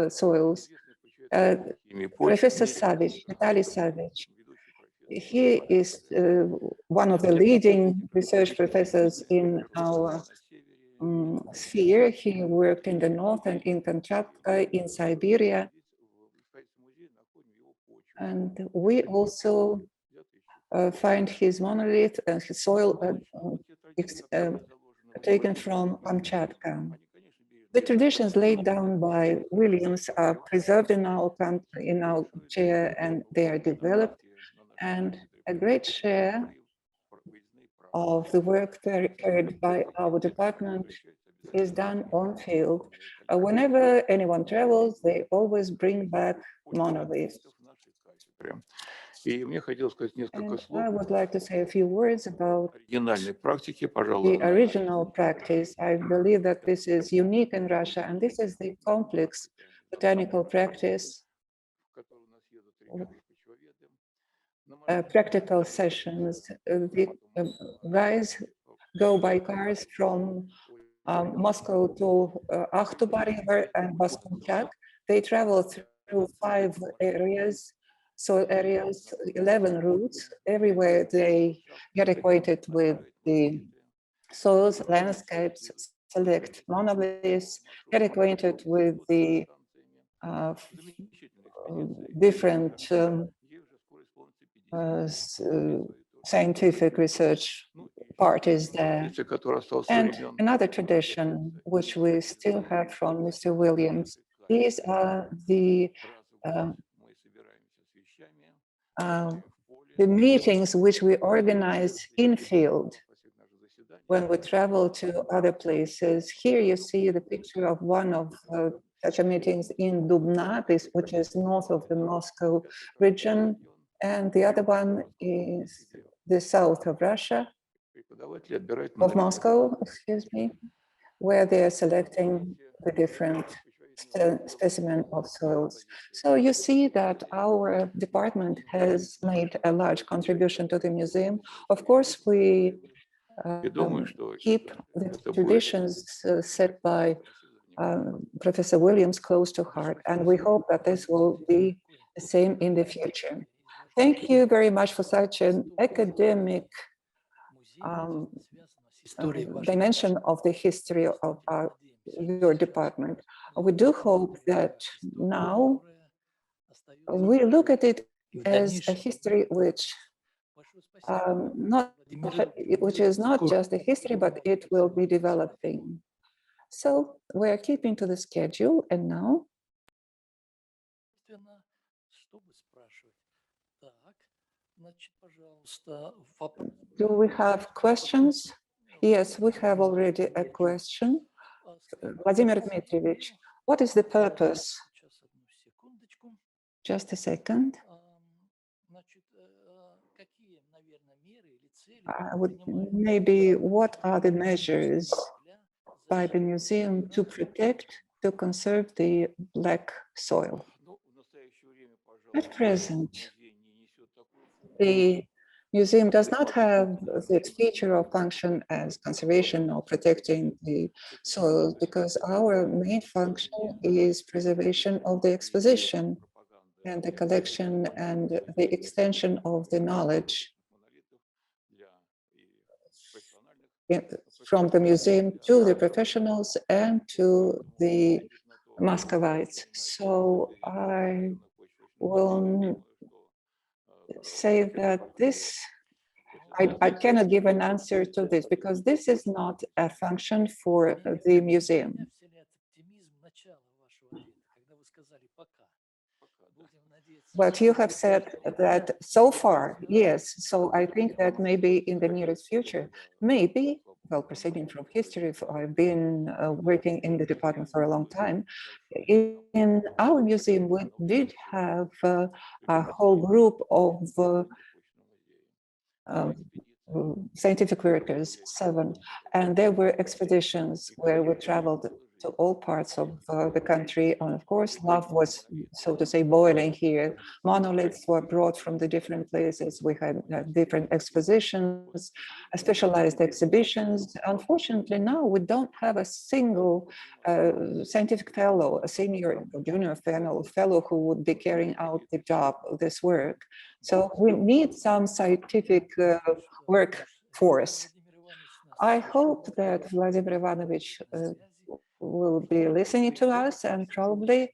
soils. Professor Savich, Vitaly Savich, he is one of the leading research professors in our sphere. He worked in the north and in Kamchatka, in Siberia. And we also find his monolith and his soil taken from Kamchatka. The traditions laid down by Williams are preserved in our chair, and they are developed, and a great share of the work carried by our department is done on field. Whenever anyone travels, they always bring back monoliths. And I would like to say a few words about the original practice. I believe that this is unique in Russia, and this is the complex botanical practice, practical sessions. The guys go by cars from Moscow to Akhtuba River and Baskunchak. They travel through 5 areas, soil areas, 11 routes. Everywhere they get acquainted with the soils, landscapes, select monoliths, get acquainted with the different scientific research parties there. And another tradition, which we still have from Mr. Williams, these are the meetings which we organize in field when we travel to other places. Here you see the picture of one of such meetings in Dubna, which is north of the Moscow region, and the other one is the south of Russia, of Moscow, excuse me, where they are selecting the different specimen of soils. So you see that our department has made a large contribution to the museum. Of course, we keep the traditions set by Professor Williams close to heart, and we hope that this will be the same in the future. Thank you very much for such an academic dimension of the history of your department. We do hope that now we look at it as a history which is not just a history, but it will be developing. So we're keeping to the schedule, and now do we have questions? Yes, we have already a question. Vladimir Dmitrievich, what is the purpose? Just a second. Maybe what are the measures by the museum to protect, to conserve the black soil? At present, the museum does not have its feature or function as conservation or protecting the soil, because our main function is preservation of the exposition and the collection and the extension of the knowledge from the museum to the professionals and to the Muscovites. So I will say that this, I cannot give an answer to this, because this is not a function for the museum. But you have said that so far, yes. So I think that maybe in the nearest future, maybe, well, proceeding from history, I've been working in the department for a long time. In our museum, we did have a whole group of scientific workers, 7, and there were expeditions where we traveled to all parts of the country. And of course, love was, so to say, boiling here. Monoliths were brought from the different places. We had different expositions, specialized exhibitions. Unfortunately, now we don't have a single scientific fellow, a senior or junior fellow who would be carrying out the job, this work. So we need some scientific workforce. I hope that Vladimir Ivanovich will be listening to us, and probably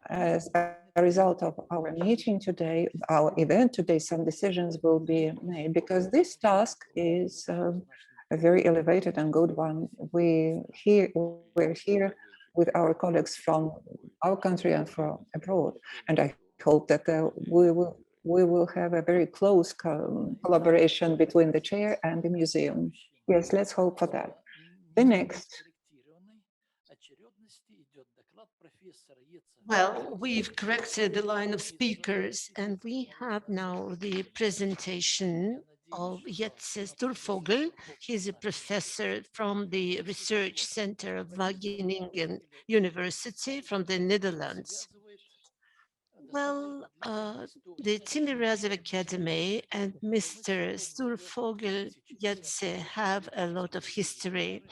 as a result of our meeting today, our event today, some decisions will be made, because this task is a very elevated and good one. We're here with our colleagues from our country and from abroad, and I hope that we will have a very close collaboration between the chair and the museum. Yes, let's hope for that. The next. Well, we've corrected the line of speakers, and we have now the presentation of Jetse Sturfogel. He's a professor from the Research Center of Wageningen University from the Netherlands. Well, the Timiryazev Academy and Mr. Sturfogel Jetse have a lot of history.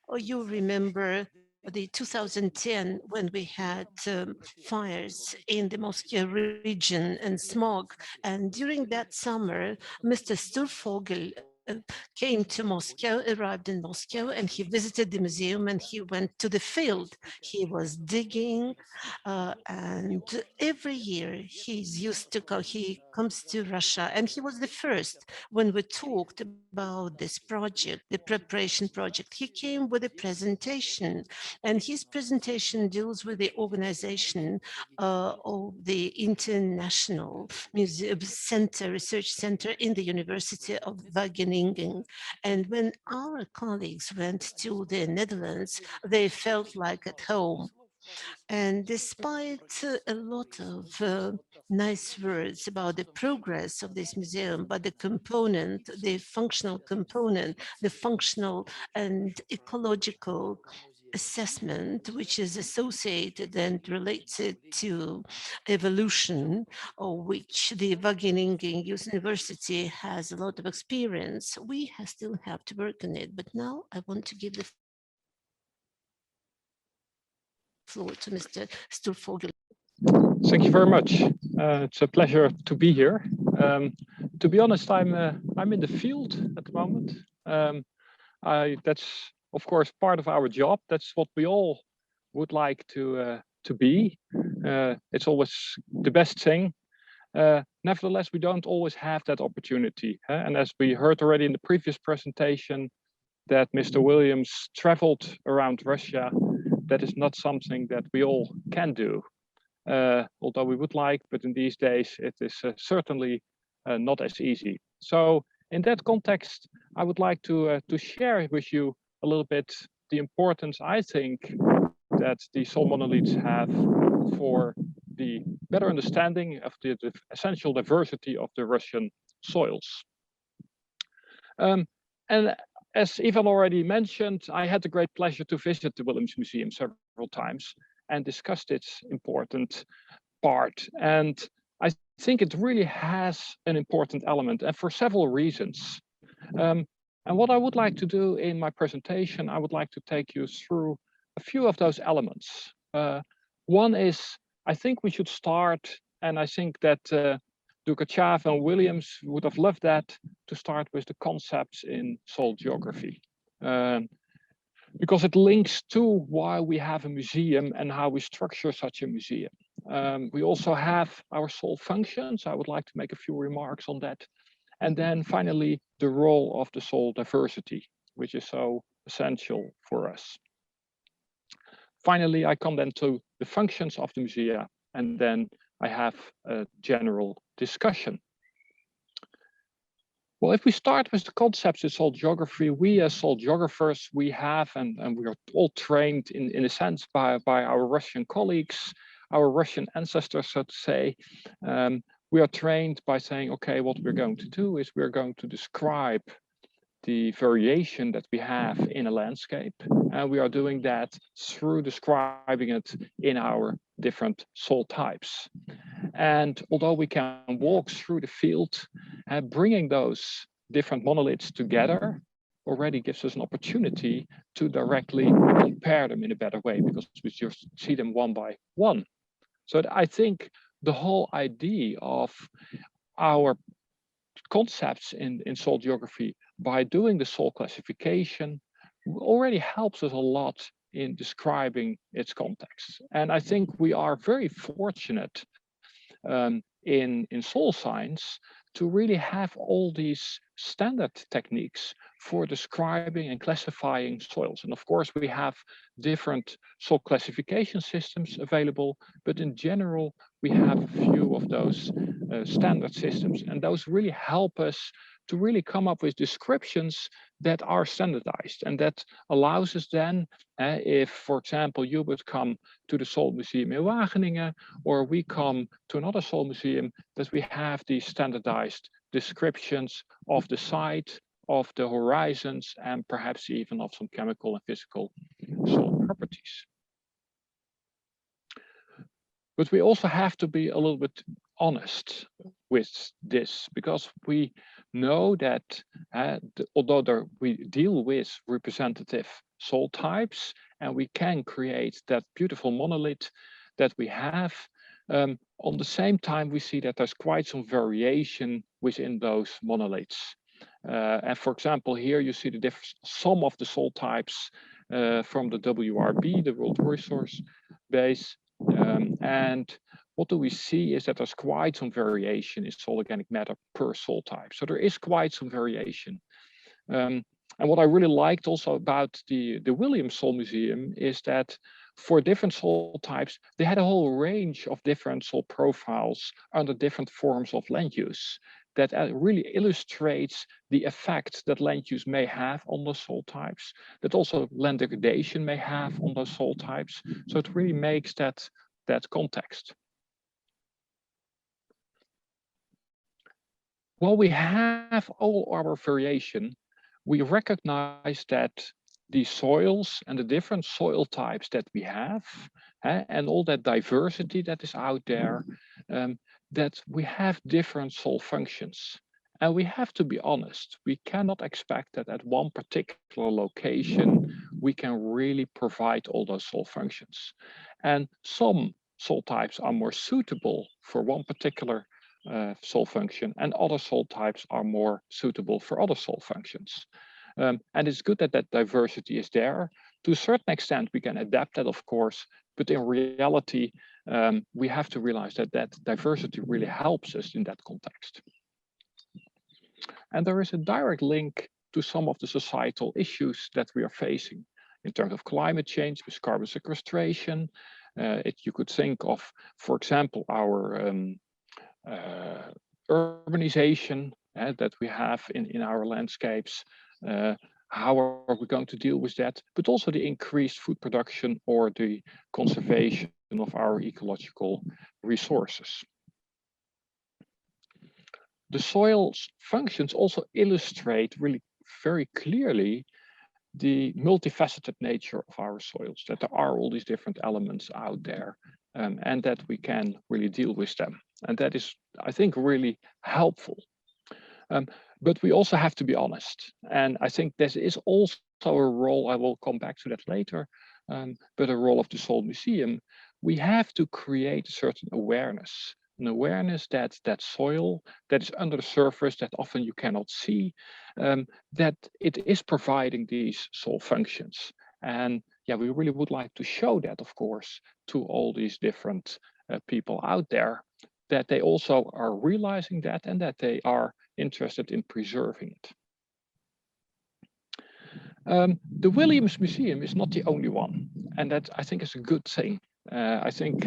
Or you remember the 2010 when we had fires in the Moscow region and smog. And during that summer, Mr. Sturfogel came to Moscow, arrived in Moscow, and he visited the museum and he went to the field. He was digging, and every year he comes to Russia, and he was the first when we talked about this project, the preparation project. He came with a presentation, and his presentation deals with the organization of the International Museum Center, Research Center in the University of Wageningen. And when our colleagues went to the Netherlands, they felt like at home. And despite a lot of nice words about the progress of this museum, but the component, the functional component, the functional and ecological assessment, which is associated and related to evolution, of which the Wageningen University has a lot of experience, we still have to work on it. But now I want to give the floor to Mr. Sturfogel. Thank you very much. It's a pleasure to be here. To be honest, I'm in the field at the moment. That's of course part of our job. That's what we all would like to be. It's always the best thing. Nevertheless, we don't always have that opportunity. And as we heard already in the previous presentation, that Mr. Williams traveled around Russia, that is not something that we all can do. Although we would like, but in these days it is certainly not as easy. So in that context, I would like to share with you a little bit the importance I think that the soil monoliths have for the better understanding of the essential diversity of the Russian soils. And as Ivan already mentioned, I had the great pleasure to visit the Williams Museum several times and discussed its important part. And I think it really has an important element, and for several reasons. And what I would like to do in my presentation, I would like to take you through a few of those elements. One is, I think we should start, and I think that Trukhachev and Williams would have loved that, to start with the concepts in soil geography. Because it links to why we have a museum and how we structure such a museum. We also have our soil functions. I would like to make a few remarks on that. And then finally, the role of the soil diversity, which is so essential for us. Finally, I come then to the functions of the museum, and then I have a general discussion. Well, if we start with the concepts in soil geography, we as soil geographers, we have, and we are all trained in a sense by our Russian colleagues, our Russian ancestors, so to say. We are trained by saying, okay, what we're going to do is we're going to describe the variation that we have in a landscape. And we are doing that through describing it in our different soil types. And although we can walk through the field, bringing those different monoliths together already gives us an opportunity to directly compare them in a better way, because we just see them one by one. So I think the whole idea of our concepts in soil geography by doing the soil classification already helps us a lot in describing its context. And I think we are very fortunate in soil science to really have all these standard techniques for describing and classifying soils. And of course, we have different soil classification systems available, but in general, we have a few of those standard systems. And those really help us to really come up with descriptions that are standardized. And that allows us then, if, for example, you would come to the Soil Museum in Wageningen, or we come to another soil museum, that we have these standardized descriptions of the site, of the horizons, and perhaps even of some chemical and physical soil properties. But we also have to be a little bit honest with this, because we know that although we deal with representative soil types and we can create that beautiful monolith that we have, on the same time we see that there's quite some variation within those monoliths. And for example, here you see the difference, some of the soil types from the WRB, the World Resource Base. And what do we see is that there's quite some variation in soil organic matter per soil type. So there is quite some variation. And what I really liked also about the Williams Soil Museum is that for different soil types, they had a whole range of different soil profiles under different forms of land use that really illustrates the effect that land use may have on those soil types, that also land degradation may have on those soil types. So it really makes that context. While we have all our variation, we recognize that the soils and the different soil types that we have, and all that diversity that is out there, that we have different soil functions. And we have to be honest, we cannot expect that at one particular location, we can really provide all those soil functions. And some soil types are more suitable for one particular soil function, and other soil types are more suitable for other soil functions. And it's good that that diversity is there. To a certain extent, we can adapt that, of course, but in reality, we have to realize that that diversity really helps us in that context. And there is a direct link to some of the societal issues that we are facing in terms of climate change with carbon sequestration. You could think of, for example, our urbanization that we have in our landscapes. How are we going to deal with that? But also the increased food production or the conservation of our ecological resources. The soil's functions also illustrate really very clearly the multifaceted nature of our soils, that there are all these different elements out there, and that we can really deal with them. And that is, I think, really helpful. But we also have to be honest. And I think this is also a role, I will come back to that later, but a role of the Soil Museum. We have to create a certain awareness, an awareness that that soil that is under the surface that often you cannot see, that it is providing these soil functions. And yeah, we really would like to show that, of course, to all these different people out there, that they also are realizing that and that they are interested in preserving it. The Williams Museum is not the only one, and that I think is a good thing. I think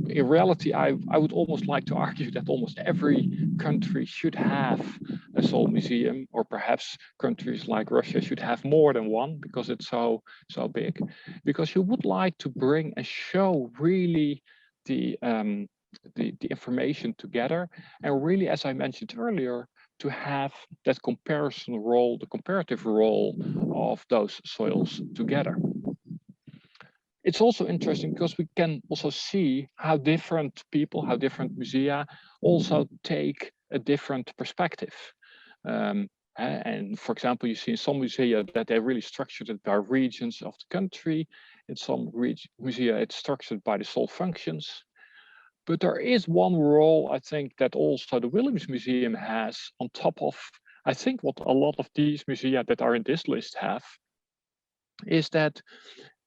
in reality, I would almost like to argue that almost every country should have a soil museum, or perhaps countries like Russia should have more than one because it's so big. Because you would like to bring and show really the information together, and really, as I mentioned earlier, to have that comparison role, the comparative role of those soils together. It's also interesting because we can also see how different people, how different musea also take a different perspective. And for example, you see in some musea that they really structured it by regions of the country. In some musea, it's structured by the soil functions. But there is one role, I think, that also the Williams Museum has on top of, I think, what a lot of these musea that are in this list have, is that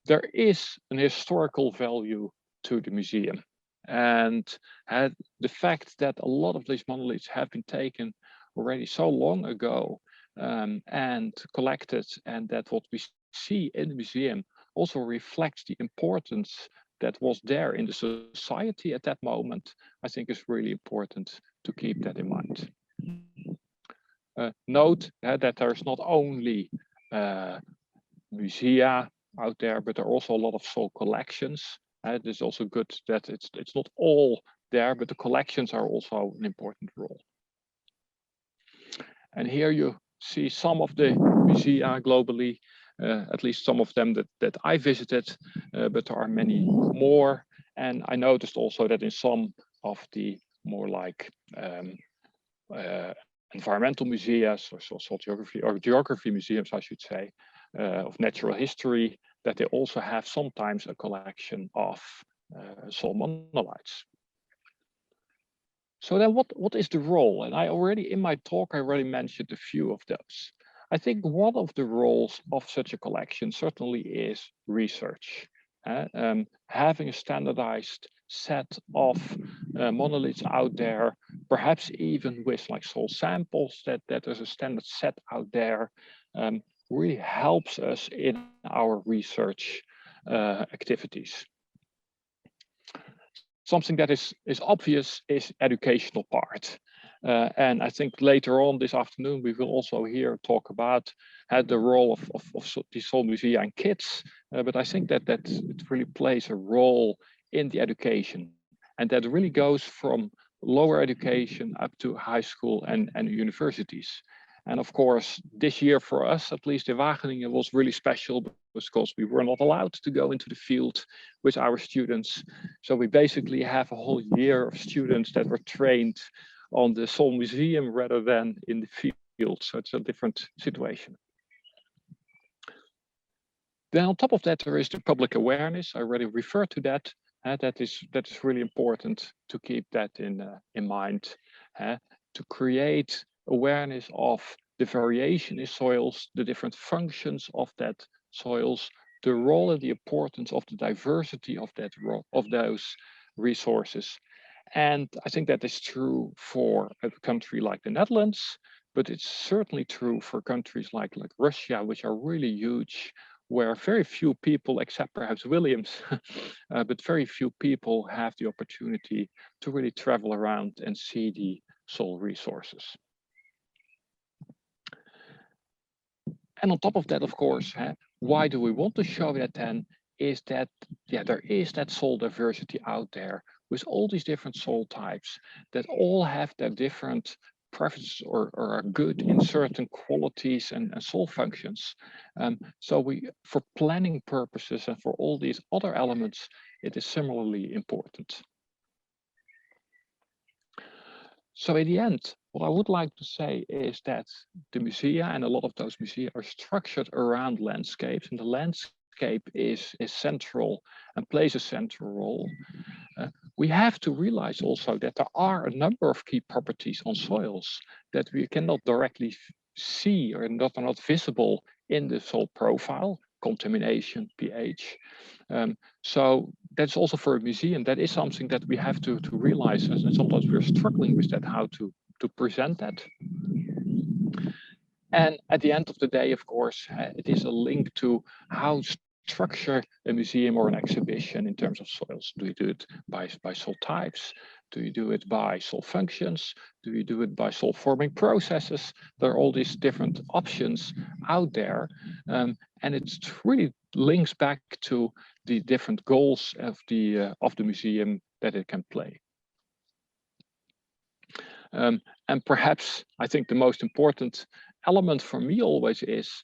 there is an historical value to the museum. And the fact that a lot of these monoliths have been taken already so long ago and collected, and that what we see in the museum also reflects the importance that was there in the society at that moment, I think is really important to keep that in mind. Note that there's not only musea out there, but there are also a lot of soil collections. It is also good that it's not all there, but the collections are also an important role. And here you see some of the musea globally, at least some of them that I visited, but there are many more. And I noticed also that in some of the more like environmental museums, or soil geography, or geography museums, I should say, of natural history, that they also have sometimes a collection of soil monolites. So then what is the role? And I already, in my talk, I already mentioned a few of those. I think one of the roles of such a collection certainly is research. Having a standardized set of monoliths out there, perhaps even with like soil samples, that there's a standard set out there, really helps us in our research activities. Something that is obvious is educational part. And I think later on this afternoon, we will also here talk about the role of these soil musea and kids. But I think that it really plays a role in the education. And that really goes from lower education up to high school and universities. And of course, this year for us, at least in Wageningen, was really special because we were not allowed to go into the field with our students. So we basically have a whole year of students that were trained on the soil museum rather than in the field. So it's a different situation. Then on top of that, there is the public awareness. I already referred to that. That is really important to keep that in mind, to create awareness of the variation in soils, the different functions of that soils, the role and the importance of the diversity of those resources. And I think that is true for a country like the Netherlands, but it's certainly true for countries like Russia, which are really huge, where very few people, except perhaps Williams, but very few people have the opportunity to really travel around and see the soil resources. And on top of that, of course, why do we want to show that then? Is that, there is that soil diversity out there with all these different soil types that all have their different preferences or are good in certain qualities and soil functions. So for planning purposes and for all these other elements, it is similarly important. So in the end, what I would like to say is that the musea and a lot of those musea are structured around landscapes, and the landscape is central and plays a central role. We have to realize also that there are a number of key properties on soils that we cannot directly see or that are not visible in the soil profile, contamination, pH. So that's also for a museum, that is something that we have to realize, and sometimes we're struggling with that, how to present that. And at the end of the day, of course, it is a link to how structure a museum or an exhibition in terms of soils. Do you do it by soil types? Do you do it by soil functions? Do you do it by soil forming processes? There are all these different options out there. And it really links back to the different goals of the museum that it can play. And perhaps I think the most important element for me always is,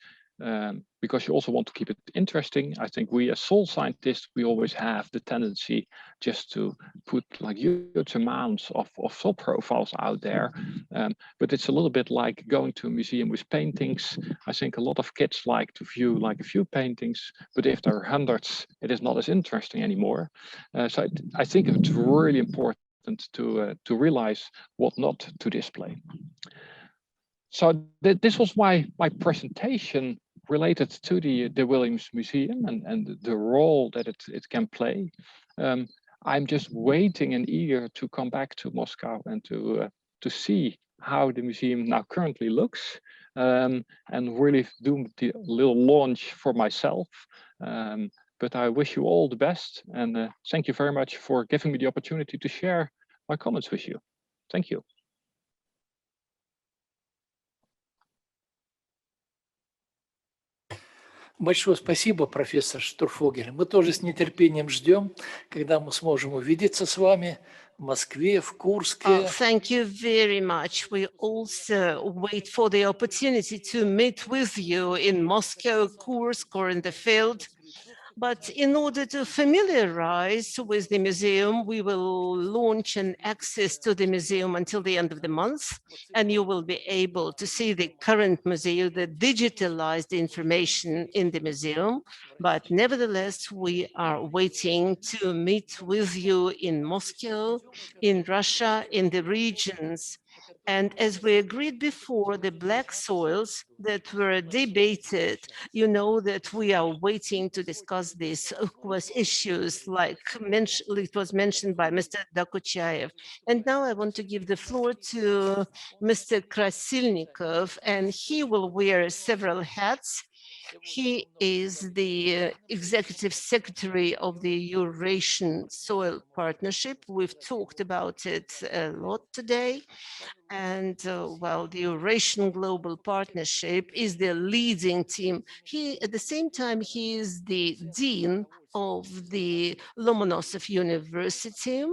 because you also want to keep it interesting. I think we as soil scientists, we always have the tendency just to put like huge amounts of soil profiles out there. But it's a little bit like going to a museum with paintings. I think a lot of kids like to view like a few paintings, but if there are hundreds, it is not as interesting anymore. So I think it's really important to realize what not to display. So this was my presentation related to the Williams Museum and the role that it can play. I'm just waiting and eager to come back to Moscow and to see how the museum now currently looks, and really do the little launch for myself. But I wish you all the best, and thank you very much for giving me the opportunity to share my comments with you. Thank you. Большое спасибо, профессор Штурфогель. Мы тоже с нетерпением ждем, когда мы сможем увидеться с вами в Москве, в Курске. Thank you very much. We also wait for the opportunity to meet with you in Moscow, Kursk, or in the field. But in order to familiarize with the museum, we will launch an access to the museum until the end of the month, and you will be able to see the current museum, the digitalized information in the museum. But nevertheless, we are waiting to meet with you in Moscow, in Russia, in the regions. And as we agreed before, the black soils that were debated, you know that we are waiting to discuss these issues like it was mentioned by Mr. Trukhachev. And now I want to give the floor to Mr. Krasilnikov, and he will wear several hats. He is the executive secretary of the Eurasian Soil Partnership. We've talked about it a lot today. And well, the Eurasian Global Partnership is the leading team. At the same time, he is the dean of the Lomonosov University,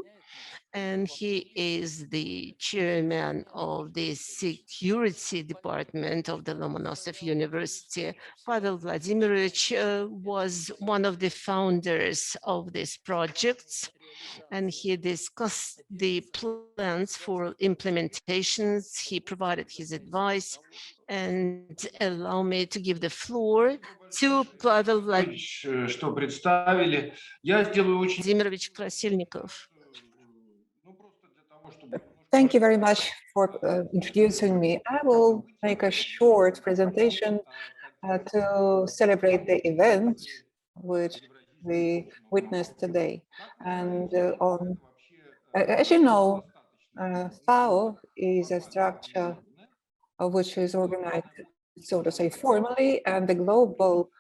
and he is the chairman of the security department of the Lomonosov University. Pavel Vladimirovich was one of the founders of this project, and he discussed the plans for implementations. He provided his advice, and allow me to give the floor to Pavel Vladimirovich Krasilnikov. Thank you very much for introducing me. I will make a short presentation to celebrate the event which we witnessed today. And as you know, FAO is a structure which is organized, so to say, formally, and the Global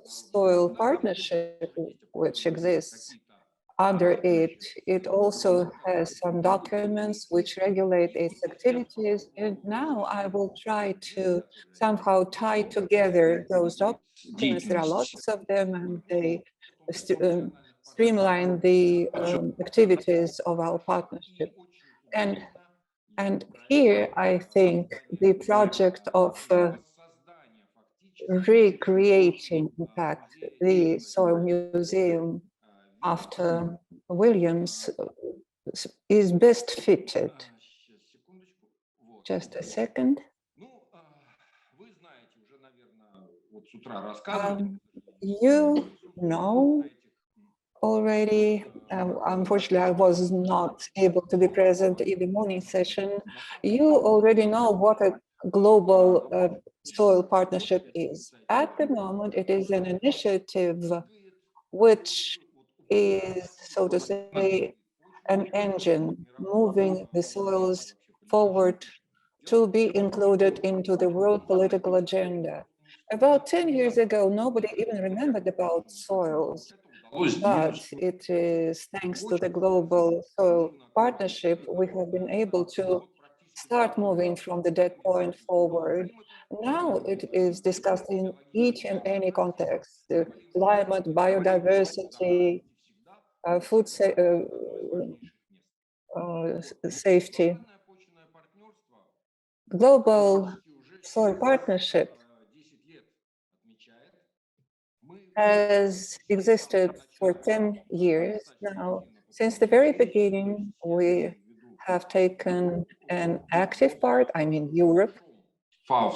Soil Partnership, which exists under it, it also has some documents which regulate its activities. And now I will try to somehow tie together those documents. There are lots of them, and they streamline the activities of our partnership. And here, I think the project of recreating, in fact, the Soil Museum after Williams is best fitted. Just a second. You know already, unfortunately, I was not able to be present in the morning session. You already know what a global soil partnership is. At the moment, it is an initiative which is, so to say, an engine moving the soils forward to be included into the world political agenda. About 10 years ago, nobody even remembered about soils, but it is thanks to the Global Soil Partnership, we have been able to start moving from the dead point forward. Now it is discussed in each and any context: the climate, biodiversity, food safety. Global Soil Partnership has existed for 10 years now. Since the very beginning, we have taken an active part, I mean Europe,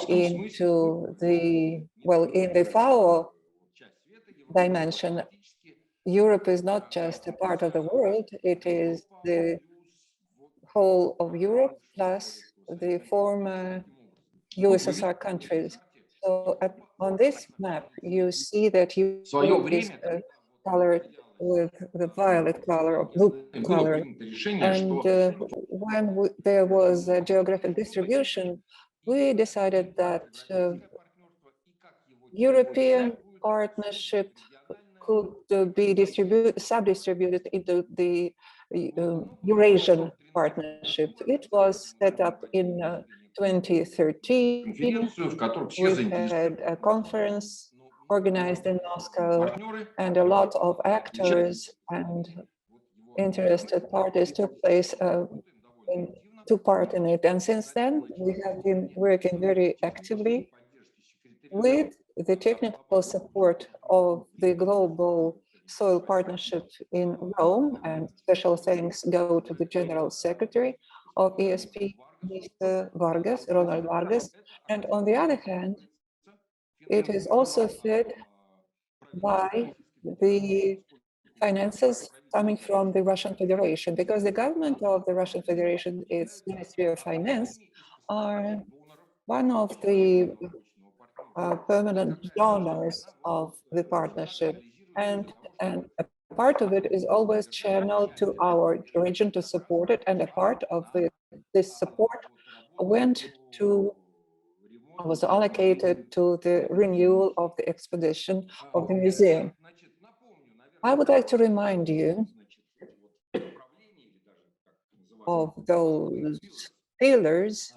into the, well, in the FAO dimension. Europe is not just a part of the world, it is the whole of Europe plus the former USSR countries. So on this map, you see that Europe is colored with the violet color or blue color. And when there was a geographic distribution, we decided that European partnership could be sub-distributed into the Eurasian partnership. It was set up in 2013. We had a conference organized in Moscow, and a lot of actors and interested parties took part in it. And since then, we have been working very actively with the technical support of the Global Soil Partnership in Rome, and special thanks go to the General Secretary of ESP, Mr. Vargas, Ronald Vargas. And on the other hand, it is also fed by the finances coming from the Russian Federation, because the government of the Russian Federation, its Ministry of Finance, are one of the permanent donors of the partnership, and a part of it is always channeled to our region to support it, and a part of this support was allocated to the renewal of the expedition of the museum. I would like to remind you of those pillars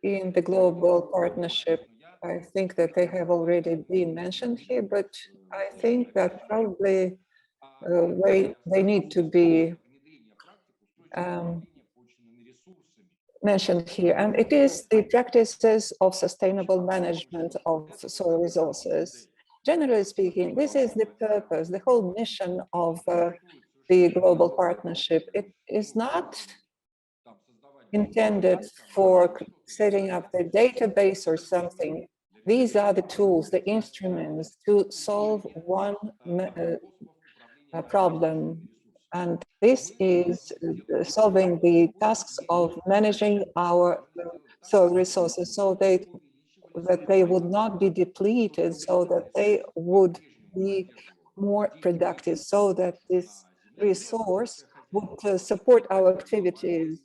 in the global partnership. I think that they have already been mentioned here, but I think that probably they need to be mentioned here. And it is the practices of sustainable management of soil resources. Generally speaking, this is the purpose, the whole mission of the global partnership. It is not intended for setting up the database or something. These are the tools, the instruments to solve one problem. And this is solving the tasks of managing our soil resources so that they would not be depleted, so that they would be more productive, so that this resource would support our activities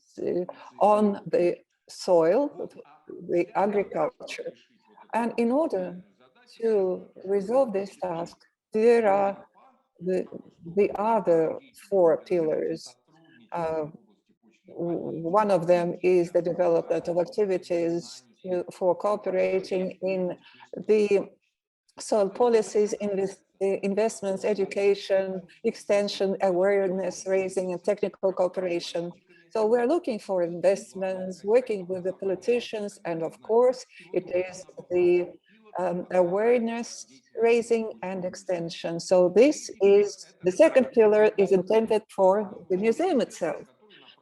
on the soil, the agriculture. And in order to resolve this task, there are the other four pillars. One of them is the development of activities for cooperating in the soil policies, investments, education, extension, awareness raising, and technical cooperation. So we're looking for investments, working with the politicians, and of course, it is the awareness raising and extension. So this is the second pillar is intended for the museum itself.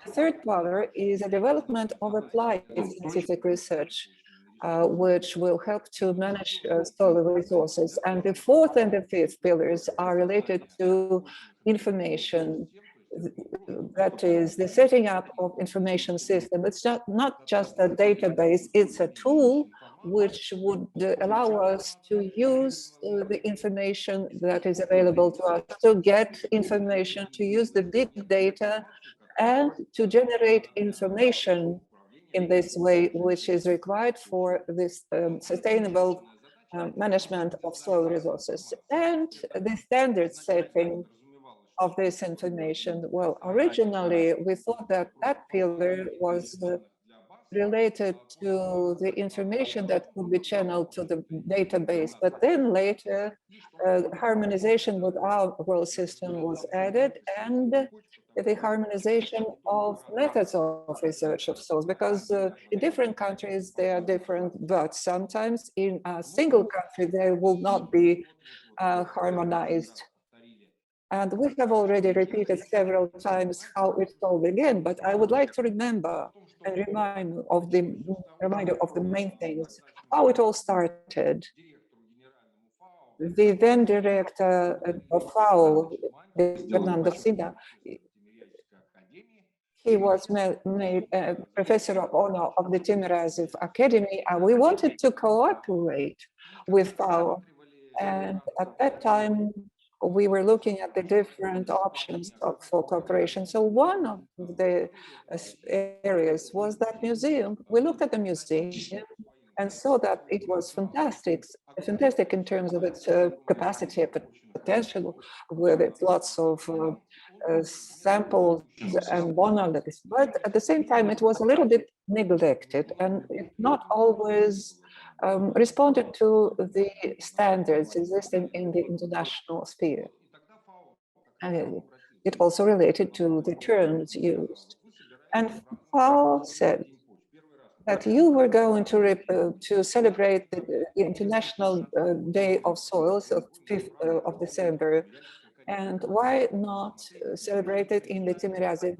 The third pillar is a development of applied scientific research, which will help to manage soil resources. And the fourth and the fifth pillars are related to information. That is the setting up of information system. It's not just a database, it's a tool which would allow us to use the information that is available to us, to get information, to use the big data, and to generate information in this way, which is required for this sustainable management of soil resources. And the standard setting of this information, well, originally we thought that that pillar was related to the information that could be channeled to the database, but then later harmonization with our world system was added, and the harmonization of methods of research of soils, because in different countries they are different, but sometimes in a single country they will not be harmonized. And we have already repeated several times how it all began, but I would like to remember and remind of the main things, how it all started. The then director of FAO, Fernando Sina, he was made a professor of honor of the Timiryazev Academy, and we wanted to cooperate with FAO. And at that time, we were looking at the different options for cooperation. So one of the areas was that museum. We looked at the museum and saw that it was fantastic in terms of its capacity and potential, with its lots of samples and monoliths. But at the same time, it was a little bit neglected and it not always responded to the standards existing in the international sphere. And it also related to the terms used. And FAO said that you were going to celebrate the International Day of Soils of 5th of December. And why not celebrate it in the Timiryazev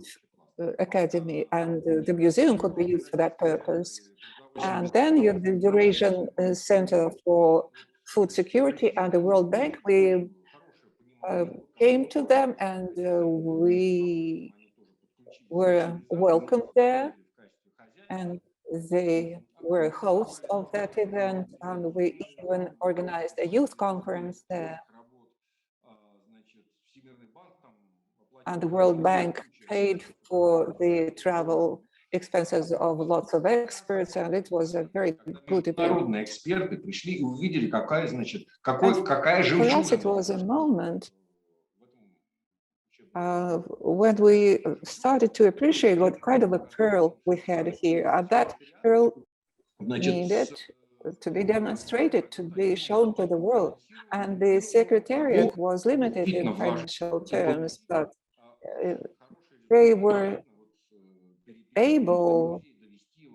Academy? And the museum could be used for that purpose. And then you have the Eurasian Center for Food Security and the World Bank. We came to them and we were welcomed there. And they were hosts of that event. And we even organized a youth conference there. And the World Bank paid for the travel expenses of lots of experts, and it was a very good event. For us, it was a moment when we started to appreciate what kind of a pearl we had here. And that pearl needed to be demonstrated, to be shown to the world. And the Secretariat was limited in financial terms, but they were able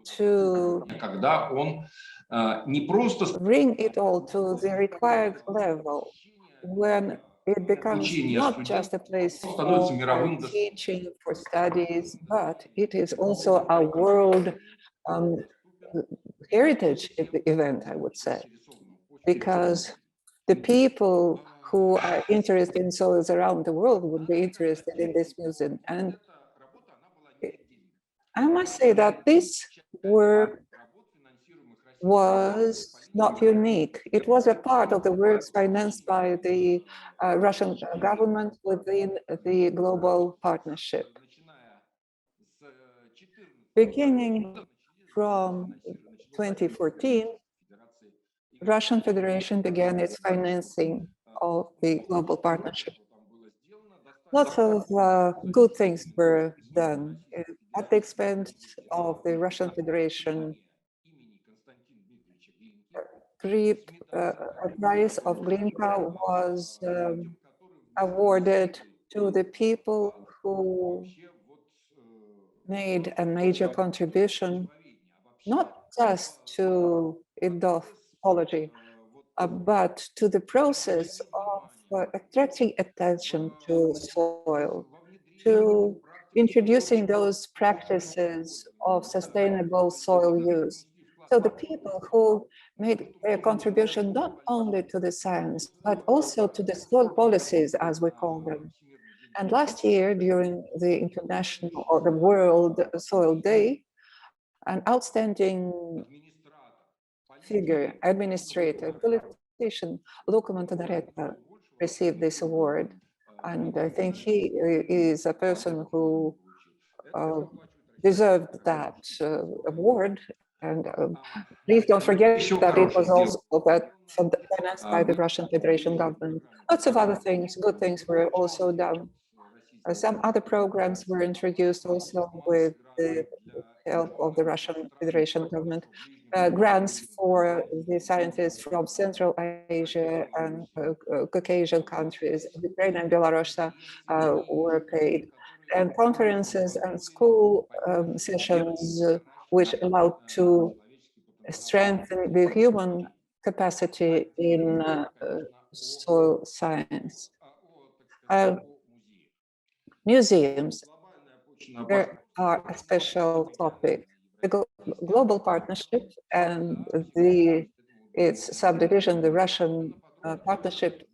to bring it all to the required level when it becomes not just a place for teaching, for studies, but it is also a world heritage event, I would say, because the people who are interested in soils around the world would be interested in this museum. And I must say that this work was not unique. It was a part of the works financed by the Russian government within the global partnership. Beginning from 2014, Russian Federation began its financing of the global partnership. Lots of good things were done at the expense of the Russian Federation. A prize of Glinka was awarded to the people who made a major contribution, not just to ethology, but to the process of attracting attention to soil, to introducing those practices of sustainable soil use. So the people who made a contribution not only to the science, but also to the soil policies, as we call them. And last year, during the International or the World Soil Day, an outstanding figure, administrator, politician, Rector, received this award. And I think he is a person who deserved that award. And please don't forget that it was also financed by the Russian Federation government. Lots of other things, good things were also done. Some other programs were introduced also with the help of the Russian Federation government. Grants for the scientists from Central Asia and Caucasian countries, Ukraine and Belarus were paid. And conferences and school sessions which allowed to strengthen the human capacity in soil science. Museums, there are a special topic. The global partnership and its subdivision, the Russian partnership,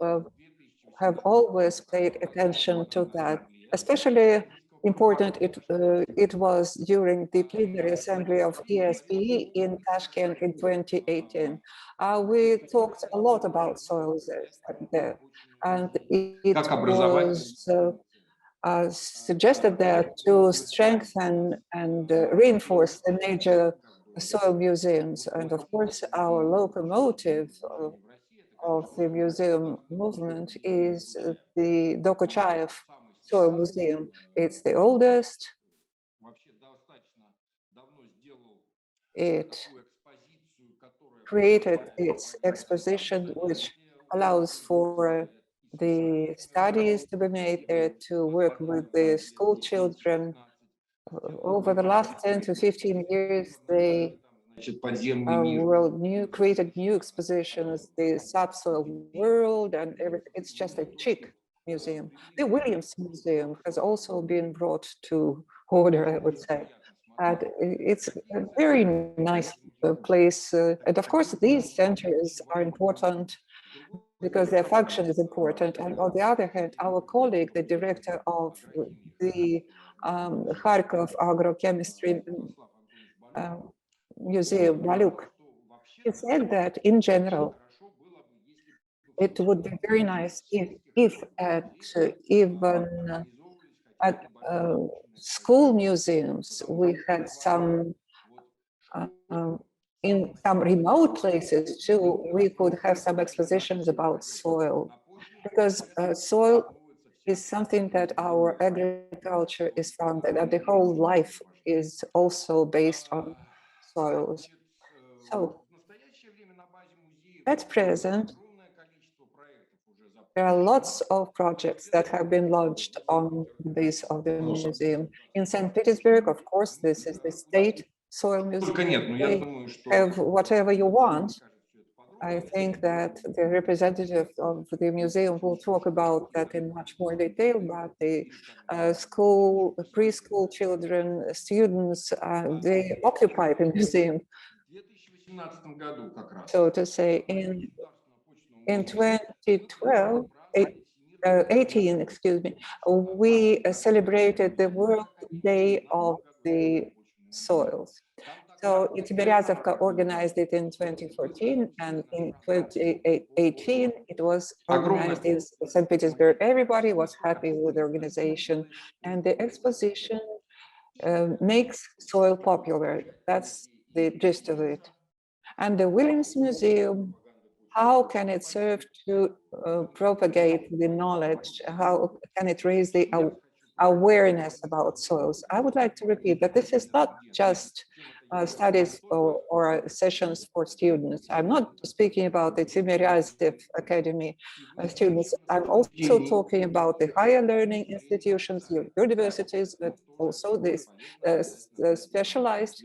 have always paid attention to that, especially important it was during the plenary assembly of ESP in Tashkent in 2018. We talked a lot about soils there, and it was suggested that to strengthen and reinforce the major soil museums. And of course, our locomotive of the museum movement is the Dokuchayev Soil Museum. It's the oldest. It created its exposition, which allows for the studies to be made there, to work with the school children. Over the last 10 to 15 years, they created new expositions, the subsoil world and everything. It's just a chic museum. The Williams Museum has also been brought to order, I would say. And it's a very nice place. And of course, these centers are important because their function is important. And on the other hand, our colleague, the director of the Kharkov Agrochemistry Museum, Maluk, he said that in general, it would be very nice if at even at school museums we had some in some remote places too, we could have some expositions about soil, because soil is something that our agriculture is founded, and the whole life is also based on soils. So at present, there are lots of projects that have been launched on the base of the museum. In St. Petersburg, of course, this is the State Soil Museum. They have whatever you want. I think that the representative of the museum will talk about that in much more detail, but the preschool children, students, they occupy the museum. So to say, in 2012, 18, excuse me, we celebrated the World Day of the Soils. So Timiryazev organized it in 2014, and in 2018, it was organized in St. Petersburg. Everybody was happy with the organization, and the exposition makes soil popular. That's the gist of it. And the Williams Museum, how can it serve to propagate the knowledge? How can it raise the awareness about soils? I would like to repeat that this is not just studies or sessions for students. I'm not speaking about the Timiryazev Academy students. I'm also talking about the higher learning institutions, universities, but also this specialized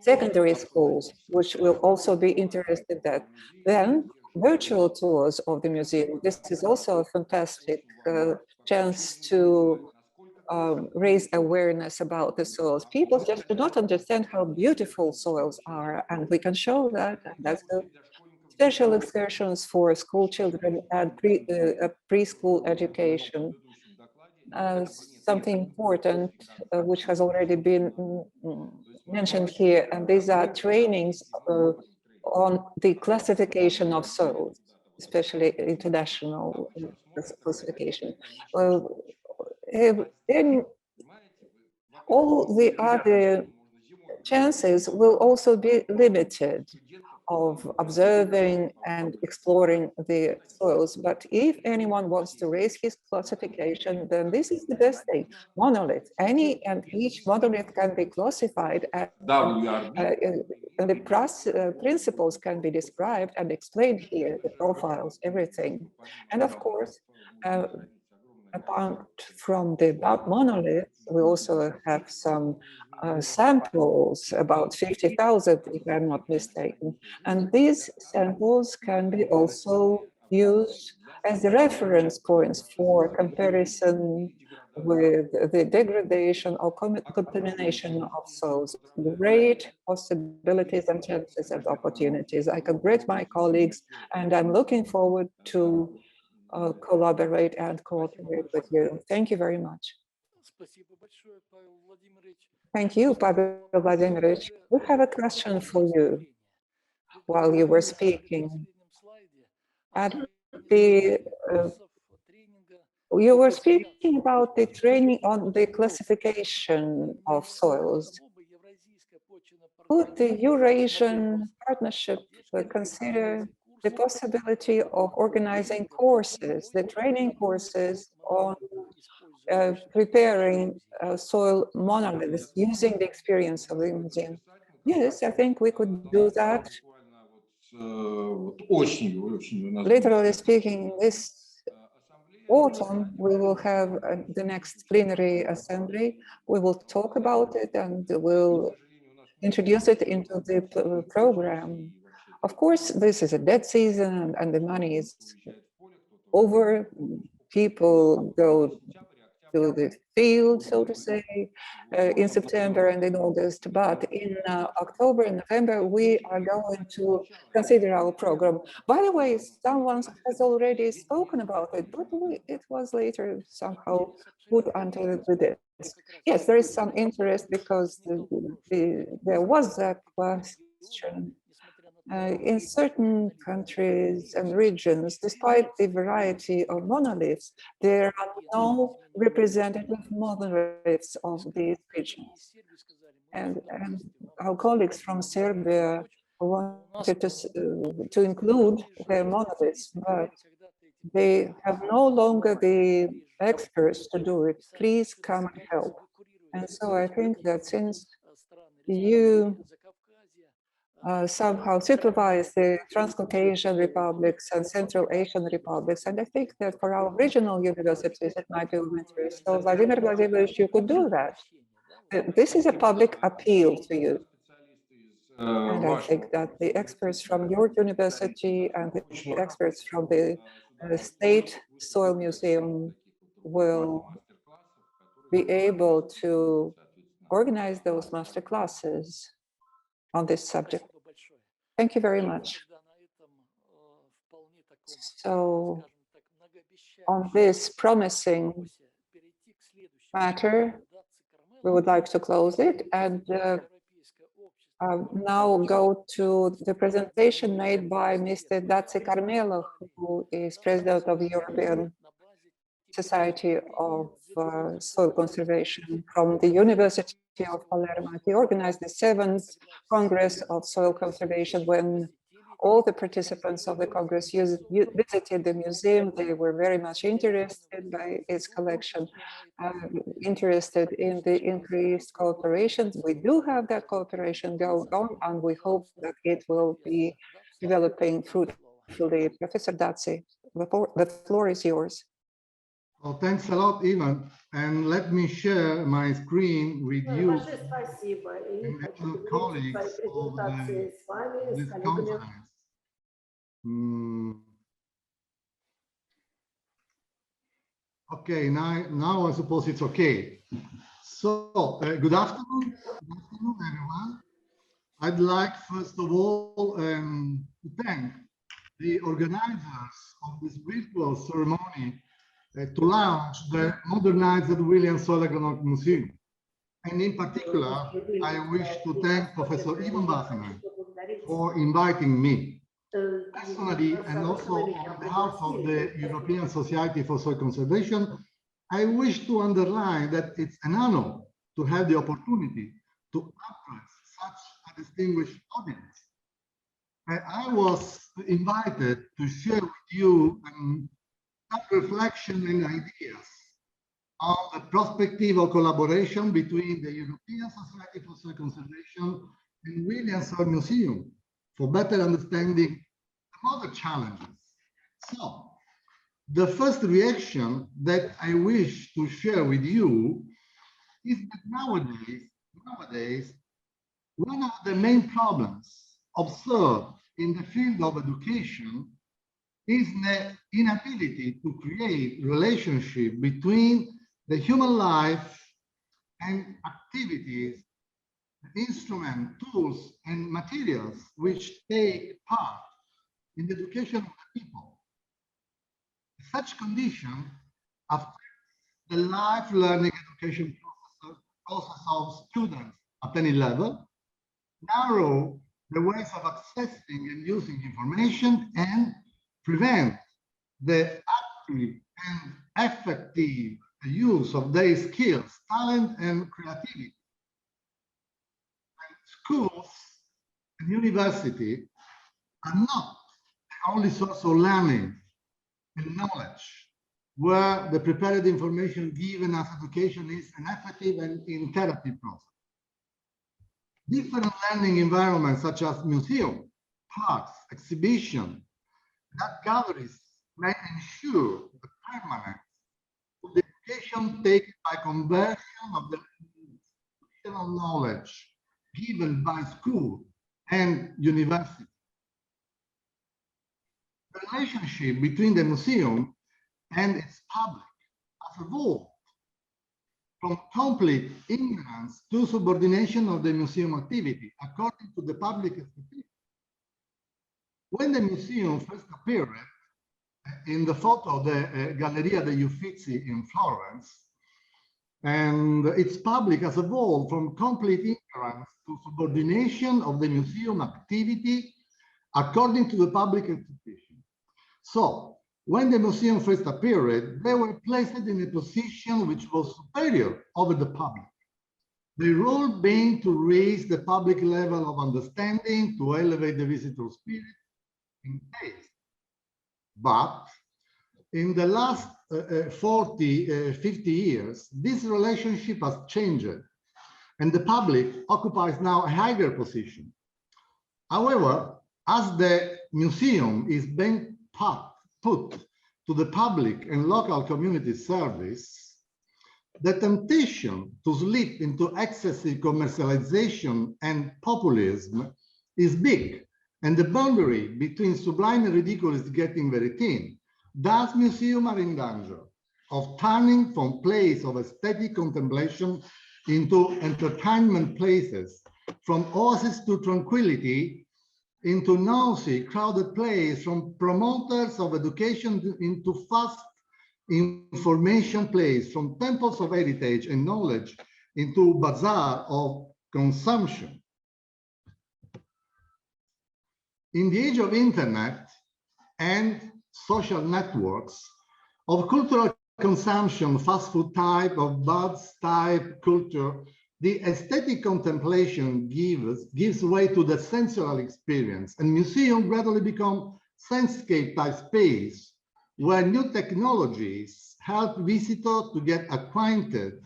secondary schools, which will also be interested in that. Then virtual tours of the museum. This is also a fantastic chance to raise awareness about the soils. People just do not understand how beautiful soils are, and we can show that. And that's the special excursions for school children and preschool education. Something important which has already been mentioned here, and these are trainings on the classification of soils, especially international classification. Then all the other chances will also be limited of observing and exploring the soils. But if anyone wants to raise his classification, then this is the best thing. Monolith, any and each monolith can be classified, and the principles can be described and explained here, the profiles, everything. And of course, apart from the monoliths, we also have some samples, about 50,000, if I'm not mistaken. And these samples can be also used as the reference points for comparison with the degradation or contamination of soils, great possibilities and chances and opportunities. I congratulate my colleagues, and I'm looking forward to collaborate and cooperate with you. Thank you very much. Thank you, Pavel Vladimirovich. We have a question for you while you were speaking. You were speaking about the training on the classification of soils. Could the Eurasian Partnership consider the possibility of organizing courses, the training courses on preparing soil monoliths using the experience of the museum? Yes, I think we could do that. Literally speaking, this autumn, we will have the next plenary assembly. We will talk about it and we'll introduce it into the program. Of course, this is a dead season and the money is over. People go to the field, so to say, in September and in August. But in October and November, we are going to consider our program. By the way, someone has already spoken about it, but it was later somehow put onto the desk. Yes, there is some interest because there was a question. In certain countries and regions, despite the variety of monoliths, there are no representative monoliths of these regions. And our colleagues from Serbia wanted to include their monoliths, but they have no longer the experts to do it. Please come and help. And so I think that since you somehow supervise the Transcaucasian republics and Central Asian republics. And I think that for our regional universities, it might be of interest. So Vladimir Vladimirovich, you could do that. This is a public appeal to you. And I think that the experts from your university and the experts from the State Soil Museum will be able to organize those master classes on this subject. Thank you very much. So on this promising matter, we would like to close it and now go to the presentation made by Mr. Daci Carmelo, who is president of the European Society of Soil Conservation from the University of Palermo. He organized the 7th Congress of Soil Conservation. When all the participants of the Congress visited the museum, they were very much interested by its collection, interested in the increased cooperation. We do have that cooperation going on, and we hope that it will be developing fruitfully. Professor Daci, the floor is yours. Well, thanks a lot, Ivan. And let me share my screen with you and the other colleagues of this conference. Okay, now I suppose it's okay. So, good afternoon, everyone. I'd like, first of all, to thank the organizers of this virtual ceremony to launch the modernized Williams Soil-Agronomic Museum. And in particular, I wish to thank Professor Ivan Basina for inviting me. Personally, and also on behalf of the European Society for Soil Conservation, I wish to underline that it's an honor to have the opportunity to address such a distinguished audience. I was invited to share with you reflection and ideas on the prospective of collaboration between the European Society for Soil Conservation and Williams Soil Museum for better understanding the modern challenges. So, the first reaction that I wish to share with you is that nowadays, one of the main problems observed in the field of education is the inability to create relationship between the human life and activities, instruments, tools, and materials which take part in the education of the people. Such condition affects the life learning education process of students at any level, narrow the ways of accessing and using information, and prevent the active and effective use of their skills, talent, and creativity. And schools and university are not the only source of learning and knowledge, where the prepared information given as education is an effective and interactive process. Different learning environments such as museum, parks, exhibition, that galleries may ensure the permanence of the education taken by conversion of the institutional knowledge given by school and university. The relationship between the museum and its public has evolved from complete ignorance to subordination of the museum activity according to the public expectation. When the museum first appeared in the photo of the Galleria degli Uffizi in Florence, and its public has evolved from complete ignorance to subordination of the museum activity according to the public expectation. So, when the museum first appeared, they were placed in a position which was superior over the public. Their role being to raise the public level of understanding, to elevate the visitor spirit in taste. But in the last 50 years, this relationship has changed, and the public occupies now a higher position. However, as the museum is being put to the public and local community service, the temptation to slip into excessive commercialization and populism is big, and the boundary between sublime and ridicule is getting very thin. Thus, museums are in danger of turning from place of aesthetic contemplation into entertainment places, from oasis to tranquility into noisy, crowded place, from promoters of education into fast information place, from temples of heritage and knowledge into bazaar of consumption. In the age of internet and social networks, of cultural consumption, fast food type, of buzz type culture, the aesthetic contemplation gives way to the sensual experience, and museums gradually become sense-scape type space where new technologies help visitors to get acquainted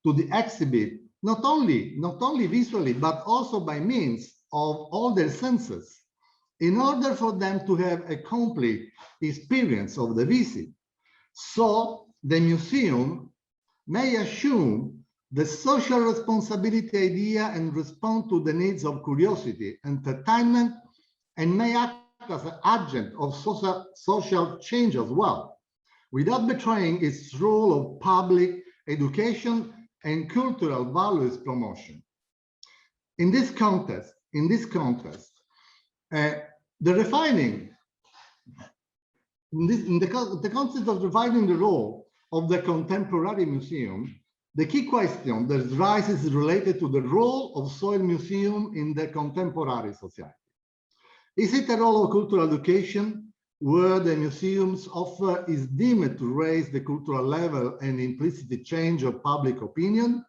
to the exhibit, not only visually, but also by means of all their senses, in order for them to have a complete experience of the visit. So the museum may assume the social responsibility idea and respond to the needs of curiosity, entertainment, and may act as an agent of social change as well, without betraying its role of public education and cultural values promotion. In this context, the refining, in the context of refining the role of the contemporary museum, the key question that rises is related to the role of soil museum in the contemporary society. Is it a role of cultural education where the museum's offer is deemed to raise the cultural level and implicit change of public opinion?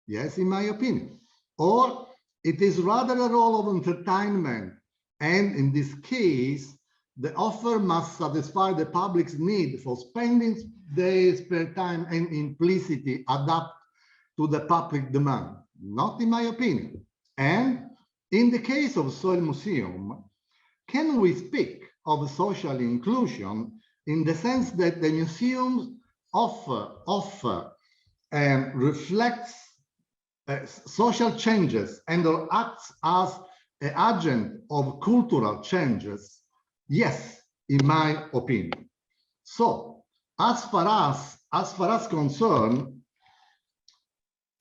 Yes, in my opinion. Or it is rather a role of entertainment, and in this case, the offer must satisfy the public's need for spending their spare time and implicitly adapt to the public demand, not in my opinion. And in the case of Soil Museum, can we speak of social inclusion in the sense that the museum's offer reflects social changes and acts as an agent of cultural changes? Yes, in my opinion. So, as far as concerned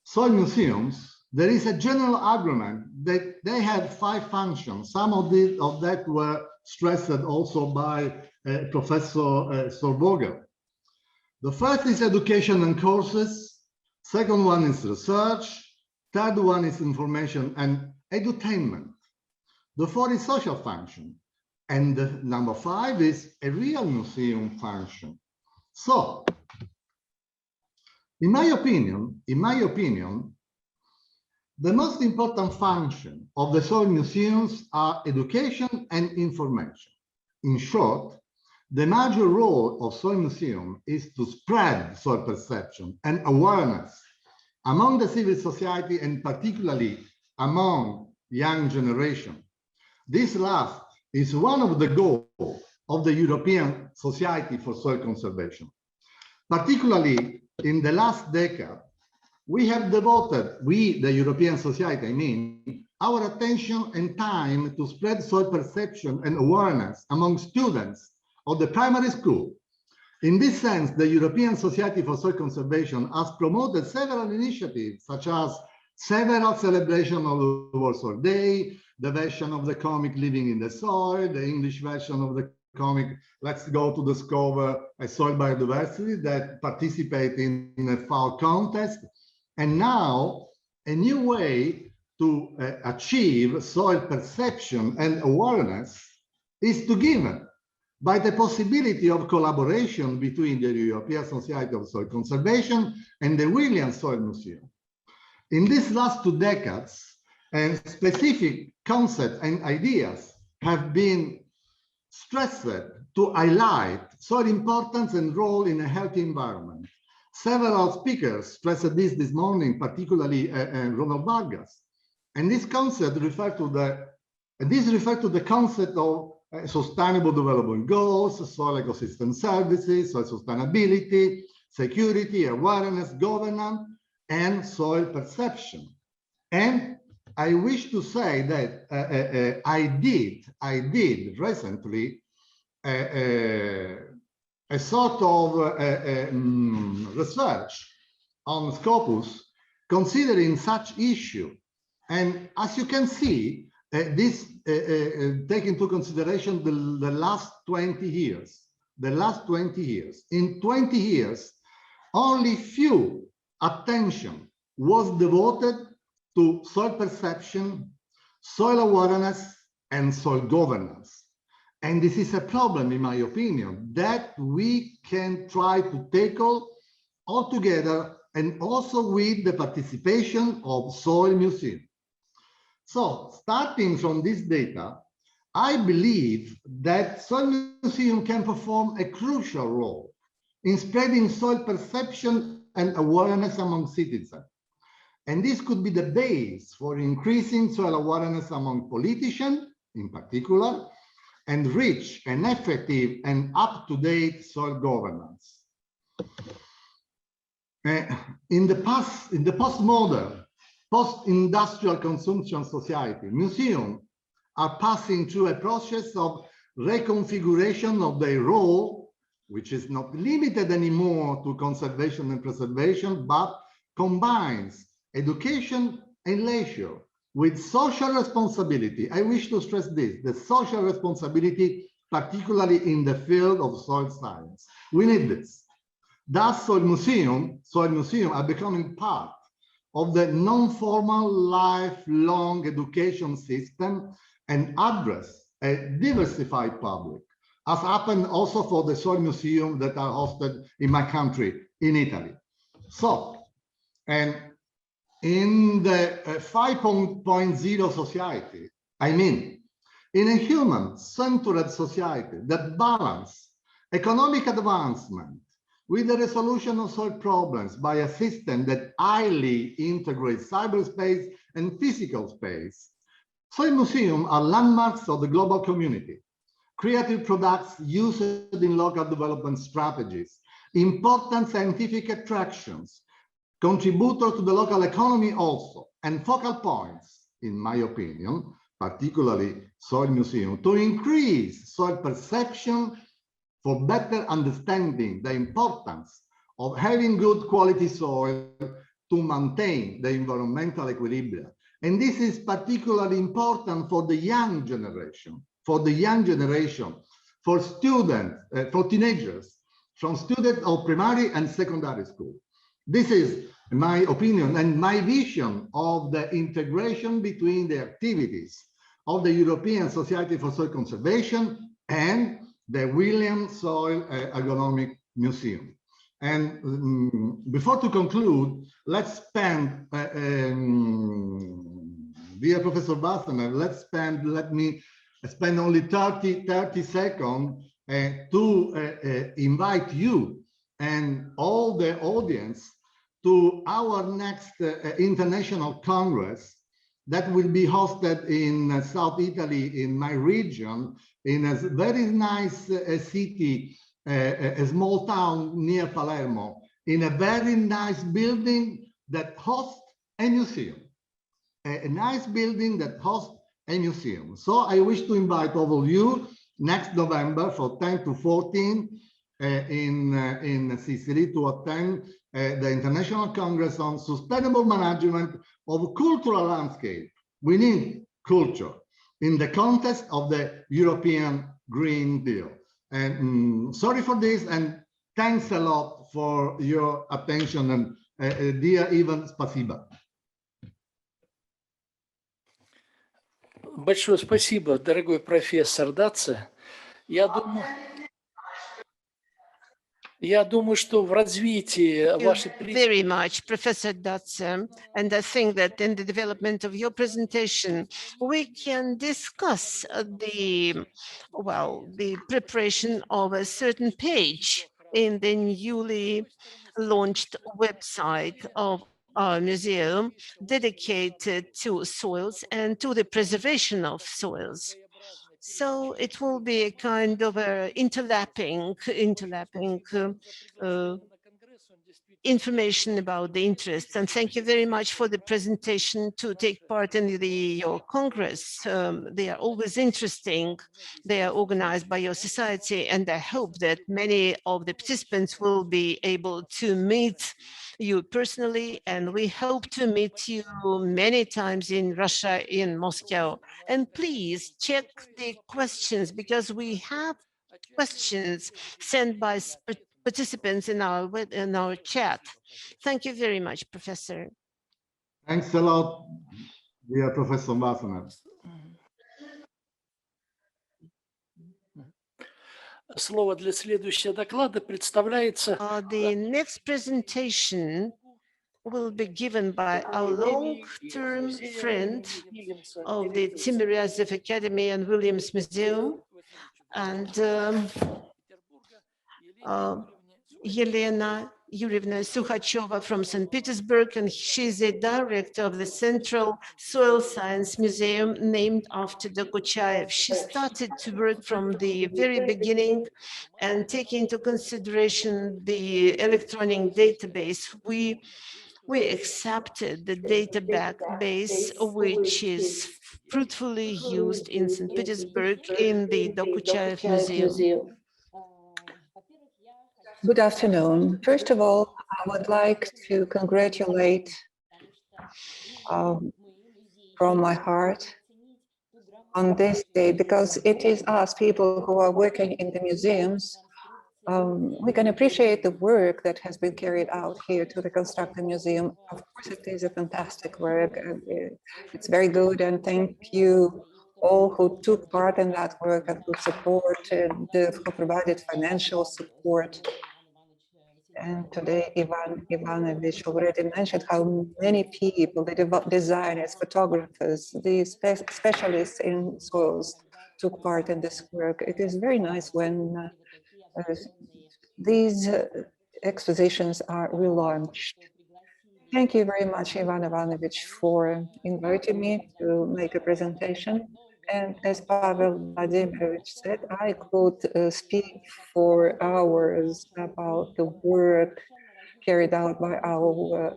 soil museums, there is a general agreement that they have 5 functions. Some of that were stressed also by Professor Sorboger. The first is education and courses. Second one is research. Third one is information and edutainment. The fourth is social function. And the number 5 is a real museum function. So, in my opinion, the most important function of the soil museums are education and information. In short, the major role of soil museum is to spread soil perception and awareness among the civil society and particularly among young generation. This last is one of the goals of the European Society for Soil Conservation. Particularly in the last decade, we have devoted, the European Society, I mean, our attention and time to spread soil perception and awareness among students of the primary school. In this sense, the European Society for Soil Conservation has promoted several initiatives, such as several celebrations of the World Soil Day, the version of the comic Living in the Soil, the English version of the comic Let's Go to Discover a Soil Biodiversity that participate in a FAO contest. And now a new way to achieve soil perception and awareness is to give by the possibility of collaboration between the European Society of Soil Conservation and the Williams Soil Museum. In these last 2 decades, and specific concepts and ideas have been stressed to highlight soil importance and role in a healthy environment. Several speakers stressed this morning, particularly Ronald Vargas. And this concept refer to the concept of sustainable development goals, soil ecosystem services, soil sustainability, security, awareness, governance, and soil perception. And I wish to say that I did recently a sort of research on Scopus considering such issue. And as you can see, this take into consideration the last 20 years. In 20 years, only few attention was devoted to soil perception, soil awareness, and soil governance. And this is a problem, in my opinion, that we can try to tackle all together and also with the participation of soil museum. So starting from this data, I believe that soil museum can perform a crucial role in spreading soil perception and awareness among citizens. And this could be the base for increasing soil awareness among politicians, in particular, and reach an effective and up-to-date soil governance. In the postmodern, post-industrial consumption society, museums are passing through a process of reconfiguration of their role, which is not limited anymore to conservation and preservation, but combines education and leisure with social responsibility. I wish to stress this, the social responsibility, particularly in the field of soil science. We need this. Thus, soil museum are becoming part of the non-formal lifelong education system and address a diversified public, as happened also for the soil museum that are hosted in my country, in Italy. So, and in the 5.0 society, I mean, in a human-centered society that balance economic advancement with the resolution of soil problems by a system that highly integrates cyberspace and physical space, soil museums are landmarks of the global community, creative products used in local development strategies, important scientific attractions, contributor to the local economy also, and focal points, in my opinion, particularly soil museum, to increase soil perception for better understanding the importance of having good quality soil to maintain the environmental equilibrium. And this is particularly important for the young generation, for students, for teenagers, from students of primary and secondary school. This is my opinion and my vision of the integration between the activities of the European Society for Soil Conservation and the Williams Soil-Agronomic Museum. And before to conclude, let's spend, dear Professor Wassenaar, let me spend only 30 seconds to invite you and all the audience to our next international congress that will be hosted in South Italy, in my region, in a very nice city, a small town near Palermo, in a very nice building that hosts a museum. A nice building that hosts a museum. So I wish to invite all of you next November from 10 to 14 in Sicily to attend the International Congress on Sustainable Management of Cultural Landscape. We need culture in the context of the European Green Deal. And sorry for this, and thanks a lot for your attention, and dear Ivan, спасибо. Большое спасибо, дорогой профессор Даце. Я думаю, что в развитии вашей... Very much, Professor Datse, and I think that in the development of your presentation, we can discuss the preparation of a certain page in the newly launched website of our museum dedicated to soils and to the preservation of soils. So it will be a kind of a interlapping information about the interests. And thank you very much for the presentation to take part in your Congress. They are always interesting. They are organized by your society, and I hope that many of the participants will be able to meet you personally, and we hope to meet you many times in Russia, in Moscow. And please check the questions, because we have questions sent by participants in our chat. Thank you very much, Professor. Thanks a lot, dear Professor Wassenaar. Слово для следующего доклада представляется... The next presentation will be given by our long-term friend of the Timiryazev Academy and Williams Museum, and Elena Yurievna Sukhacheva from St. Petersburg, and she's the director of the Central Soil Science Museum named after Dokuchaev. She started to work from the very beginning, and taking into consideration the electronic database, we accepted the database which is fruitfully used in St. Petersburg in the Dokuchaev Museum. Good afternoon. First of all, I would like to congratulate from my heart on this day, because it is us people who are working in the museums. We can appreciate the work that has been carried out here to reconstruct the museum. Of course, it is a fantastic work. It's very good, and thank you all who took part in that work and who supported, who provided financial support. And today, Ivan Ivanovich already mentioned how many people, the designers, photographers, the specialists in soils took part in this work. It is very nice when these expositions are relaunched. Thank you very much, Ivan Ivanovich, for inviting me to make a presentation. And as Pavel Vladimirovich said, I could speak for hours about the work carried out by our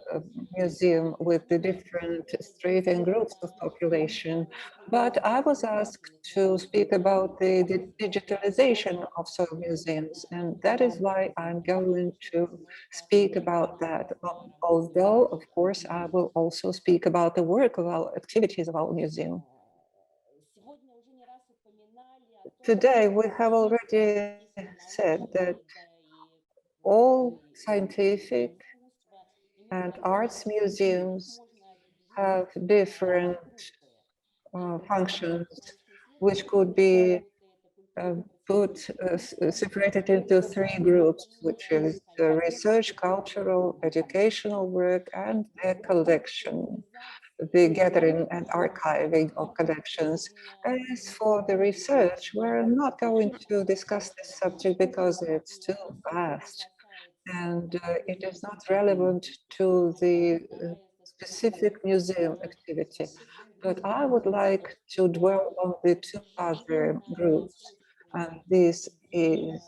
museum with the different strata groups of population. But I was asked to speak about the digitalization of soil museums, and that is why I'm going to speak about that. Although, of course, I will also speak about the work of our activities of our museum. Today, we have already said that all scientific and arts museums have different functions, which could be separated into three groups, which is research, cultural, educational work, and a collection, the gathering and archiving of collections. As for the research, we're not going to discuss this subject because it's too vast and it is not relevant to the specific museum activity. But I would like to dwell on the two other groups, and this is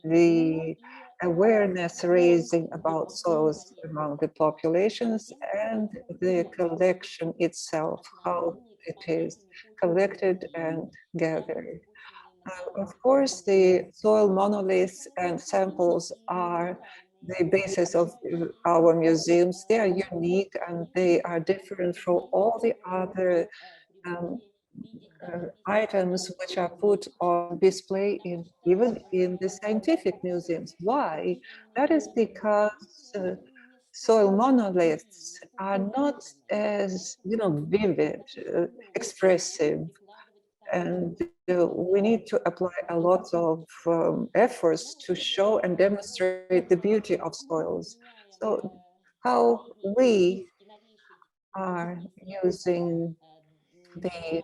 the awareness raising about soils among the populations and the collection itself, how it is collected and gathered. Of course, the soil monoliths and samples are the basis of our museums. They are unique and they are different from all the other items which are put on display even in the scientific museums. Why? That is because soil monoliths are not as vivid, expressive, and we need to apply a lot of efforts to show and demonstrate the beauty of soils. So how we are using the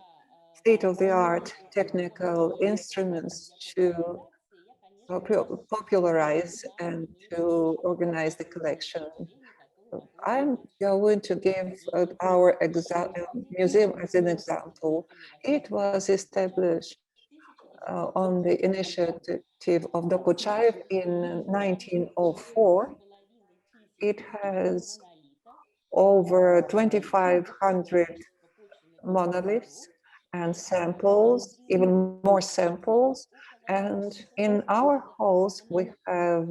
state-of-the-art technical instruments to popularize and to organize the collection. I'm going to give our museum as an example. It was established on the initiative of Dokuchaev in 1904. It has over 2,500 monoliths and samples, even more samples. And in our halls, we have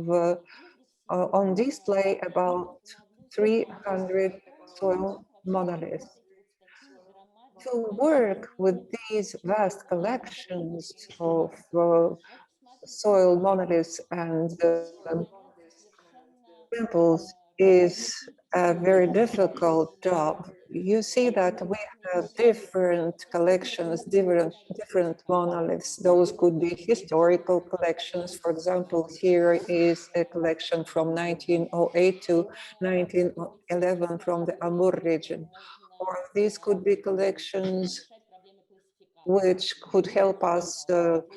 on display about 300 soil monoliths. To work with these vast collections of soil monoliths and samples is a very difficult job. You see that we have different collections, different monoliths. Those could be historical collections. For example, here is a collection from 1908 to 1911 from the Amur region. Or these could be collections which could help us with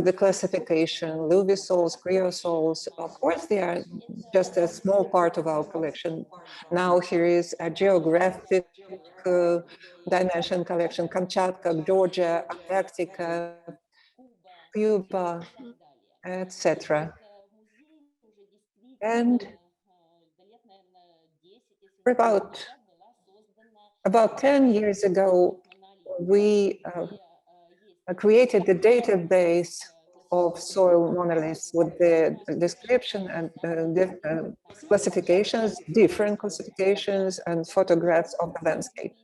the classification, luvisols, creosols. Of course, they are just a small part of our collection. Now here is a geographic dimension collection: Kamchatka, Georgia, Antarctica, Cuba, etc. And about 10 years ago, we created the database of soil monoliths with the description and classifications, different classifications and photographs of the landscape.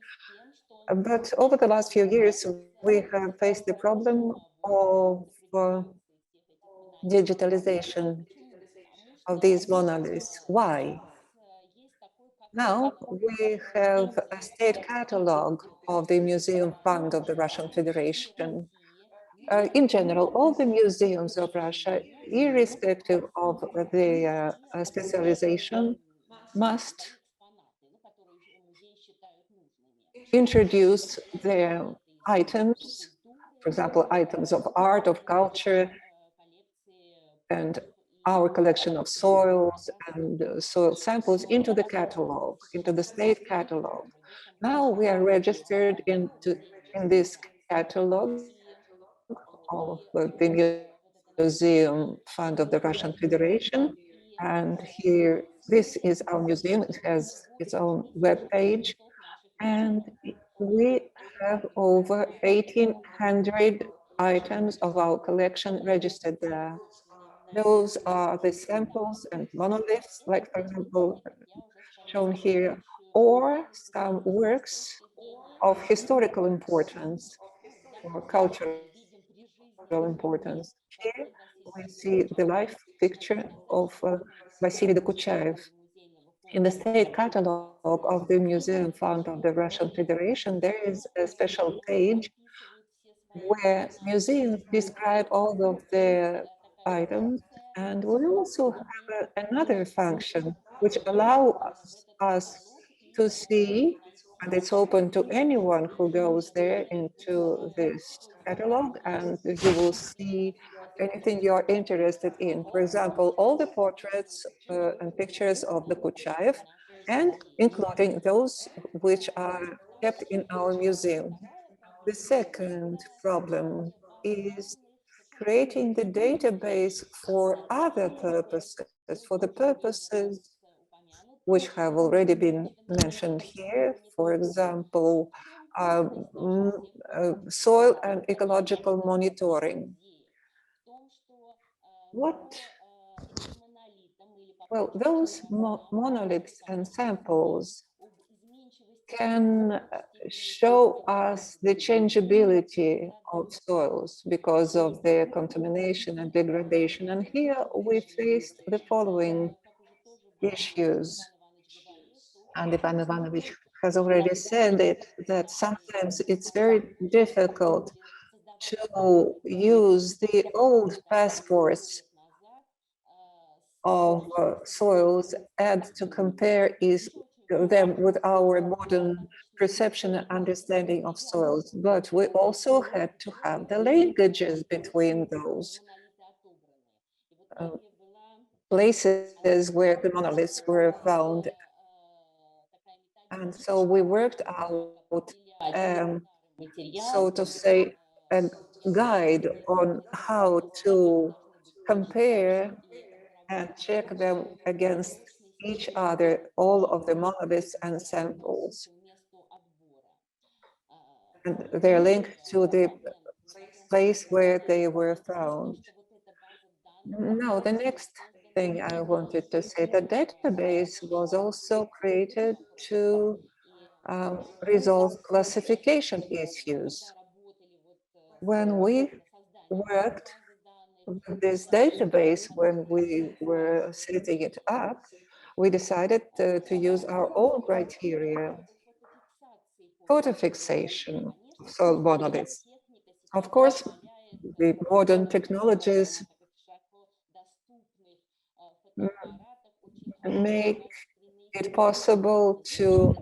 But over the last few years, we have faced the problem of digitalization of these monoliths. Why? Now we have a state catalog of the Museum Fund of the Russian Federation. In general, all the museums of Russia, irrespective of the specialization, must introduce their items, for example, items of art, of culture, and our collection of soils and soil samples into the catalog, into the state catalog. Now we are registered in this catalog of the Museum Fund of the Russian Federation. And here, this is our museum. It has its own web page. And we have over 1,800 items of our collection registered there. Those are the samples and monoliths, like, for example, shown here, or some works of historical importance or cultural importance. Here we see the live picture of Vasily Dokuchaev. In the state catalog of the Museum Fund of the Russian Federation, there is a special page where museums describe all of their items. And we also have another function which allows us to see, and it's open to anyone who goes there into this catalog, and you will see anything you're interested in. For example, all the portraits and pictures of the Kuchaev, and including those which are kept in our museum. The second problem is creating the database for other purposes, for the purposes which have already been mentioned here, for example, soil and ecological monitoring. Well, those monoliths and samples can show us the changeability of soils because of their contamination and degradation. And here we faced the following issues. And Ivan Ivanovich has already said it, that sometimes it's very difficult to use the old passports of soils and to compare them with our modern perception and understanding of soils. But we also had to have the linkages between those places where the monoliths were found. And so we worked out, so to say, a guide on how to compare and check them against each other, all of the monoliths and samples. And they're linked to the place where they were found. Now, the next thing I wanted to say, the database was also created to resolve classification issues. When we worked with this database, when we were setting it up, we decided to use our own criteria. Photo fixation of soil monoliths. Of course, the modern technologies make it possible to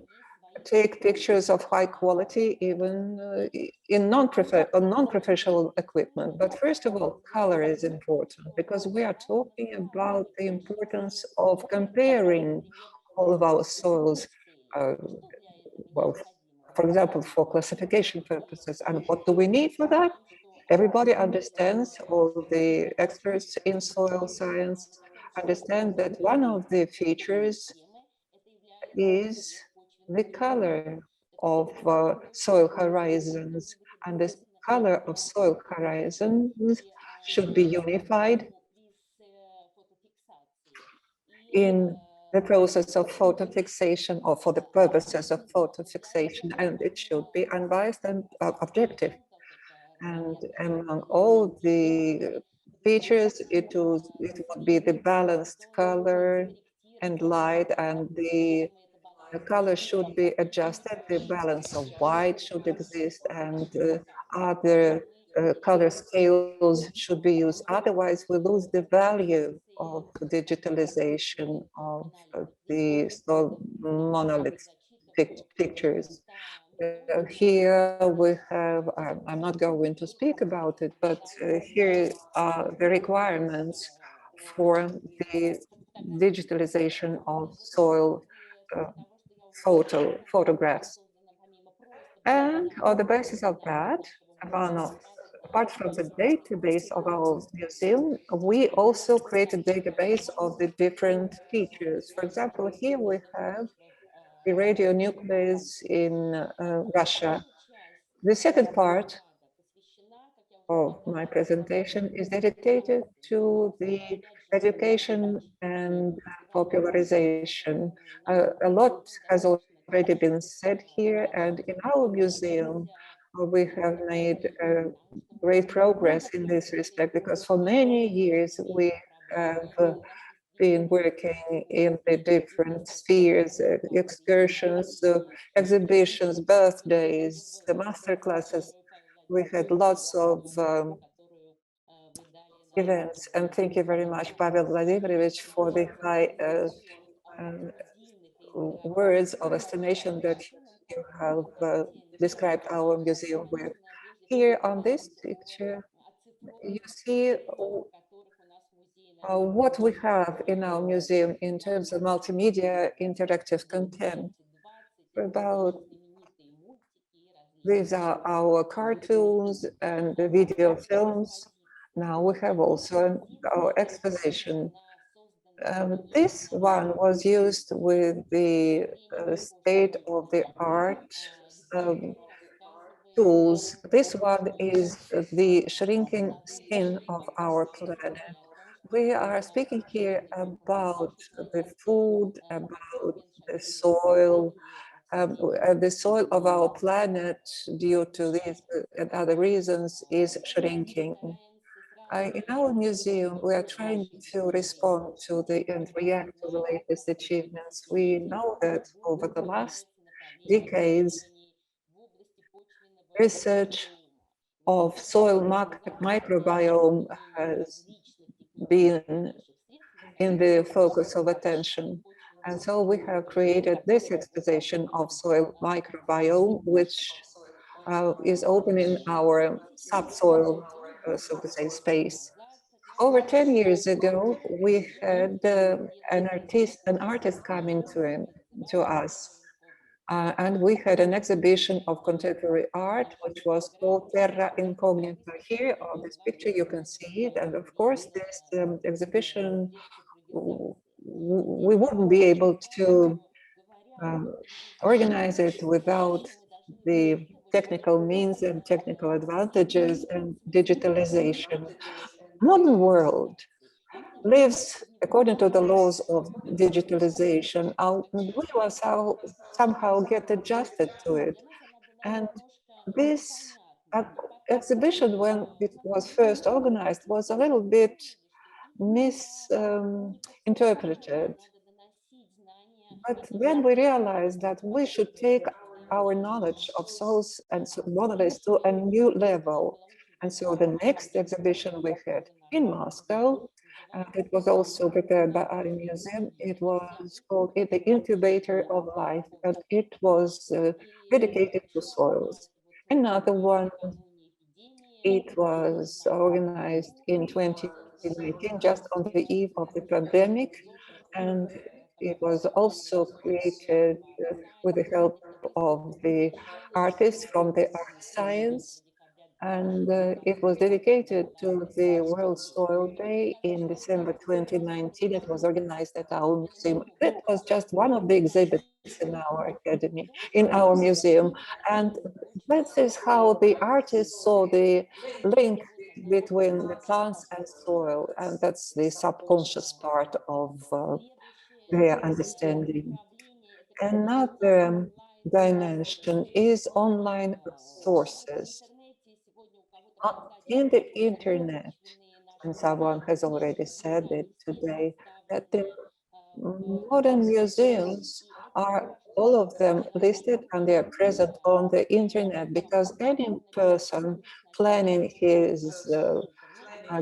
take pictures of high quality, even in non-professional equipment. But first of all, color is important because we are talking about the importance of comparing all of our soils, well, for example, for classification purposes. And what do we need for that? Everybody understands, all the experts in soil science understand that one of the features is the color of soil horizons, and this color of soil horizons should be unified in the process of photo fixation or for the purposes of photo fixation, and it should be unbiased and objective. And among all the features, it would be the balanced color and light, and the color should be adjusted, the balance of white should exist, and other color scales should be used. Otherwise, we lose the value of digitalization of the monolith pictures. Here we have, I'm not going to speak about it, but here are the requirements for the digitalization of soil photographs. And on the basis of that, apart from the database of our museum, we also create a database of the different features. For example, here we have the radionucleus in Russia. The second part of my presentation is dedicated to the education and popularization. A lot has already been said here, and in our museum, we have made great progress in this respect, because for many years we have been working in the different spheres, excursions, exhibitions, birthdays, the master classes. We had lots of events, and thank you very much, Pavel Vladimirovich, for the high words of estimation that you have described our museum with. Here on this picture, you see what we have in our museum in terms of multimedia interactive content. These are our cartoons and the video films. Now we have also our exposition. This one was used with the state-of-the-art tools. This one is the shrinking skin of our planet. We are speaking here about the food, about the soil of our planet, due to these and other reasons, is shrinking. In our museum, we are trying to respond to and react to the latest achievements. We know that over the last decades, research of soil microbiome has been in the focus of attention. And so we have created this exposition of soil microbiome, which is opening our subsoil, so to say, space. Over 10 years ago, we had an artist coming to us. And we had an exhibition of contemporary art, which was called Terra Incognita. Here on this picture, you can see it. And of course, this exhibition, we wouldn't be able to organize it without the technical means and technical advantages and digitalization. Modern world lives according to the laws of digitalization. We must somehow get adjusted to it. And this exhibition, when it was first organized, was a little bit misinterpreted. But then we realized that we should take our knowledge of soils and modernised to a new level. And so the next exhibition we had in Moscow, it was also prepared by our museum. It was called The Incubator of Life, and it was dedicated to soils. Another one, it was organized in 2019, just on the eve of the pandemic, and it was also created with the help of the artists from the art science. And it was dedicated to the World Soil Day in December 2019. It was organized at our museum. It was just one of the exhibits in our academy, in our museum. And this is how the artists saw the link between the plants and soil. And that's the subconscious part of their understanding. Another dimension is online sources. In the internet, and someone has already said it today, that the modern museums are all of them listed and they are present on the internet, because any person planning his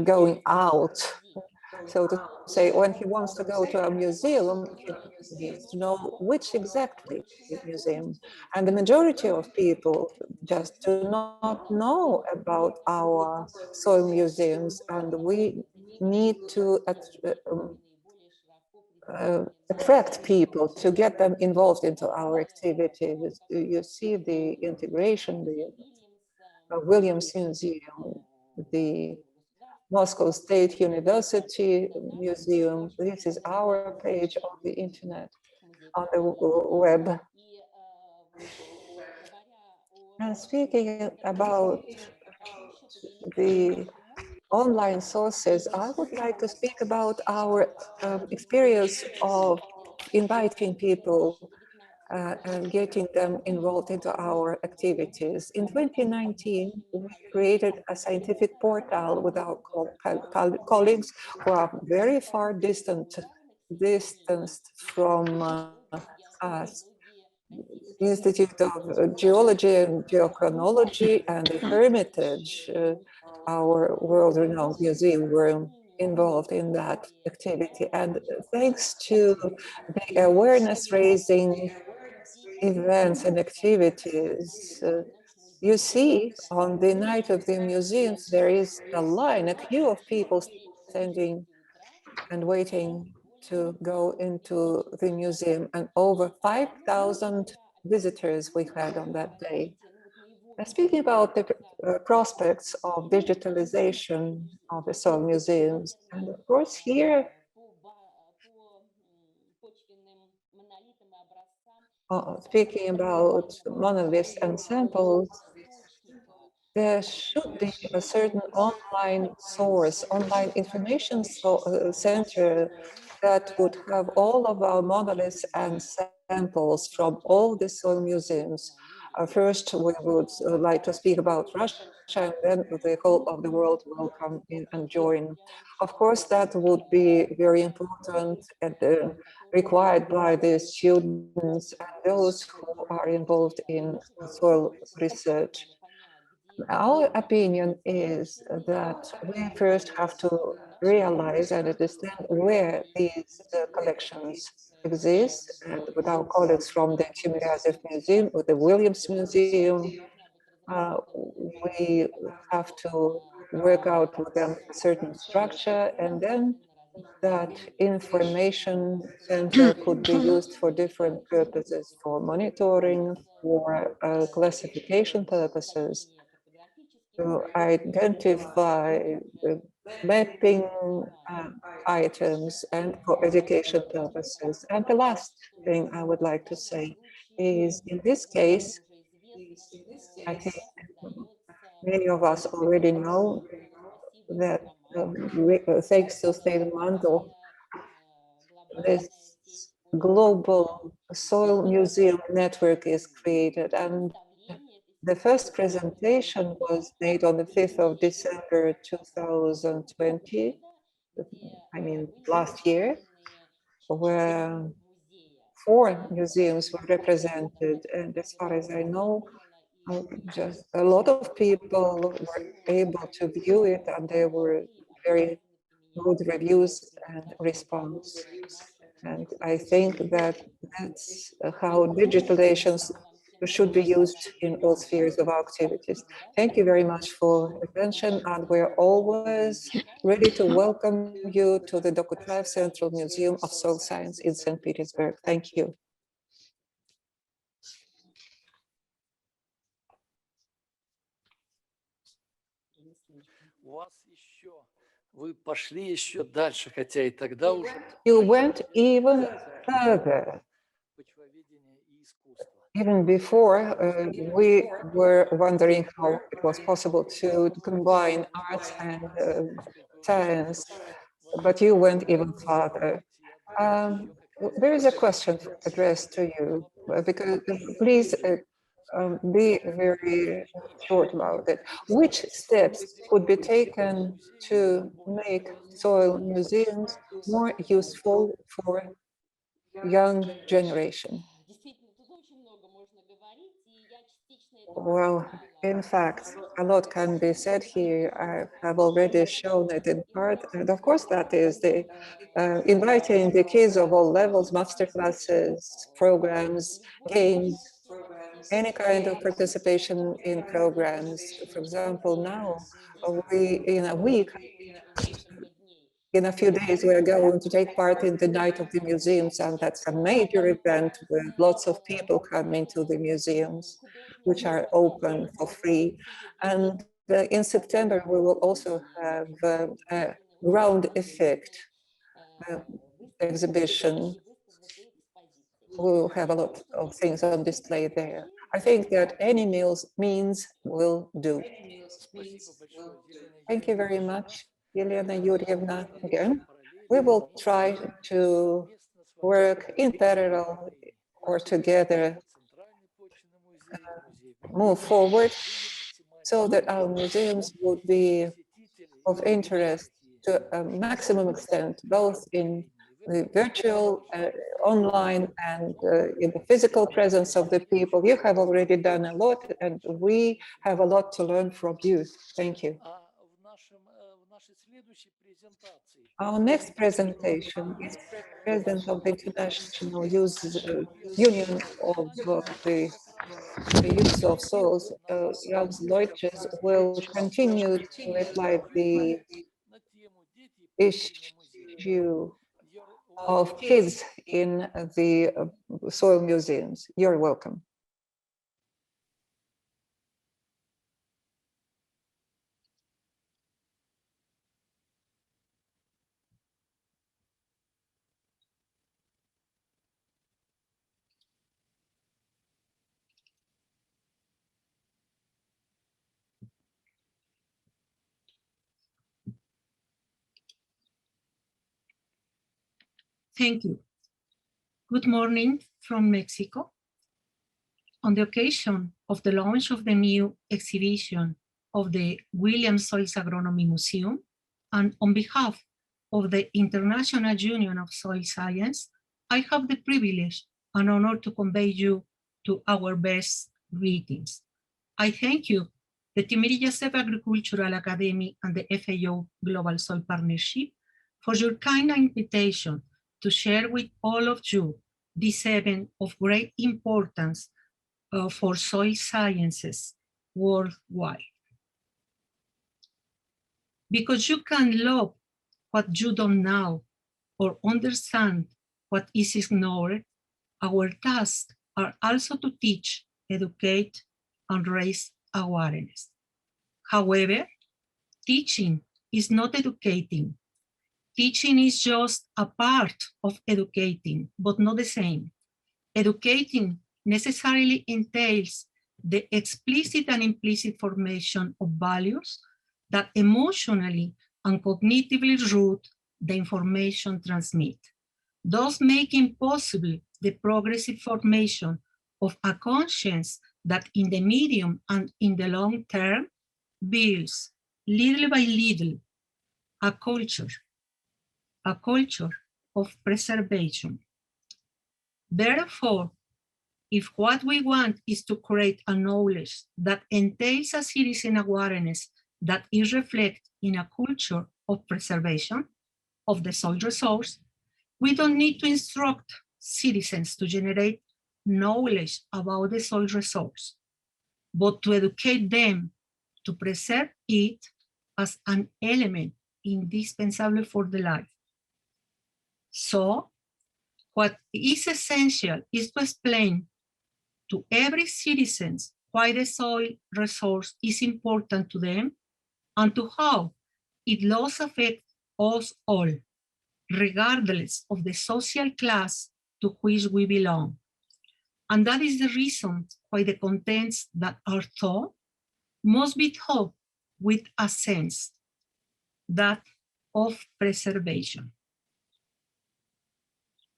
going out, so to say, when he wants to go to a museum, he needs to know which exactly museum. And the majority of people just do not know about our soil museums, and we need to attract people to get them involved into our activities. You see the integration, the Williams Museum, the Moscow State University Museum. This is our page on the internet, on the web. And speaking about the online sources, I would like to speak about our experience of inviting people and getting them involved into our activities. In 2019, we created a scientific portal with our colleagues who are very far distanced from us. Institute of Geology and Geochronology and the Hermitage, our world-renowned museum, were involved in that activity. And thanks to the awareness-raising events and activities, you see on the night of the museums, there is a line, a queue of people standing and waiting to go into the museum, and over 5,000 visitors we had on that day. Speaking about the prospects of digitalization of the soil museums, and of course here, speaking about monoliths and samples, there should be a certain online source, online information center that would have all of our monoliths and samples from all the soil museums. First, we would like to speak about Russia, and then the whole of the world will come in and join. Of course, that would be very important and required by the students and those who are involved in soil research. Our opinion is that we first have to realize and understand where these collections exist. And with our colleagues from the Timiryazev Museum or the Williams Museum, we have to work out with them a certain structure, and then that information center could be used for different purposes, for monitoring, for classification purposes, to identify mapping items and for education purposes. And the last thing I would like to say is, in this case, I think many of us already know that thanks to State Mandel, this global soil museum network is created, and the first presentation was made on the 5th of December 2020, I mean last year, where 4 museums were represented, and as far as I know, just a lot of people were able to view it, and there were very good reviews and response. And I think that that's how digitalization should be used in all spheres of our activities. Thank you very much for attention, and we're always ready to welcome you to the Dokutraev Central Museum of Soil Science in St. Petersburg. Thank you. You went even further. Even before, we were wondering how it was possible to combine arts and science, but you went even farther. There is a question addressed to you, because please be very short about it. Which steps could be taken to make soil museums more useful for young generation? Well, in fact, a lot can be said here. I have already shown it in part, and of course that is the inviting the kids of all levels, master classes, programs, games, any kind of participation in programs. For example, now in a week, in a few days, we are going to take part in the Night of the Museums, and that's a major event with lots of people coming to the museums, which are open for free. And in September, we will also have a ground effect exhibition. We'll have a lot of things on display there. I think that any means will do. Thank you very much, Elena Yurievna, again. We will try to work in parallel or together move forward so that our museums would be of interest to a maximum extent, both in the virtual, online, and in the physical presence of the people. You have already done a lot, and we have a lot to learn from you. Thank you. Our next presentation is President of the International Union of the Use of Soils, Ralph Leutges, will continue to highlight the issue of kids in the soil museums. You're welcome. Thank you. Good morning from Mexico. On the occasion of the launch of the new exhibition of the Williams Soil-Agronomic Museum, and on behalf of the International Union of Soil Science, I have the privilege and honor to convey you to our best greetings. I thank you, the Timiryazev Agricultural Academy and the FAO Global Soil Partnership, for your kind invitation to share with all of you this event of great importance for soil sciences worldwide. Because you can love what you don't know or understand what is ignored, our tasks are also to teach, educate, and raise awareness. However, teaching is not educating. Teaching is just a part of educating, but not the same. Educating necessarily entails the explicit and implicit formation of values that emotionally and cognitively root the information transmit, thus making possible the progressive formation of a conscience that in the medium and in the long term builds, little by little, a culture of preservation. Therefore, if what we want is to create a knowledge that entails a citizen awareness that is reflected in a culture of preservation of the soil resource, we don't need to instruct citizens to generate knowledge about the soil resource, but to educate them to preserve it as an element indispensable for the life. So, what is essential is to explain to every citizen why the soil resource is important to them and to how its loss affects us all, regardless of the social class to which we belong. And that is the reason why the contents that are taught must be taught with a sense, that of preservation.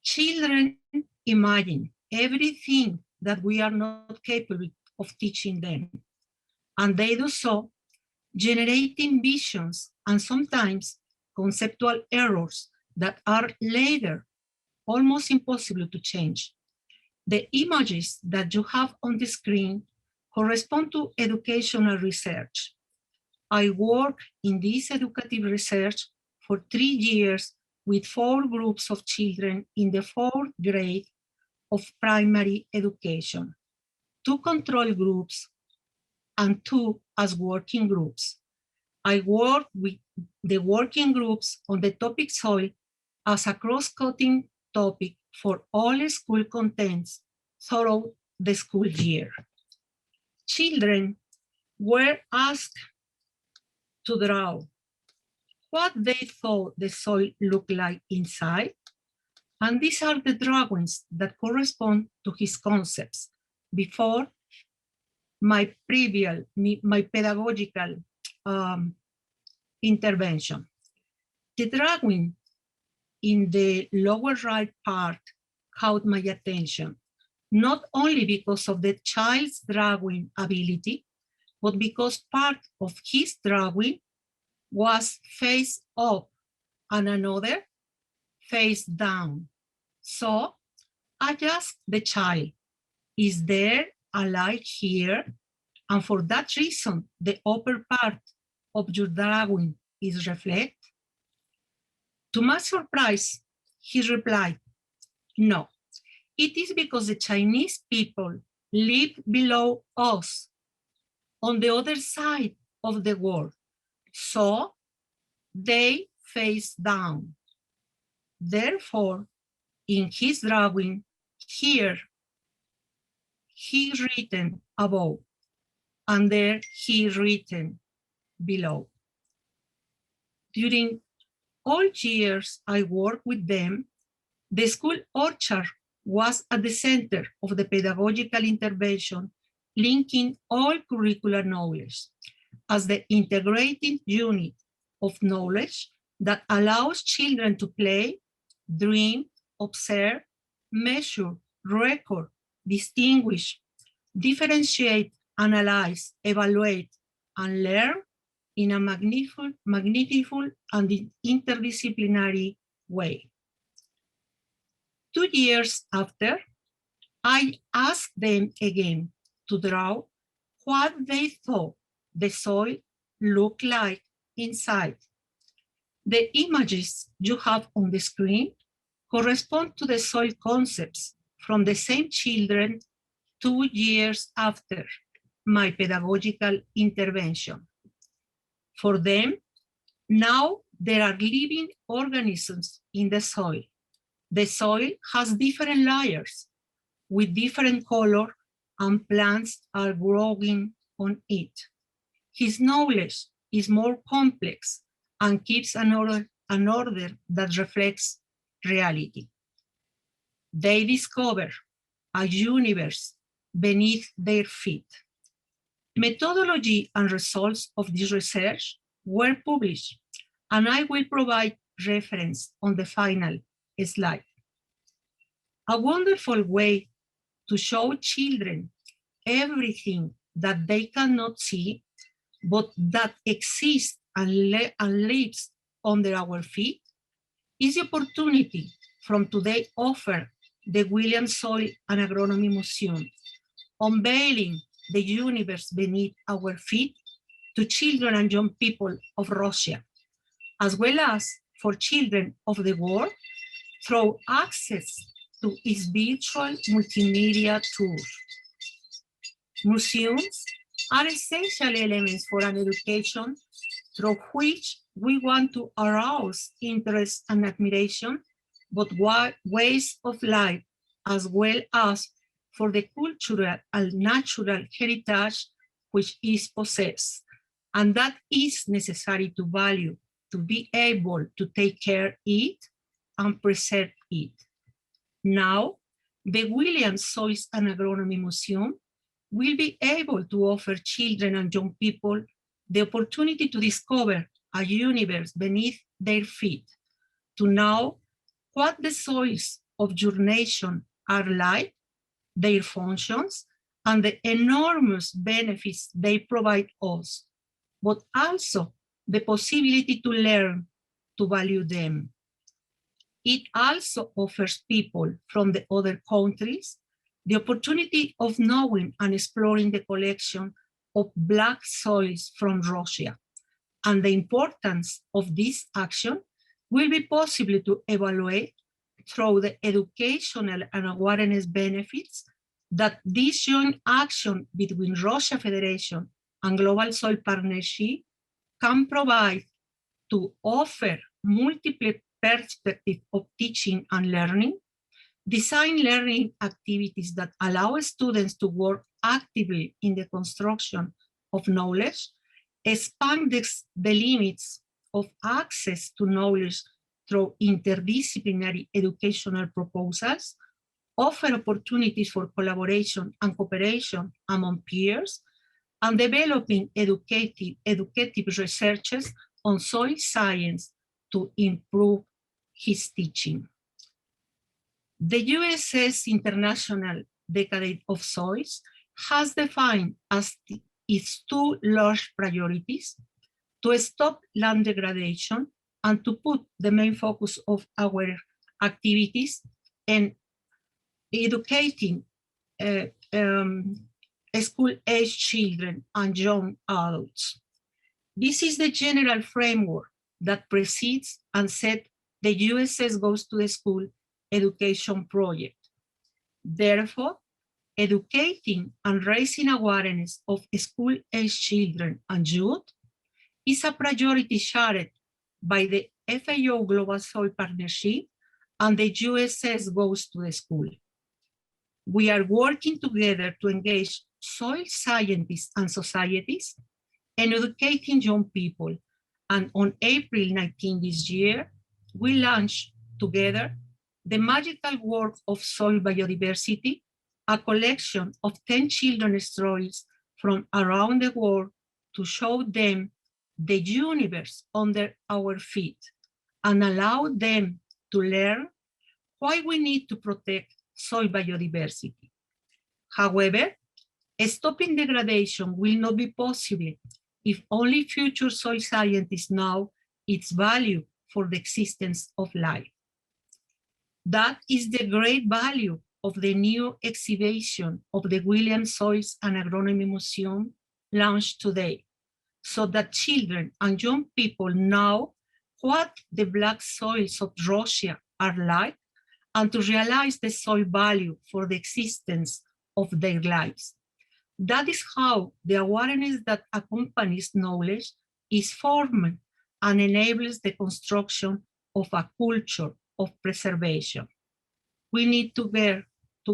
Children imagine everything that we are not capable of teaching them, and they do so, generating visions and sometimes conceptual errors that are later almost impossible to change. The images that you have on the screen correspond to educational research. I work in this educative research for 3 years with 4 groups of children in the 4th grade of primary education, 2 control groups and 2 as working groups. I work with the working groups on the topic soil as a cross-cutting topic for all school contents throughout the school year. Children were asked to draw what they thought the soil looked like inside, and these are the drawings that correspond to his concepts before my pedagogical intervention. The drawing in the lower right part caught my attention not only because of the child's drawing ability, but because part of his drawing was face up and another face down. So I asked the child, is there a light here? And for that reason, the upper part of your drawing is reflected? To my surprise, he replied, no, it is because the Chinese people live below us on the other side of the world, so they face down. Therefore, in his drawing, here, he written above, and there he written below. During all years I worked with them, the school orchard was at the center of the pedagogical intervention, linking all curricular knowledge as the integrated unit of knowledge that allows children to play, dream, observe, measure, record, distinguish, differentiate, analyze, evaluate, and learn in a magnificent and interdisciplinary way. 2 years after, I asked them again to draw what they thought the soil looked like inside. The images you have on the screen correspond to the soil concepts from the same children 2 years after my pedagogical intervention. For them, now there are living organisms in the soil. The soil has different layers with different color, and plants are growing on it. His knowledge is more complex and keeps an order that reflects reality. They discover a universe beneath their feet. Methodology and results of this research were published, and I will provide reference on the final slide. A wonderful way to show children everything that they cannot see, but that exists and lives under our feet, is the opportunity from today offered the Williams Soil-Agronomic Museum, unveiling the universe beneath our feet to children and young people of Russia, as well as for children of the world through access to its virtual multimedia tours. Museums are essential elements for an education through which we want to arouse interest and admiration, but ways of life, as well as for the cultural and natural heritage which is possessed, and that is necessary to value, to be able to take care of it and preserve it. Now, the Williams Soil-Agronomic Museum will be able to offer children and young people the opportunity to discover a universe beneath their feet, to know what the soils of your nation are like, their functions, and the enormous benefits they provide us, but also the possibility to learn to value them. It also offers people from the other countries the opportunity of knowing and exploring the collection of black soils from Russia, and the importance of this action will be possible to evaluate through the educational and awareness benefits that this joint action between Russia Federation and Global Soil Partnership can provide to offer multiple perspectives of teaching and learning, design learning activities that allow students to work actively in the construction of knowledge, expand the limits of access to knowledge through interdisciplinary educational proposals, offer opportunities for collaboration and cooperation among peers, and developing educative researches on soil science to improve his teaching. The USS International decade of soils has defined as its two large priorities: to stop land degradation and to put the main focus of our activities in educating school-age children and young adults. This is the general framework that precedes and set the USS Goes to the School education project. Therefore, educating and raising awareness of school-age children and youth is a priority shared by the FAO Global Soil Partnership and the USS Goes to the School. We are working together to engage soil scientists and societies and educating young people. And on April 19 this year, we launched together The Magical Work of Soil Biodiversity, a collection of 10 children's stories from around the world to show them the universe under our feet and allow them to learn why we need to protect soil biodiversity. However, stopping degradation will not be possible if only future soil scientists know its value for the existence of life. That is the great value of the new exhibition of the Williams Soil-Agronomic Museum launched today, so that children and young people know what the black soils of Russia are like and to realize the soil value for the existence of their lives. That is how the awareness that accompanies knowledge is formed and enables the construction of a culture of preservation. We need to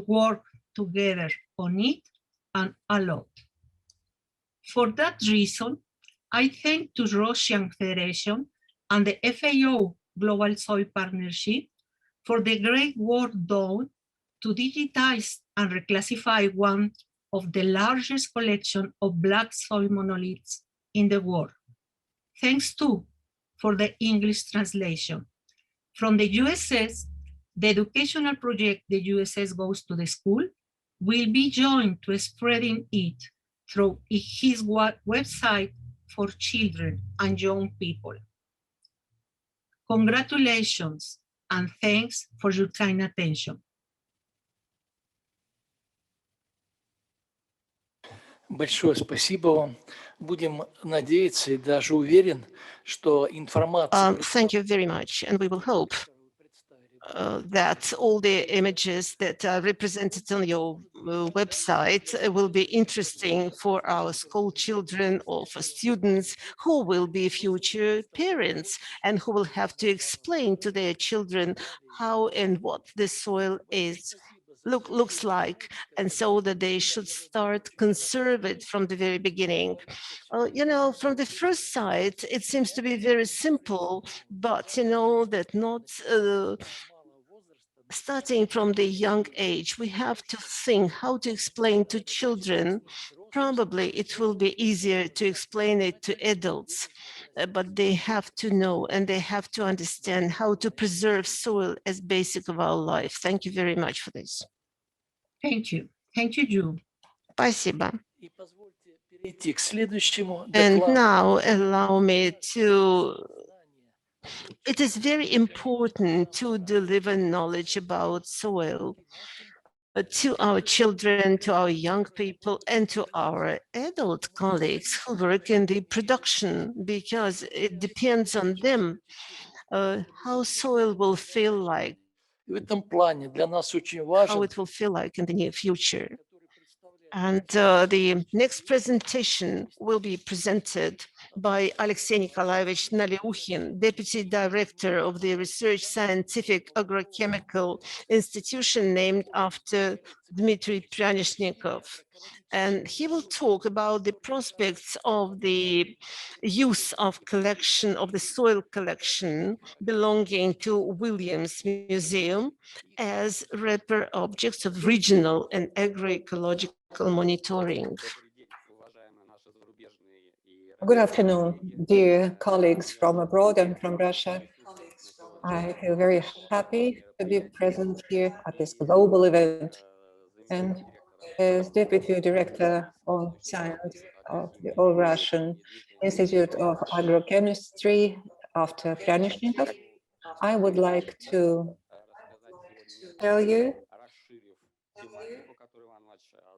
work together on it and a lot. For that reason, I thank the Russian Federation and the FAO Global Soil Partnership for the great work done to digitize and reclassify one of the largest collection of black soil monoliths in the world. Thanks too for the English translation. From the USS, the educational project The USS Goes to the School will be joined to spreading it through his website for children and young people. Congratulations and thanks for your kind attention. Большое спасибо вам. Будем надеяться и даже уверен, что информация... Thank you very much, and we will hope that all the images that are represented on your website will be interesting for our school children or for students who will be future parents and who will have to explain to their children how and what the soil looks like, and so that they should start conserve it from the very beginning. You know, from the first sight, it seems to be very simple, but you know that not starting from the young age, we have to think how to explain to children. Probably it will be easier to explain it to adults, but they have to know and they have to understand how to preserve soil as basic of our life. Thank you very much for this. Thank you. Thank you, Jude. Спасибо. Перейти к следующему And докладу. now allow me to, it is very important to deliver knowledge about soil to our children, to our young people, and to our adult colleagues who work in the production, because it depends on them how soil will feel like, В этом плане для нас очень how важен it will feel like in the near future. And the next presentation will be presented by Alexey Nikolaevich Nalyukhin, Deputy Director of the Research Scientific Agrochemical Institution named after Dmitry Pryanyshnikov. And he will talk about the prospects of the use of collection of the soil collection belonging to Williams Museum as repair objects of regional and agroecological monitoring. Good afternoon, dear colleagues from abroad and from Russia. I feel very happy to be present here at this global event. and as Deputy Director of Science of the All-Russian Institute of Agrochemistry after Pryadnishnikov, I would like to tell you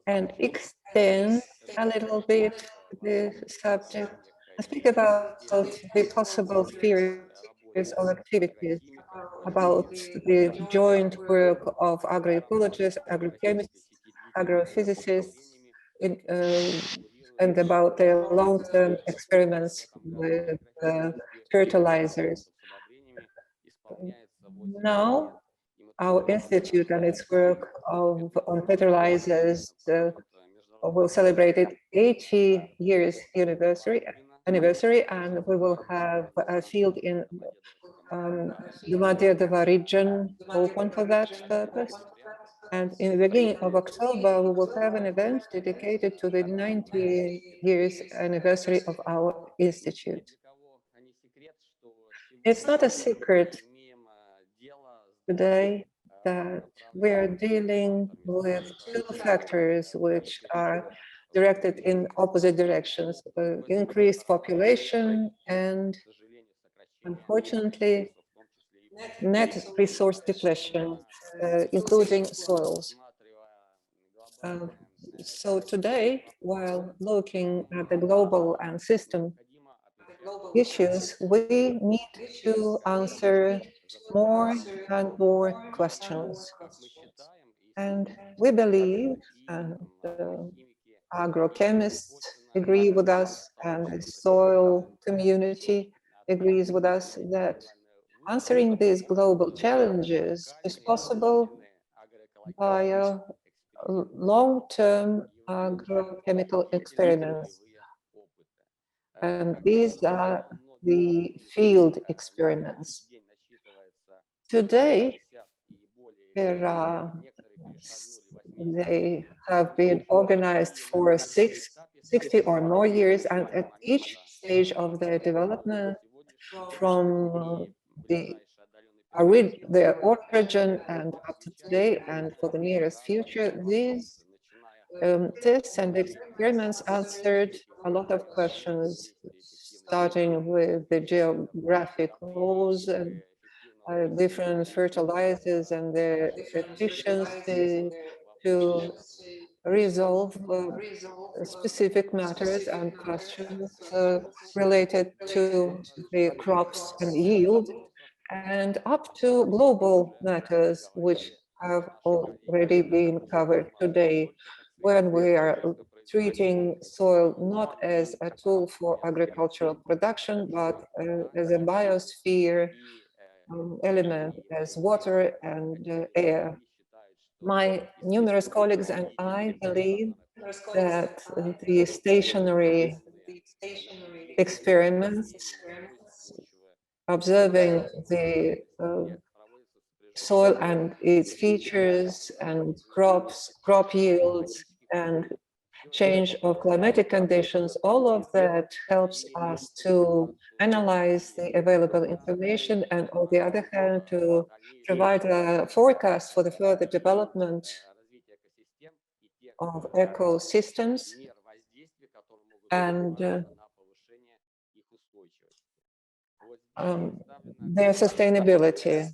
and extend a little bit the subject and speak about the possible spheres of activities, about the joint work of agroecologists, agrochemists, agrophysicists, and about their long-term experiments with fertilizers. Now, our institute and its work on fertilizers will celebrate its 80 years anniversary, and we will have a field in the Vladimir region open for that purpose. And in the beginning of October, we will have an event dedicated to the 90 years anniversary of our institute. It's not a secret today that we are dealing with two factors which are directed in opposite directions, increased population and, unfortunately, net resource depletion, including soils. So today, while looking at the global and system issues, we need to answer more and more questions. And we believe, and agrochemists agree with us, and the soil community agrees with us, that answering these global challenges is possible via long-term agrochemical experiments. And these are the field experiments. Today, they have been organized for 60 or more years, and at each stage of their development, from the origin and up to today and for the nearest future, these tests and experiments answered a lot of questions, starting with the geographic laws and different fertilizers and their efficiency to resolve specific matters and questions related to the crops and yield, and up to global matters which have already been covered today, when we are treating soil not as a tool for agricultural production, but as a biosphere element, as water and air. My numerous colleagues and I believe that the stationary experiments observing the soil and its features and crop yields and change of climatic conditions, all of that helps us to analyze the available information, and on the other hand, to provide a forecast for the further development of ecosystems and their sustainability.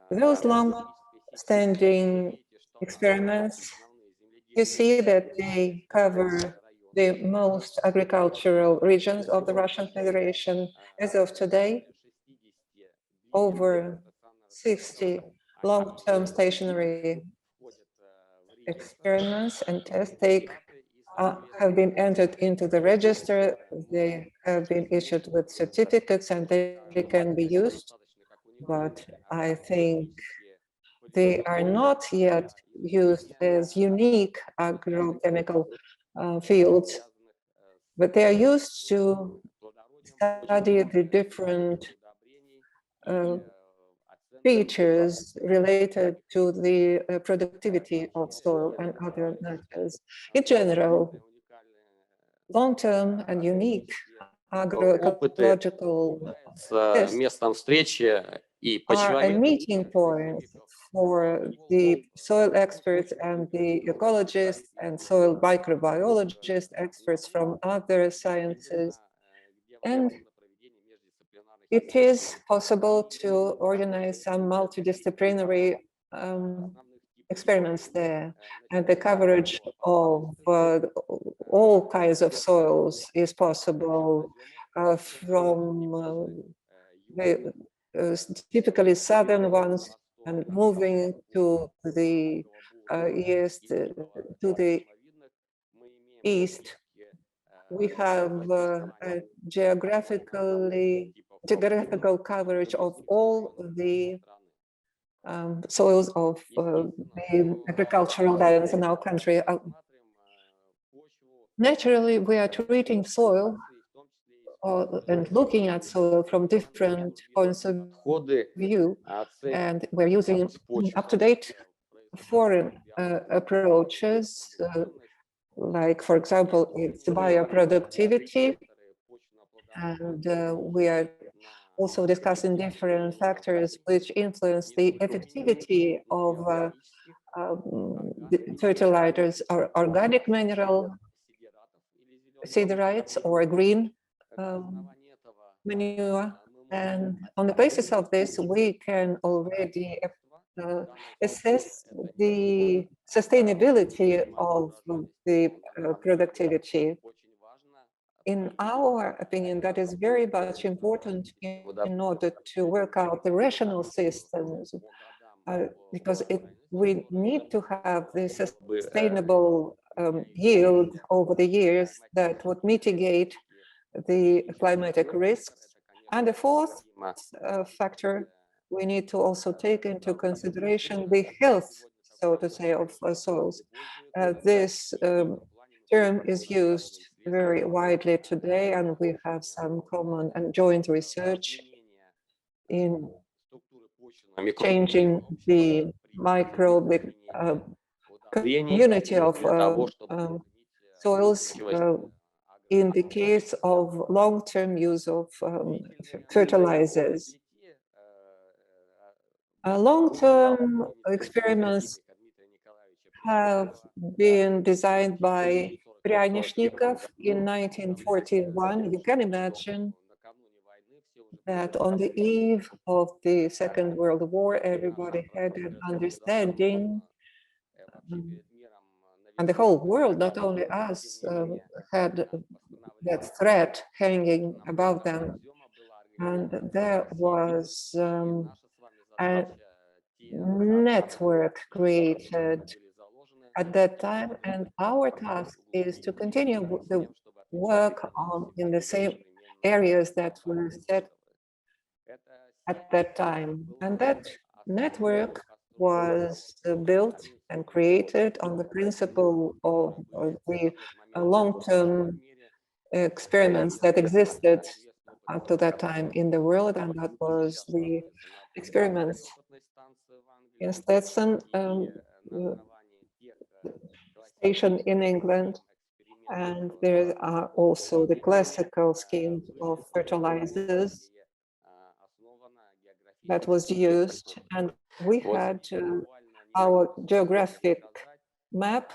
Those long-standing experiments, you see that they cover the most agricultural regions of the Russian Federation. As of today, over 60 long-term stationary experiments and tests have been entered into the register. They have been issued with certificates and they can be used, but I think they are not yet used as unique agrochemical fields, but they are used to study the different features related to the productivity of soil and other matters. In general, long-term and unique agroecological tests are a meeting point for the soil experts and the ecologists and soil microbiologists, experts from other sciences. And it is possible to organize some multidisciplinary experiments there, and the coverage of all kinds of soils is possible from the typically southern ones and moving to the east. We have a geographical coverage of all the soils of the agricultural lands in our country. Naturally, we are treating soil and looking at soil from different points of view, and we're using up-to-date foreign approaches, like, for example, it's bioproductivity, and we are also discussing different factors which influence the effectivity of the fertilizers, or organic mineral siderites or green manure. And on the basis of this, we can already assess the sustainability of the productivity. In our opinion, that is very much important in order to work out the rational systems, because we need to have this sustainable yield over the years that would mitigate the climatic risks. And the fourth factor, we need to also take into consideration the health, so to say, of soils. This term is used very widely today, and we have some common and joint research in changing the microbial community of soils in the case of long-term use of fertilizers. Long-term experiments have been designed by Pryanishnikov in 1941. You can imagine that on the eve of the Second World War, everybody had an understanding, and the whole world, not only us, had that threat hanging above them. And there was a network created at that time, and our task is to continue the work in the same areas that were set at that time. And that network was built and created on the principle of the long-term experiments that existed up to that time in the world, and that was the experiments in Stetson station in England, and there are also the classical schemes of fertilizers that was used, and we had our geographic map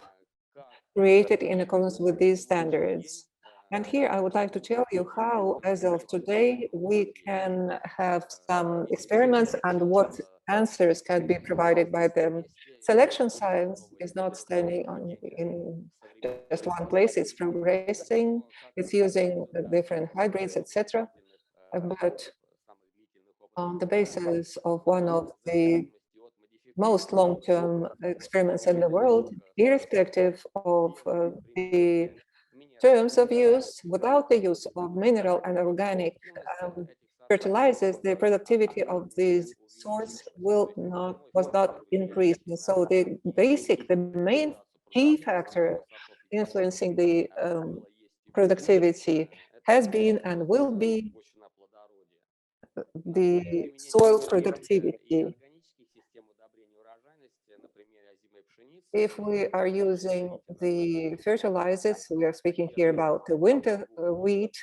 created in accordance with these standards. And here I would like to tell you how, as of today, we can have some experiments and what answers can be provided by them. Selection science is not standing in just one place, it's progressing, it's using different hybrids, etc. But on the basis of one of the most long-term experiments in the world, irrespective of the terms of use, without the use of mineral and organic fertilizers, the productivity of these soils was not increased. And so the main key factor influencing the productivity has been and will be the soil productivity. If we are using the fertilizers, we are speaking here about the winter wheat,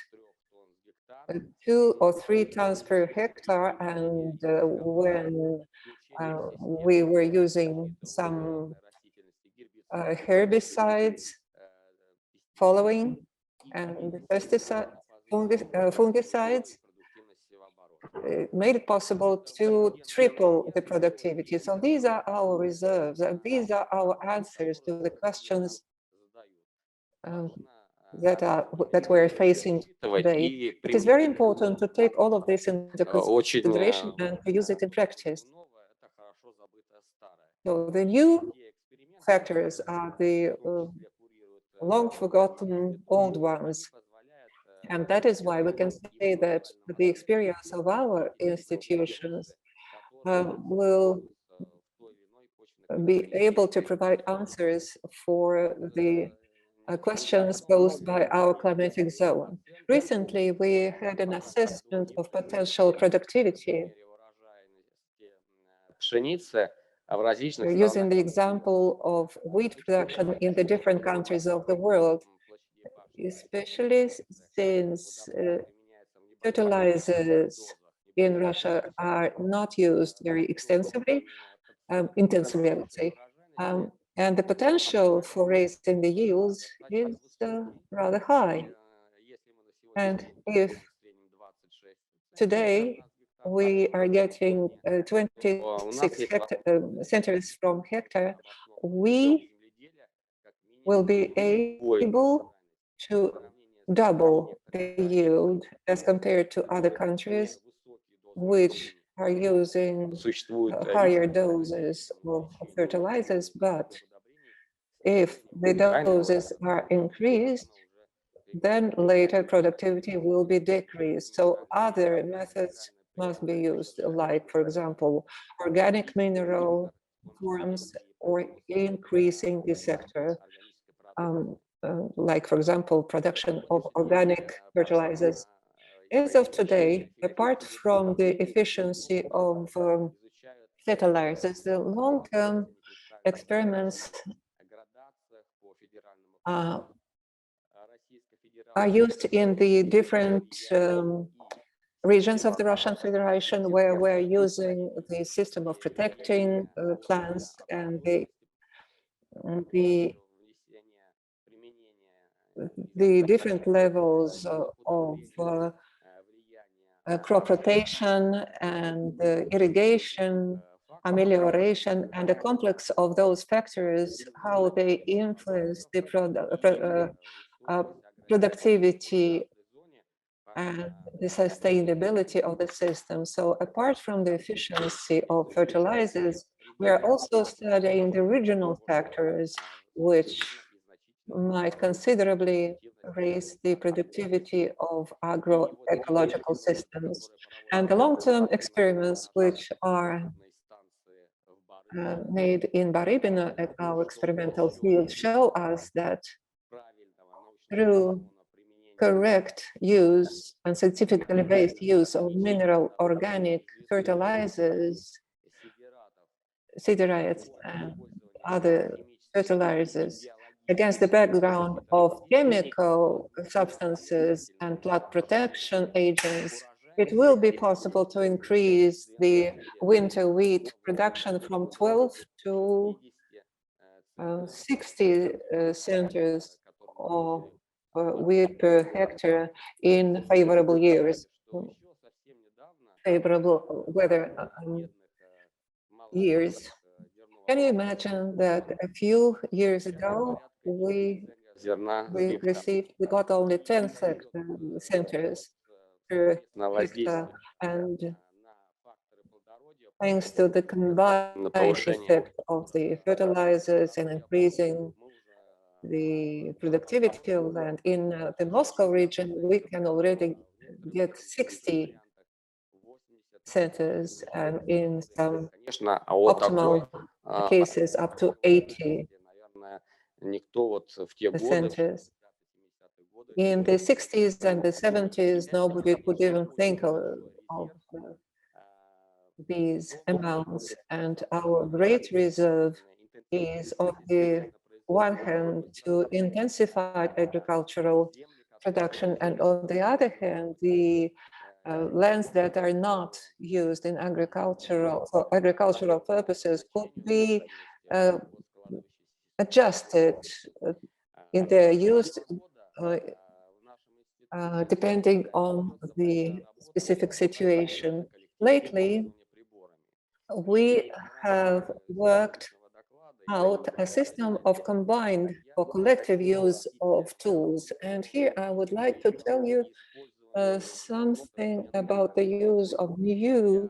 2 or 3 tons per hectare, and when we were using some herbicides following and pesticide, fungicides. It made it possible to triple the productivity. So these are our reserves, and these are our answers to the questions that we're facing today. It is very important to take all of this into consideration and to use it in practice. So the new factors are the long forgotten old ones. And that is why we can say that the experience of our institutions will be able to provide answers for the questions posed by our climatic zone. Recently, we had an assessment of potential productivity using the example of wheat production in the different countries of the world, especially since fertilizers in Russia are not used very extensively, intensively, I would say. And the potential for raising the yields is rather high. And if today we are getting 26 centers from hectare, we will be able to double the yield as compared to other countries which are using higher doses of fertilizers. But if the doses are increased, then later productivity will be decreased. So other methods must be used, like, for example, organic mineral forms or increasing the sector, like, for example, production of organic fertilizers. As of today, apart from the efficiency of fertilizers, the long-term experiments are used in the different regions of the Russian Federation, where we're using the system of protecting plants and the different levels of crop rotation and irrigation, amelioration, and the complex of those factors, how they influence the productivity and the sustainability of the system. So apart from the efficiency of fertilizers, we are also studying the regional factors which might considerably raise the productivity of agroecological systems. And the long-term experiments which are made in Barybino at our experimental field show us that through correct use and scientifically based use of mineral organic fertilizers, siderates, and other fertilizers, against the background of chemical substances and plant protection agents, it will be possible to increase the winter wheat production from 12 to 60 centers of wheat per hectare in favorable years, favorable weather years. Can you imagine that a few years ago, we got only 10 centers per hectare, and thanks to the combined effect of the fertilizers and increasing the productivity of land in the Moscow region, we can already get 60 centers, and in some optimal cases up to 80 centers. In the 60s and the 70s, nobody could even think of these amounts, and our great reserve is, on the one hand, to intensify agricultural production, and on the other hand, the lands that are not used in for agricultural purposes could be adjusted in their use depending on the specific situation. Lately, we have worked out a system of combined or collective use of tools. And here I would like to tell you something about the use of new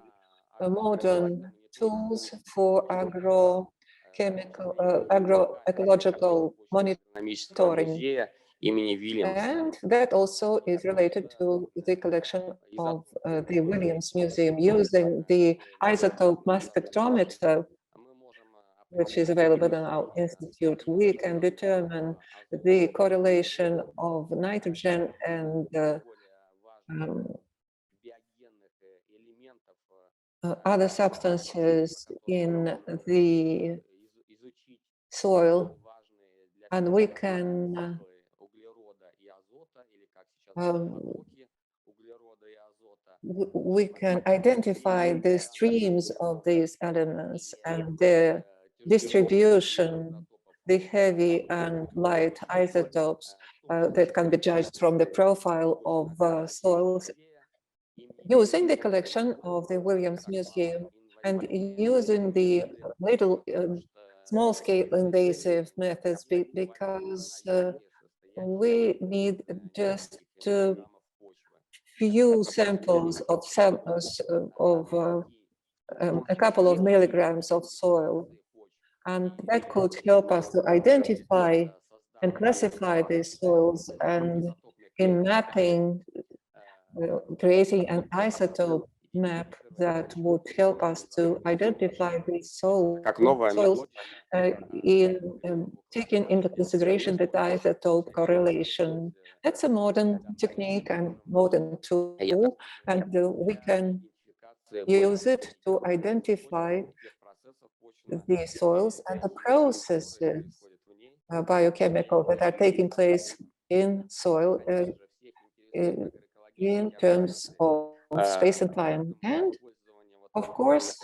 modern tools for agroecological monitoring. And that also is related to the collection of the Williams Museum using the isotope mass spectrometer, which is available in our institute. We can determine the correlation of nitrogen and other substances in the soil, and we can identify the streams of these elements and their distribution, the heavy and light isotopes that can be judged from the profile of soils using the collection of the Williams Museum and using the little small-scale invasive methods because we need just few samples of a couple of milligrams of soil, and that could help us to identify and classify these soils, and in mapping, creating an isotope map that would help us to identify these soils in taking into consideration the isotope correlation. That's a modern technique and modern tool, and we can use it to identify the soils and the processes, biochemical, that are taking place in soil in terms of space and time. And of course,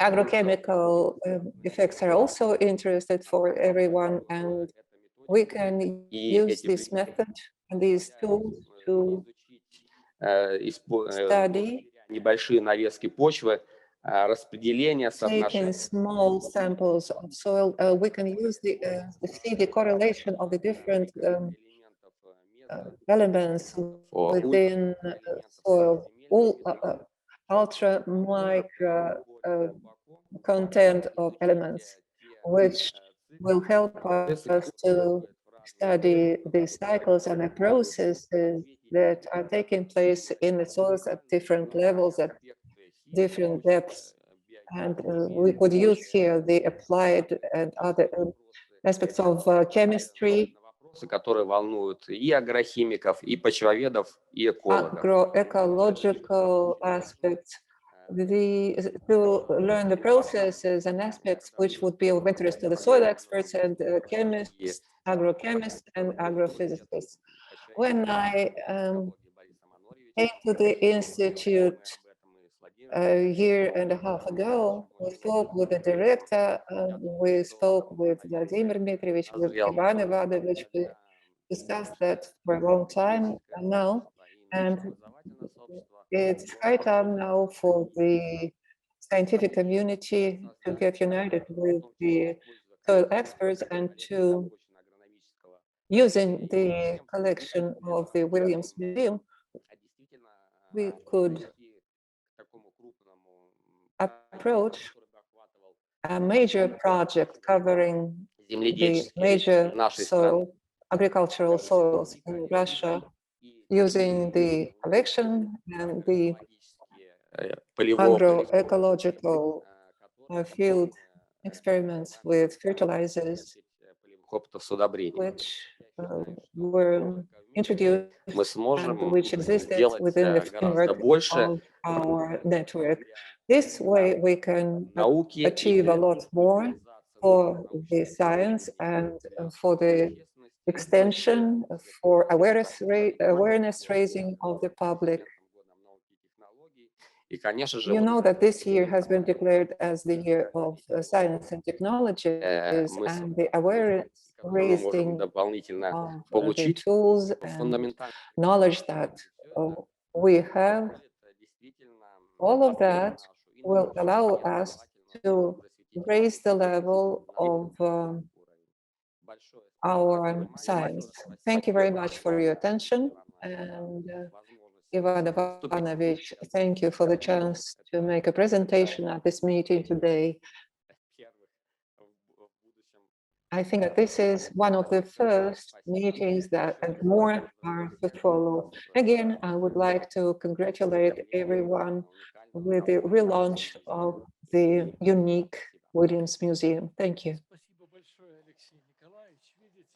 agrochemical effects are also interested for everyone, and we can use this method and these tools to study taking small samples of soil. We can use see the correlation of the different elements within soil, all ultra micro content of elements, which will help us to study the cycles and the processes that are taking place in the soils at different levels, at different depths. And we could use here the applied and other aspects of chemistry, agroecological aspects, to learn the processes and aspects which would be of interest to the soil experts and chemists, agrochemists, and agrophysicists. When I came to the institute a year and a half ago, we spoke with the director, we spoke with Vladimir Dmitrievich, with Ivan Ivanovich, we discussed that for a long time now, and it's high time now for the scientific community to get united with the soil experts and to using the collection of the Williams Museum, we could approach a major project covering the major agricultural soils in Russia, using the collection and the agroecological field experiments with fertilizers, which were introduced and which existed within the framework of our network. This way we can achieve a lot more for the science and for the extension, for awareness raising of the public You know that this year has been declared as the year of science and technologies, and the awareness raising of the tools and knowledge that we have, all of that will allow us to raise the level of our science. Thank you very much for your attention. And Ivan Ivanovich, thank you for the chance to make a presentation at this meeting today. I think that this is one of the first meetings that and more are to follow. Again, I would like to congratulate everyone with the relaunch of the unique Williams Museum. Thank you.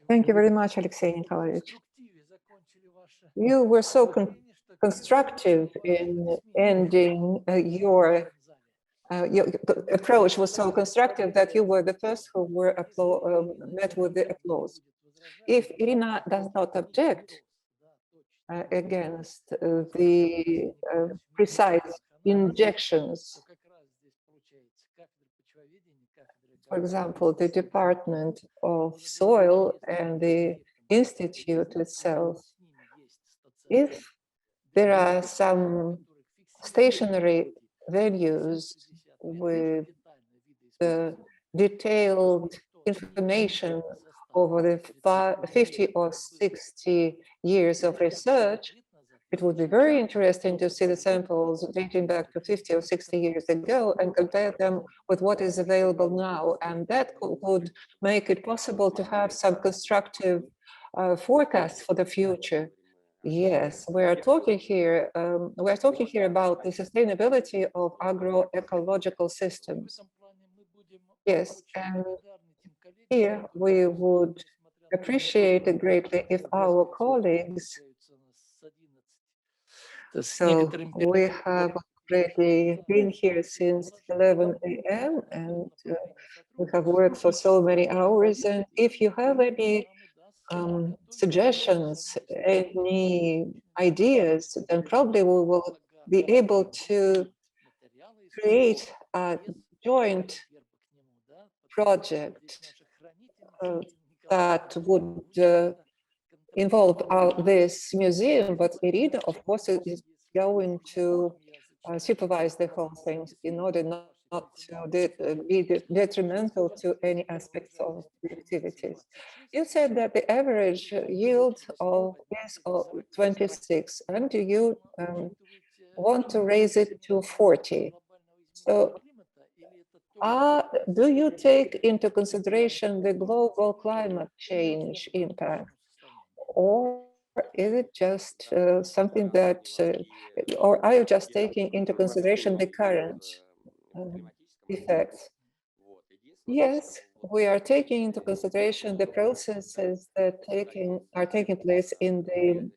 Thank you very much, Alexey Nikolaevich. You were so constructive in ending your approach was so constructive that you were the first who were met with the applause. If Irina does not object against the precise injections, for example, the Department of Soil and the Institute itself, if there are some stationary venues with the detailed information over the 50 or 60 years of research, it would be very interesting to see the samples dating back to 50 or 60 years ago and compare them with what is available now. And that would make it possible to have some constructive forecasts for the future. Yes, we're talking here about the sustainability of agroecological systems. Yes, and here we would appreciate it greatly if our colleagues, so we have already been here since 11 a.m. and we have worked for so many hours, and if you have any suggestions, any ideas, then probably we will be able to create a joint project that would involve this museum, but Irina, of course, is going to supervise the whole thing in order not to be detrimental to any aspects of the activities. You said that the average yield is 26, and you want to raise it to 40. So do you take into consideration the global climate change impact? Or is it just something that, or are you just taking into consideration the current effects? Yes, we are taking into consideration the processes that are taking place in the